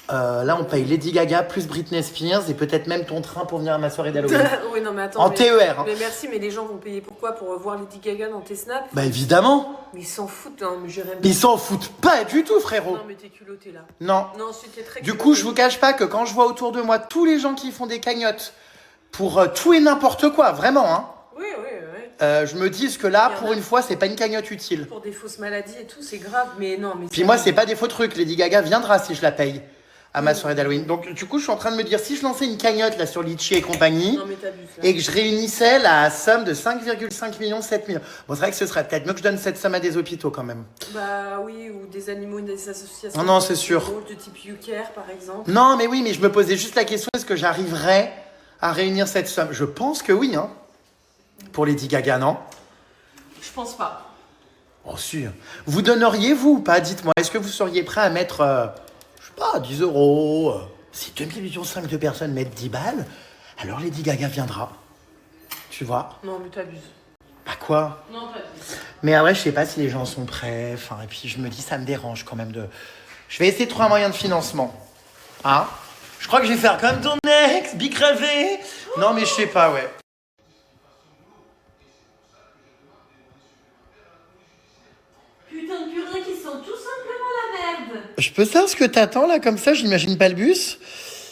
là on paye Lady Gaga plus Britney Spears et peut-être même ton train pour venir à ma soirée d'Halloween. Oui, non, mais attends. En TER. Hein. Mais merci, mais les gens vont payer pourquoi? Pour voir Lady Gaga dans tes snaps? Bah évidemment. Mais ils s'en foutent, hein, mais j'irais Ils s'en foutent pas du tout, frérot. Non, mais t'es culotté là. Non. Non, c'était très Du culotté. coup, je vous cache pas que quand je vois autour de moi tous les gens qui font des cagnottes pour tout et n'importe quoi, vraiment, hein, Oui. je me dis que là, Il y en pour a. une fois, c'est pas une cagnotte utile. Pour des fausses maladies et tout, c'est grave, mais non. Mais Puis moi, c'est pas des faux trucs. Lady Gaga viendra si je la paye à ma soirée d'Halloween. Donc, du coup, je suis en train de me dire, si je lançais une cagnotte là sur Litchi et compagnie, Non, mais t'abuses là. et que je réunissais la somme de 5,5 millions, 7 millions. Bon, c'est vrai que ce serait peut-être mieux que je donne cette somme à des hôpitaux quand même. Bah oui, ou des animaux, des associations. Non, c'est sûr. De type YouCare, par exemple. Non, mais oui, mais je me posais juste la question, est-ce que j'arriverais à réunir cette somme? Je pense que oui, hein. Pour Lady Gaga, non? Je pense pas. Oh, sûr. Vous donneriez, vous, ou pas? Dites-moi, est-ce que vous seriez prêt à mettre, je sais pas, 10 euros Si 2,5 millions de personnes mettent 10 balles, alors Lady Gaga viendra. Tu vois? Non, mais t'abuses. Bah quoi? Non, t'abuses. Mais après, je sais pas si les gens sont prêts. Enfin, et puis je me dis, ça me dérange quand même de... Je vais essayer de trouver un moyen de financement. Hein? Je crois que je vais faire comme ton ex, bicravé. Non, mais je sais pas, ouais. Putain de purée qui sent tout simplement la merde. Je peux savoir ce que t'attends là, comme ça? J'imagine pas le bus.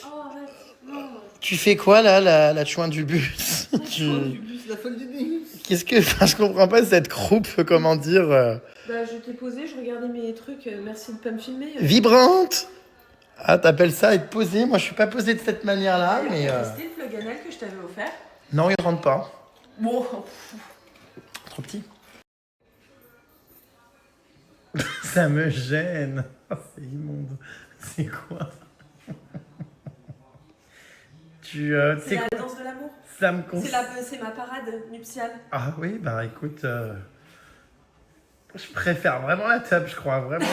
Oh, arrête. Non. Tu fais quoi là, la chouin du bus? La folle du bus. Qu'est-ce que... Enfin, je comprends pas cette croupe, comment dire... Bah, je t'ai posé, je regardais mes trucs. Merci de pas me filmer. Vibrante. Ah, t'appelles ça être posé? Moi, je suis pas posé de cette manière-là, mais... T'as testé le plug anal que je t'avais offert? Non, il rentre pas. Bon. Trop petit. Ça me gêne. Oh, c'est immonde. C'est quoi? C'est la danse de l'amour. Ça me C'est ma parade nuptiale. Ah oui, bah écoute, je préfère vraiment la table, je crois, vraiment.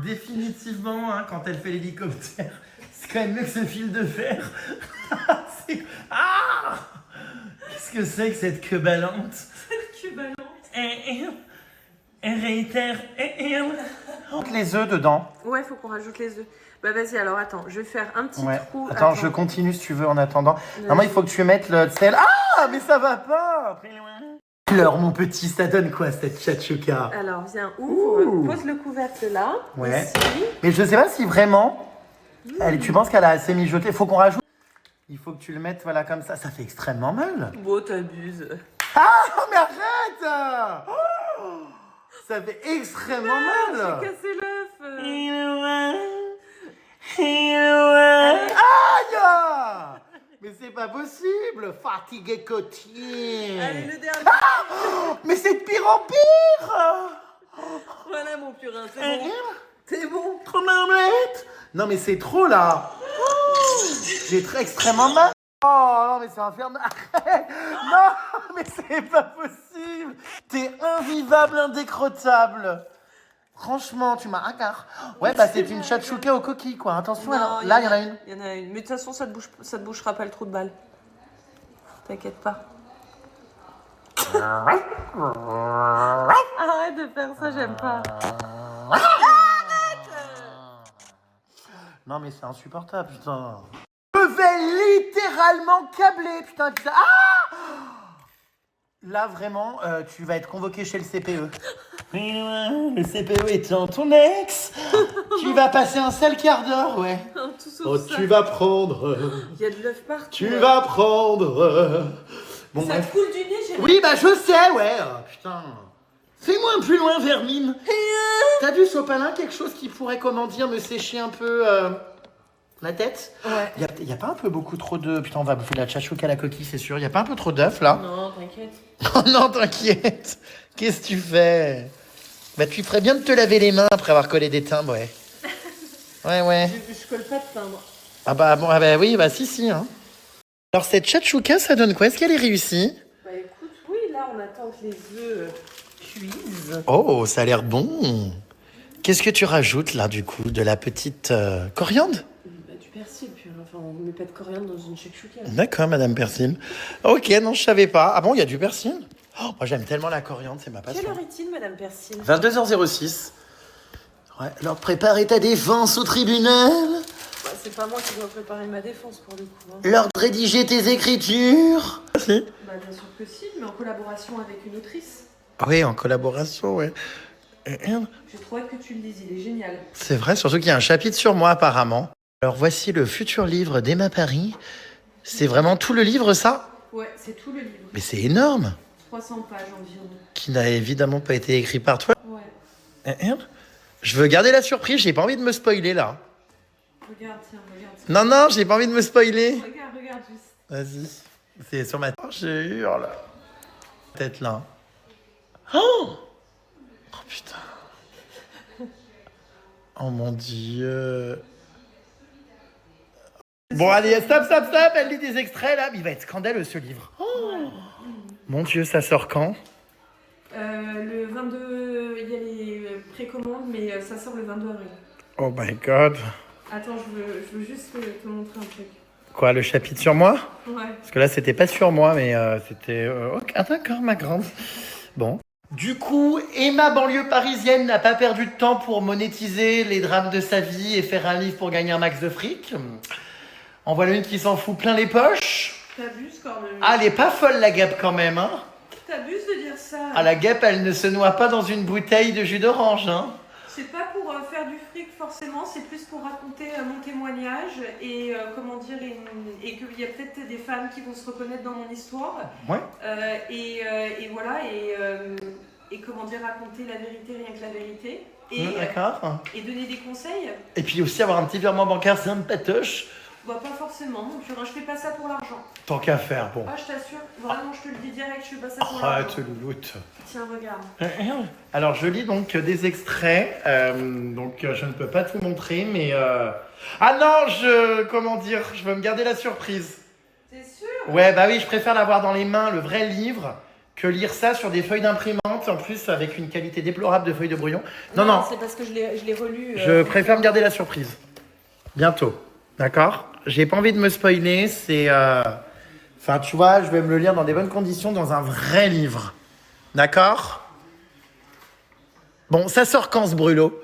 Définitivement, hein, quand elle fait l'hélicoptère, c'est quand même mieux que ce fil de fer. Ah! Qu'est-ce que c'est que cette queue ballante? Que balance. Elle réitère. Les œufs dedans. Ouais, faut qu'on rajoute les œufs. Bah vas-y, alors attends, je vais faire un petit trou. Attends, je continue si tu veux en attendant. Normalement, il faut que tu mettes le sel. Ah, mais ça va pas. Alors, mon petit, ça donne quoi cette tchatchouka? Alors, viens, ouvre, pose le couvercle là. Ouais. Ici. Mais je sais pas si vraiment, tu penses qu'elle a assez mijoté. Faut qu'on rajoute. Il faut que tu le mettes, voilà, comme ça. Ça fait extrêmement mal. Bon, t'abuses. Oh, mais arrête! Oh, ça fait extrêmement mal. J'ai cassé l'œuf. Aïe! Mais c'est pas possible. Fatigué côtier. Allez, le dernier. Mais c'est de pire en pire. Voilà, mon purin, c'est bon. C'est bon. Trop marmette. Non, mais c'est trop, là. J'ai très extrêmement mal. Oh, non, mais c'est infernal. Non, mais c'est pas possible. T'es invivable, indécrottable. Franchement, tu m'as un quart. Ouais, bah c'est une tchatchouka aux coquilles, quoi. Attention, alors. Là, il y en a une. Il y en a une. Mais de toute façon, ça te bouchera pas le trou de balle. T'inquiète pas. Arrête de faire ça, j'aime pas. Non, mais c'est insupportable, putain. Je vais littéralement câbler, putain. Ah! Là, vraiment, tu vas être convoqué chez le CPE. Le CPE étant ton ex, tu vas passer un sale quart d'heure, ouais. Non, tout sauf Oh, ça. tu vas prendre. Il y a de l'œuf partout. Tu vas prendre Bon, Ça bref. coule du nez, j'ai Oui, bah je sais, ouais. Putain. Fais-moi un plus loin, Vermine. T'as du sopalin, quelque chose qui pourrait, comment dire, me sécher un peu la tête? Ouais. Y a pas un peu beaucoup trop de... Putain, on va bouffer de la tchatchouk à la coquille, c'est sûr. Y a pas un peu trop d'œufs, là? Non, t'inquiète. Oh non, t'inquiète. Qu'est-ce que tu fais? Bah, tu ferais bien de te laver les mains après avoir collé des timbres, ouais. Ouais. Je colle pas de timbre. Ah bah, bon, ah bah oui, bah si, hein. Alors, cette tchatchouka, ça donne quoi? Est-ce qu'elle est réussie? Bah écoute, oui, là on attend que les œufs cuisent. Oh, ça a l'air bon. Qu'est-ce que tu rajoutes, là, du coup? De la petite coriandre? Bah, du persil, puis enfin on met pas de coriandre dans une shakshuka. D'accord, Madame Persil. Ok, non, je savais pas. Ah bon, il y a du persil? Oh, moi, j'aime tellement la coriandre, c'est ma passion. Quelle heure est-il, Madame Persil? 22h06. Ouais, alors préparez ta défense au tribunal. Bah, c'est pas moi qui dois préparer ma défense pour le coup. Hein. L'heure de rédiger tes écritures. Si. Bah bien sûr que si, mais en collaboration avec une autrice. Oui, en collaboration, ouais. J'ai trouvé que tu le lises, il est génial. C'est vrai, surtout qu'il y a un chapitre sur moi, apparemment. Alors, voici le futur livre d'Emma Paris. C'est vraiment tout le livre, ça? Ouais, c'est tout le livre. Mais c'est énorme. 300 pages environ. Qui n'a évidemment pas été écrit par toi. Ouais. Je veux garder la surprise, j'ai pas envie de me spoiler, là. Regarde, tiens, regarde. Non, j'ai pas envie de me spoiler. Regarde juste. Vas-y. C'est sur ma tête. Oh, j'ai hurle. Tête là. Oh putain. Oh mon dieu. Bon allez, stop. Elle lit des extraits là. Il va être scandaleux ce livre. Oh. Mon dieu, ça sort quand? Le 22, il y a les précommandes, mais ça sort le 22 avril. Oh my god. Attends, je veux juste te montrer un truc. Quoi, le chapitre sur moi? Ouais. Parce que là, c'était pas sur moi, mais c'était... ok, ah, d'accord, ma grande. Bon. Du coup, Emma, banlieue parisienne, n'a pas perdu de temps pour monétiser les drames de sa vie et faire un livre pour gagner un max de fric. En voilà une qui s'en fout plein les poches. T'abuses quand même. Ah, elle est pas folle, la guêpe, quand même, hein. T'abuses de dire ça. Ah, la guêpe, elle ne se noie pas dans une bouteille de jus d'orange, hein. C'est pas pour faire du fric forcément, c'est plus pour raconter mon témoignage et comment dire, et qu'il y a peut-être des femmes qui vont se reconnaître dans mon histoire. Ouais. Et voilà, et comment dire, raconter la vérité, rien que la vérité. Et, D'accord. et donner des conseils. Et puis aussi avoir un petit virement bancaire, c'est un patoche. Bah pas forcément, non plus, je fais pas ça pour l'argent. Tant qu'à faire, bon. Ah je t'assure, vraiment je te le dis direct, je fais pas ça pour Arrête, l'argent. louloute. Tiens, regarde. Alors, je lis donc des extraits. Je ne peux pas tout montrer, mais... Ah non, comment dire, je veux me garder la surprise. T'es sûr? Ouais, bah oui, je préfère l'avoir dans les mains, le vrai livre, que lire ça sur des feuilles d'imprimante, en plus avec une qualité déplorable de feuilles de brouillon. Non. C'est parce que je l'ai relu. Je préfère me garder la surprise. Bientôt, d'accord? J'ai pas envie de me spoiler, c'est... Enfin, tu vois, je vais me le lire dans des bonnes conditions, dans un vrai livre. D'accord? Bon, ça sort quand, ce brûlot?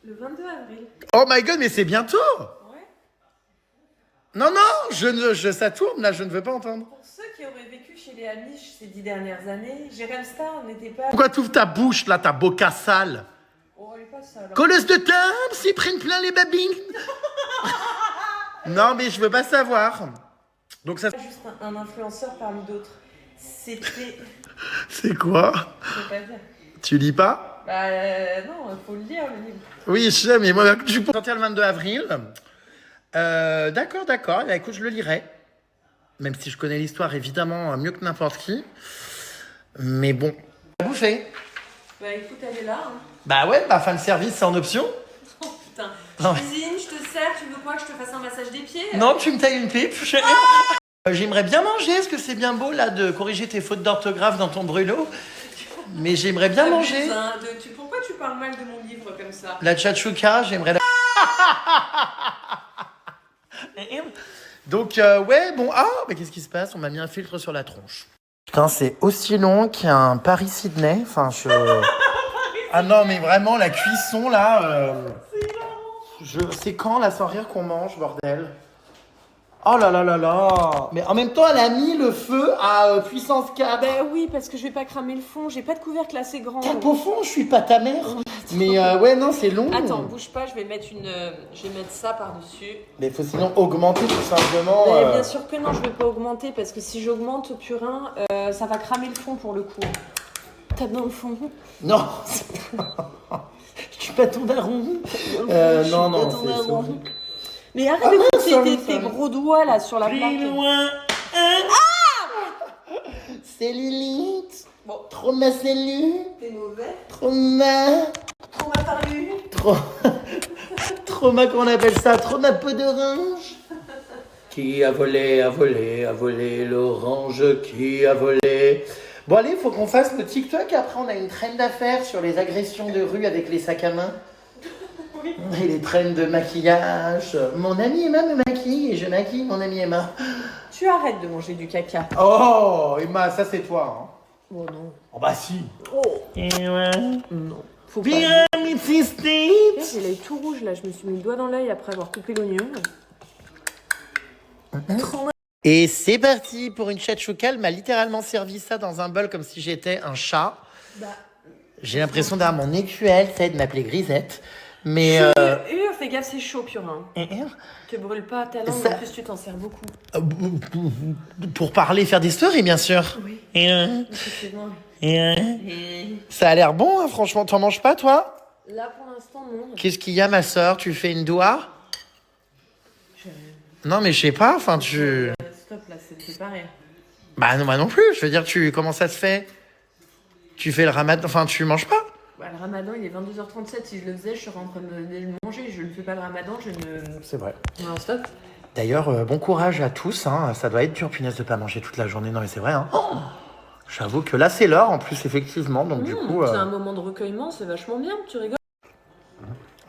Le 22 avril. Oh my god, mais c'est bientôt! Ouais. Non, ça tourne, là, je ne veux pas entendre. Pour ceux qui auraient vécu chez les Amish ces 10 dernières années, Jérém Star n'était pas... Pourquoi tu ouvres ta bouche, là, ta boca sale? Oh, elle est pas ça, alors. Colleuse de timbre, s'y prennent plein les babines. Non, mais je veux pas savoir. Donc ça... Juste un influenceur parmi d'autres. C'était... C'est quoi? Je peux pas dire. Tu lis pas? Bah non, faut le lire, le livre. Oui, je sais, mais moi, je peux sortir le 22 avril. D'accord. Eh bien, écoute, je le lirai. Même si je connais l'histoire, évidemment, mieux que n'importe qui. Mais bon. À bouffer. Bah écoute, elle est là. Hein. Bah ouais, bah fin de service, c'est en option. Oh putain. Non. Je cuisine, je te sers, tu veux quoi que je te fasse un massage des pieds? Non, tu me tailles une pipe, chérie. J'aimerais bien manger. Est-ce que c'est bien beau, là, de corriger tes fautes d'orthographe dans ton brûlot? Mais j'aimerais bien manger. Hein, pourquoi tu parles mal de mon livre comme ça? La tchatchouka, j'aimerais la... Donc, ouais, bon... Ah, mais qu'est-ce qui se passe? On m'a mis un filtre sur la tronche. Putain, c'est aussi long qu'un Paris-Sydney. Enfin, je... Ah non, mais vraiment, la cuisson, là... C'est quand, là, sans rire qu'on mange, bordel? Oh là là là là. Mais en même temps, elle a mis le feu à puissance 4. Ben oui, parce que je vais pas cramer le fond. J'ai pas de couvercle assez grand. Tape au fond, je suis pas ta mère. Mais ouais, non, c'est long. Attends, bouge pas, je vais mettre ça par-dessus. Mais il faut sinon augmenter tout simplement. Mais bien sûr que non, je vais pas augmenter parce que si j'augmente purin, ça va cramer le fond pour le coup. Tape dans le fond. Non. Je suis pas ton daron. Non, non, c'est ça. Mais arrête de pousser tes gros doigts là sur la plaque. Loin. Cellulite. Bon. Trauma cellule. T'es mauvais. Trauma. Trauma parlu. Trauma, qu'on appelle ça? Trauma peau d'orange. Qui a volé l'orange qui a volé. Bon allez, faut qu'on fasse le TikTok. Après, on a une trend d'affaires sur les agressions de rue avec les sacs à main. Oui. Et les trends de maquillage. Mon amie Emma me maquille et je maquille mon amie Emma. Tu arrêtes de manger du caca. Oh, Emma, ça c'est toi. Hein. Oh non. Oh bah si. Oh. Emma. Non. Faut pas. Pyramid State. J'ai l'œil tout rouge là, je me suis mis le doigt dans l'œil après avoir coupé l'oignon. Et c'est parti pour une choucale. Elle m'a littéralement servi ça dans un bol comme si j'étais un chat. Bah, J'ai l'impression d'avoir mon écuelle, ça de m'appeler Grisette. Mais fais gaffe, c'est chaud, purin. Te brûle pas ta langue, Ça- en plus tu t'en sers beaucoup. pour parler, faire des stories, bien sûr. Oui, Et, effectivement. ça a l'air bon, hein, franchement. T'en manges pas, toi? Là pour l'instant, non. Qu'est-ce qu'il y a, ma soeur? Tu fais une doigt? Non, mais je sais pas. Enfin, tu. Stop là, c'est pas rire. Bah non, moi non plus. Je veux dire, comment ça se fait? Tu fais le ramadan. Enfin, tu manges pas? Bah, le ramadan il est 22h37, si je le faisais, je serais en train de le manger. Je ne fais pas le ramadan, je ne. C'est vrai. Non, stop. D'ailleurs, bon courage à tous. Hein. Ça doit être dur, punaise, de pas manger toute la journée. Non, mais c'est vrai. Hein. Oh, j'avoue que là, c'est l'heure en plus, effectivement. Donc, du coup. C'est un moment de recueillement, c'est vachement bien, tu rigoles.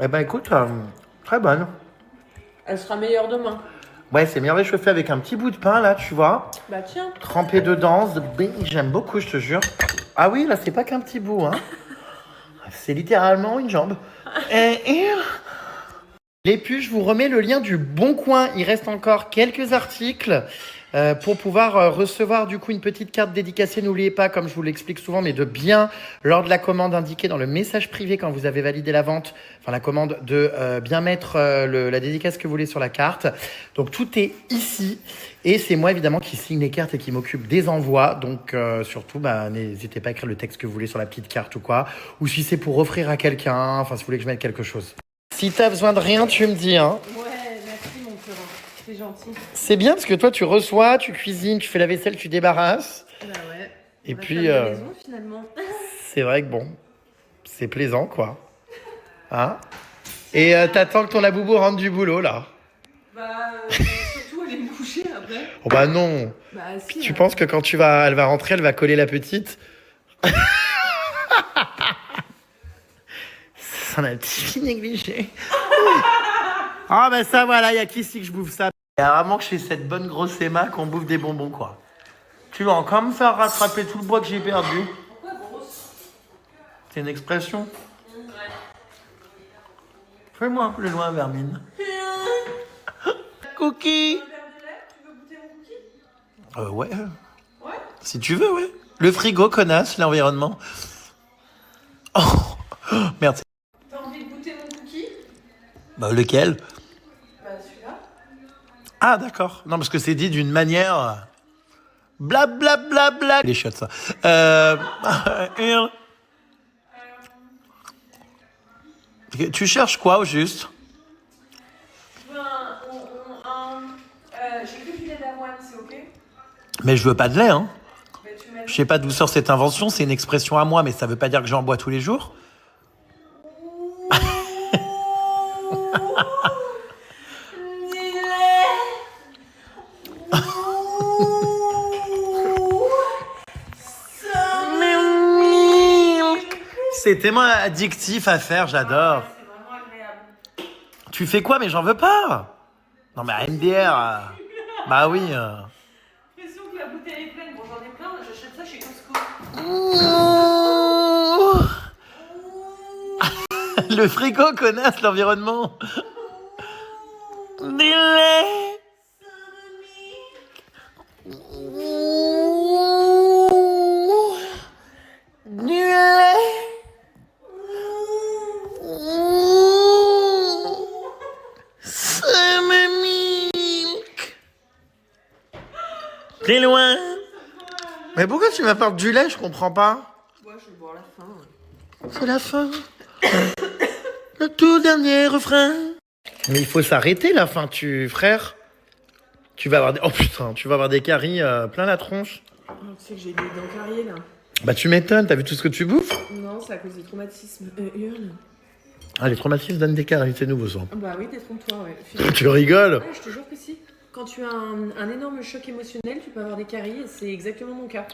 Eh ben, écoute, très bonne. Elle sera meilleure demain. Ouais, c'est bien réchauffé avec un petit bout de pain, là, tu vois. Bah tiens. Trempé dedans. J'aime beaucoup, je te jure. Ah oui, là, c'est pas qu'un petit bout, hein. C'est littéralement une jambe. Les puces, je vous remets le lien du Bon Coin. Il reste encore quelques articles pour pouvoir recevoir du coup une petite carte dédicacée. N'oubliez pas, comme je vous l'explique souvent, mais de bien, lors de la commande, indiquer dans le message privé quand vous avez validé la vente, enfin la commande, de bien mettre la dédicace que vous voulez sur la carte. Donc tout est ici. Et c'est moi évidemment qui signe les cartes et qui m'occupe des envois. Donc surtout, n'hésitez pas à écrire le texte que vous voulez sur la petite carte ou quoi. Ou si c'est pour offrir à quelqu'un, enfin si vous voulez que je mette quelque chose. Si t'as besoin de rien, tu me dis, hein. Ouais, merci mon purin. C'est gentil. C'est bien parce que toi, tu reçois, tu cuisines, tu fais la vaisselle, tu débarrasses. Bah ouais. Et La puis, femme de maison, finalement. c'est vrai que bon, c'est plaisant, quoi. Hein? Et t'attends que ton laboubou rentre du boulot, là. Bah, surtout aller me coucher après. Oh bah non. Bah si. Tu penses que quand elle va rentrer, elle va coller la petite? Ça en a un petit fille négligé. Ah bah ça, voilà, il y a qu'ici que je bouffe ça. Il y a vraiment que chez cette bonne grosse Emma qu'on bouffe des bonbons, quoi. Tu vas encore me faire rattraper tout le bois que j'ai perdu. Pourquoi grosse? C'est une expression. Ouais. Fais-moi un peu loin, Vermine. Cookie. Un verre de lait? Tu veux goûter mon cookie? Ouais. Ouais. Si tu veux, ouais. Le frigo, connasse, l'environnement. Oh, merde. T'as envie de goûter mon cookie? Bah, lequel? Bah celui-là. Ah, d'accord. Non, parce que c'est dit d'une manière... Blablabla. Les chiottes, ça. Tu cherches quoi, au juste? J'ai que du lait d'avoine, c'est ok? Mais je veux pas de lait, hein. Bah tu m'as Je sais pas d'où sort cette invention, c'est une expression à moi, mais ça veut pas dire que j'en bois tous les jours. C'est tellement addictif à faire, j'adore. C'est vraiment agréable. Tu fais quoi? Mais j'en veux pas. Non, mais MDR. Bah oui. J'ai l'impression que la bouteille est pleine. Bon, j'en ai plein, j'achète ça chez Costco. Le frigo, connasse, l'environnement. Du lait. T'es loin. Mais pourquoi tu m'apportes du lait? Je comprends pas. Ouais, je vais boire la fin. C'est la fin. Le tout dernier refrain. Mais il faut s'arrêter la fin, frère. Tu vas avoir des... Oh putain, tu vas avoir des caries plein la tronche. Tu sais que j'ai des dents carriées là. Bah tu m'étonnes, t'as vu tout ce que tu bouffes? Non, c'est à cause des traumatismes. Hurle. Ah, les traumatismes donnent des caries, c'est nouveau ça. Bah oui, détrompe-toi, ouais. Tu rigoles? Ouais, je te jure que si. Quand tu as un énorme choc émotionnel, tu peux avoir des caries et c'est exactement mon cas.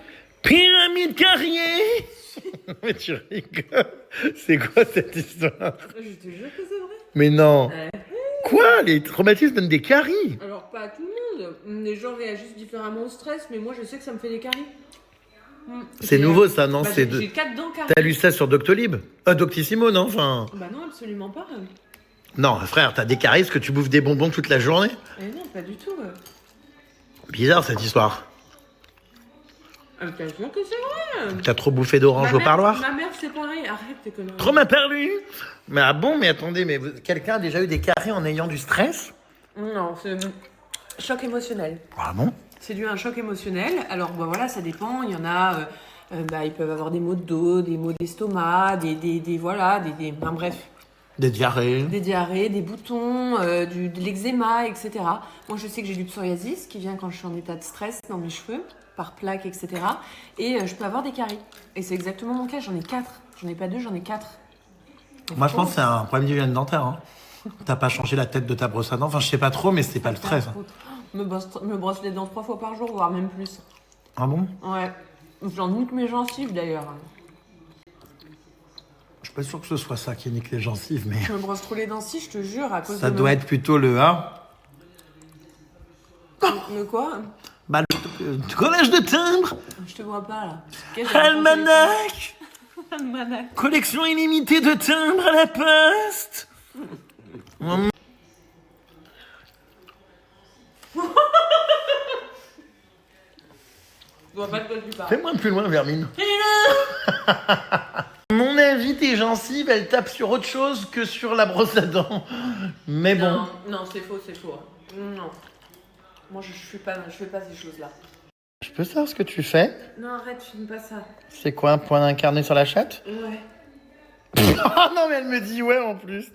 Pyramide Carrier. Mais tu rigoles. C'est quoi cette histoire? Je te jure que c'est vrai. Mais non. Quoi? Les traumatismes donnent des caries? Alors, pas à tout le monde. Les gens réagissent différemment au stress, mais moi, je sais que ça me fait des caries. C'est nouveau ça, non? Bah, C'est j'ai 4 dents carrées. T'as lu ça sur Doctolib? Doctissimo, non? Enfin... Bah non, absolument pas. Non, frère, t'as des caries parce que tu bouffes des bonbons toute la journée? Non, pas du tout. Bizarre cette histoire. Bien sûr que c'est vrai. T'as trop bouffé d'orange au parloir? Ma mère, c'est pareil. Arrête tes conneries. Trop m'a perdu. Mais ah bon, mais attendez, mais quelqu'un a déjà eu des caries en ayant du stress? Non, c'est choc émotionnel. Ah bon? C'est dû à un choc émotionnel. Alors, bah voilà, ça dépend. Il y en a, ils peuvent avoir des maux de dos, des maux d'estomac, enfin, bref. Des diarrhées. Des diarrhées, des boutons, de l'eczéma, etc. Moi, je sais que j'ai du psoriasis qui vient quand je suis en état de stress dans mes cheveux, par plaques, etc. Et je peux avoir des caries. Et c'est exactement mon cas. J'en ai 4. J'en ai pas 2, j'en ai 4. Moi, je pense que c'est un problème d'hygiène dentaire. Hein. T'as pas changé la tête de ta brosse à dents. Enfin, je sais pas trop, mais c'est pas le stress. Me brosse les dents 3 fois par jour, voire même plus. Ah bon? Ouais. J'en nique mes gencives d'ailleurs. Je suis pas sûr que ce soit ça qui nique les gencives, mais... Je me brosse trop les dents si, je te jure, à cause Ça de... doit être plutôt le A. Le quoi? Bah, le collège de timbres. Je te vois pas là. Almanach. Almanach. Collection illimitée de timbres à la poste. Je vois pas de quoi tu parles. Fais-moi plus loin, Vermine. À mon avis, tes gencives, elles tapent sur autre chose que sur la brosse à dents. Mais bon. Non, c'est faux, c'est faux. Non. Moi, je fais pas ces choses-là. Je peux savoir ce que tu fais? Non, arrête, filme pas ça. C'est quoi, un point incarné sur la chatte? Ouais. Ah non, mais elle me dit ouais en plus.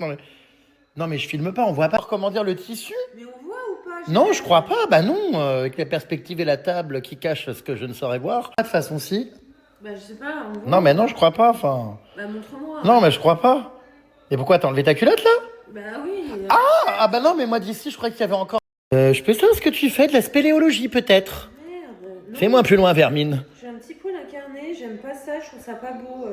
Non, mais je filme pas, on voit pas comment dire le tissu. Mais on voit ou pas? Non, je crois pas. Bah non, avec la perspective et la table qui cachent ce que je ne saurais voir. De toute façon, si. Bah, je sais pas, on voit. Non, mais non, je crois pas, enfin... Bah, montre-moi. Non, mais je crois pas. Et pourquoi, t'as enlevé ta culotte, là? Bah oui. Ah bah non, mais moi d'ici, je crois qu'il y avait encore... je peux savoir ce que tu fais, de la spéléologie, peut-être? Merde. Non, Fais-moi plus loin, Vermine. j'ai un petit poil incarné, j'aime pas ça, je trouve ça pas beau.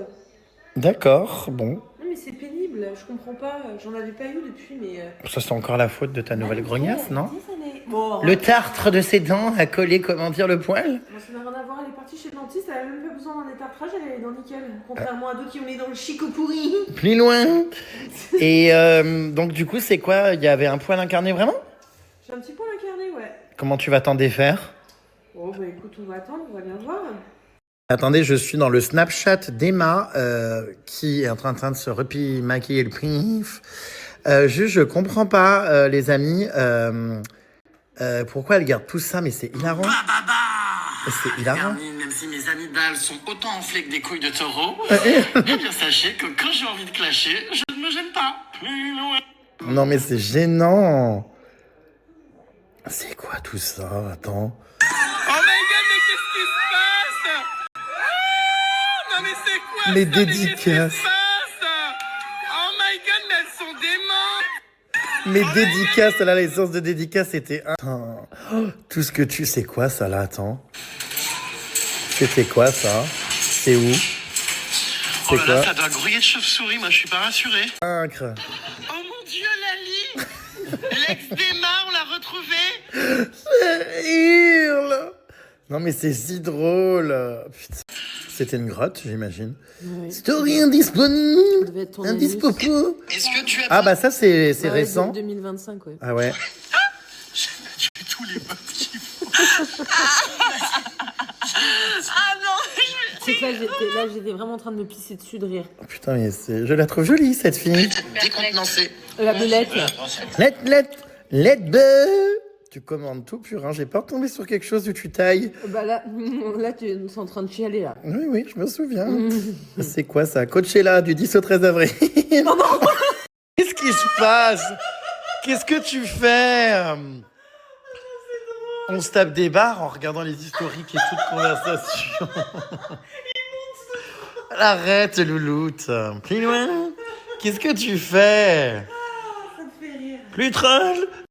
D'accord, bon. Non, mais c'est pénible, je comprends pas. J'en avais pas eu depuis, mais... Ça, c'est encore la faute de ta nouvelle grognasse, non? Bon, Le tartre de ses dents a collé, comment dire, le poil? Bon, ça n'a rien à voir, elle est partie chez le dentiste, elle avait même pas besoin d'un détartrage, elle avait les dents nickel. Contrairement à d'autres qui ont les dents le chic au pourri. Plus loin. Et donc, du coup, c'est quoi? Il y avait un poil incarné, vraiment? J'ai un petit poil incarné, ouais. Comment tu vas t'en défaire? Bon, bah écoute, on va attendre, on va bien voir. Attendez, je suis dans le Snapchat d'Emma qui est en train de se maquiller le pif. Je comprends pas, les amis, pourquoi elle garde tout ça, mais c'est hilarant. C'est hilarant. Même si mes amygdales sont autant enflées que des couilles de taureau, eh bien sachez que quand j'ai envie de clasher, je ne me gêne pas. Plus loin. Non mais c'est gênant. C'est quoi tout ça? Attends. Oh my god, mais qu'est-ce qui se passe? Non mais c'est quoi Les ça? Mais qu'est-ce qui se dédicaces. passe? Oh my god, mais elles sont démentes. Les dédicaces, là, les séances de dédicaces, c'était un... Oh, tout ce que tu... C'est quoi ça, là? Attends. C'était quoi, ça? C'est où? Oh C'est là quoi? là, ça doit grouiller de chauve-souris, moi je suis pas rassuré. Incre. Oh mon dieu, Lali. L'ex d'Emma, on l'a retrouvé. Hurle. Non, mais c'est si drôle. Putain. C'était une grotte, j'imagine. Ouais. Story Ça indisponible. devait être ton Indispopo. Est-ce que tu as Ah, bah ça, c'est Ouais, récent. 2025, ouais. Ah ouais. tué tous les meufs qui font. Ah non, C'est que là, j'étais vraiment en train de me pisser dessus de rire. Oh, putain, mais je la trouve jolie, cette fille. décontenancé. La belette, là. Let be. Tu commandes tout pur, hein. J'ai peur de tomber sur quelque chose où tu tailles. Bah là, tu es en train de chialer là. Oui, oui, je me souviens. C'est quoi ça? Coachella du 10 au 13 avril. Non, non. Qu'est-ce qui se passe? Qu'est-ce que tu fais? On se tape des barres en regardant les historiques et toute conversation. Arrête, louloute. Plus loin. Qu'est-ce que tu fais? Ça me fait rire. Plus troll.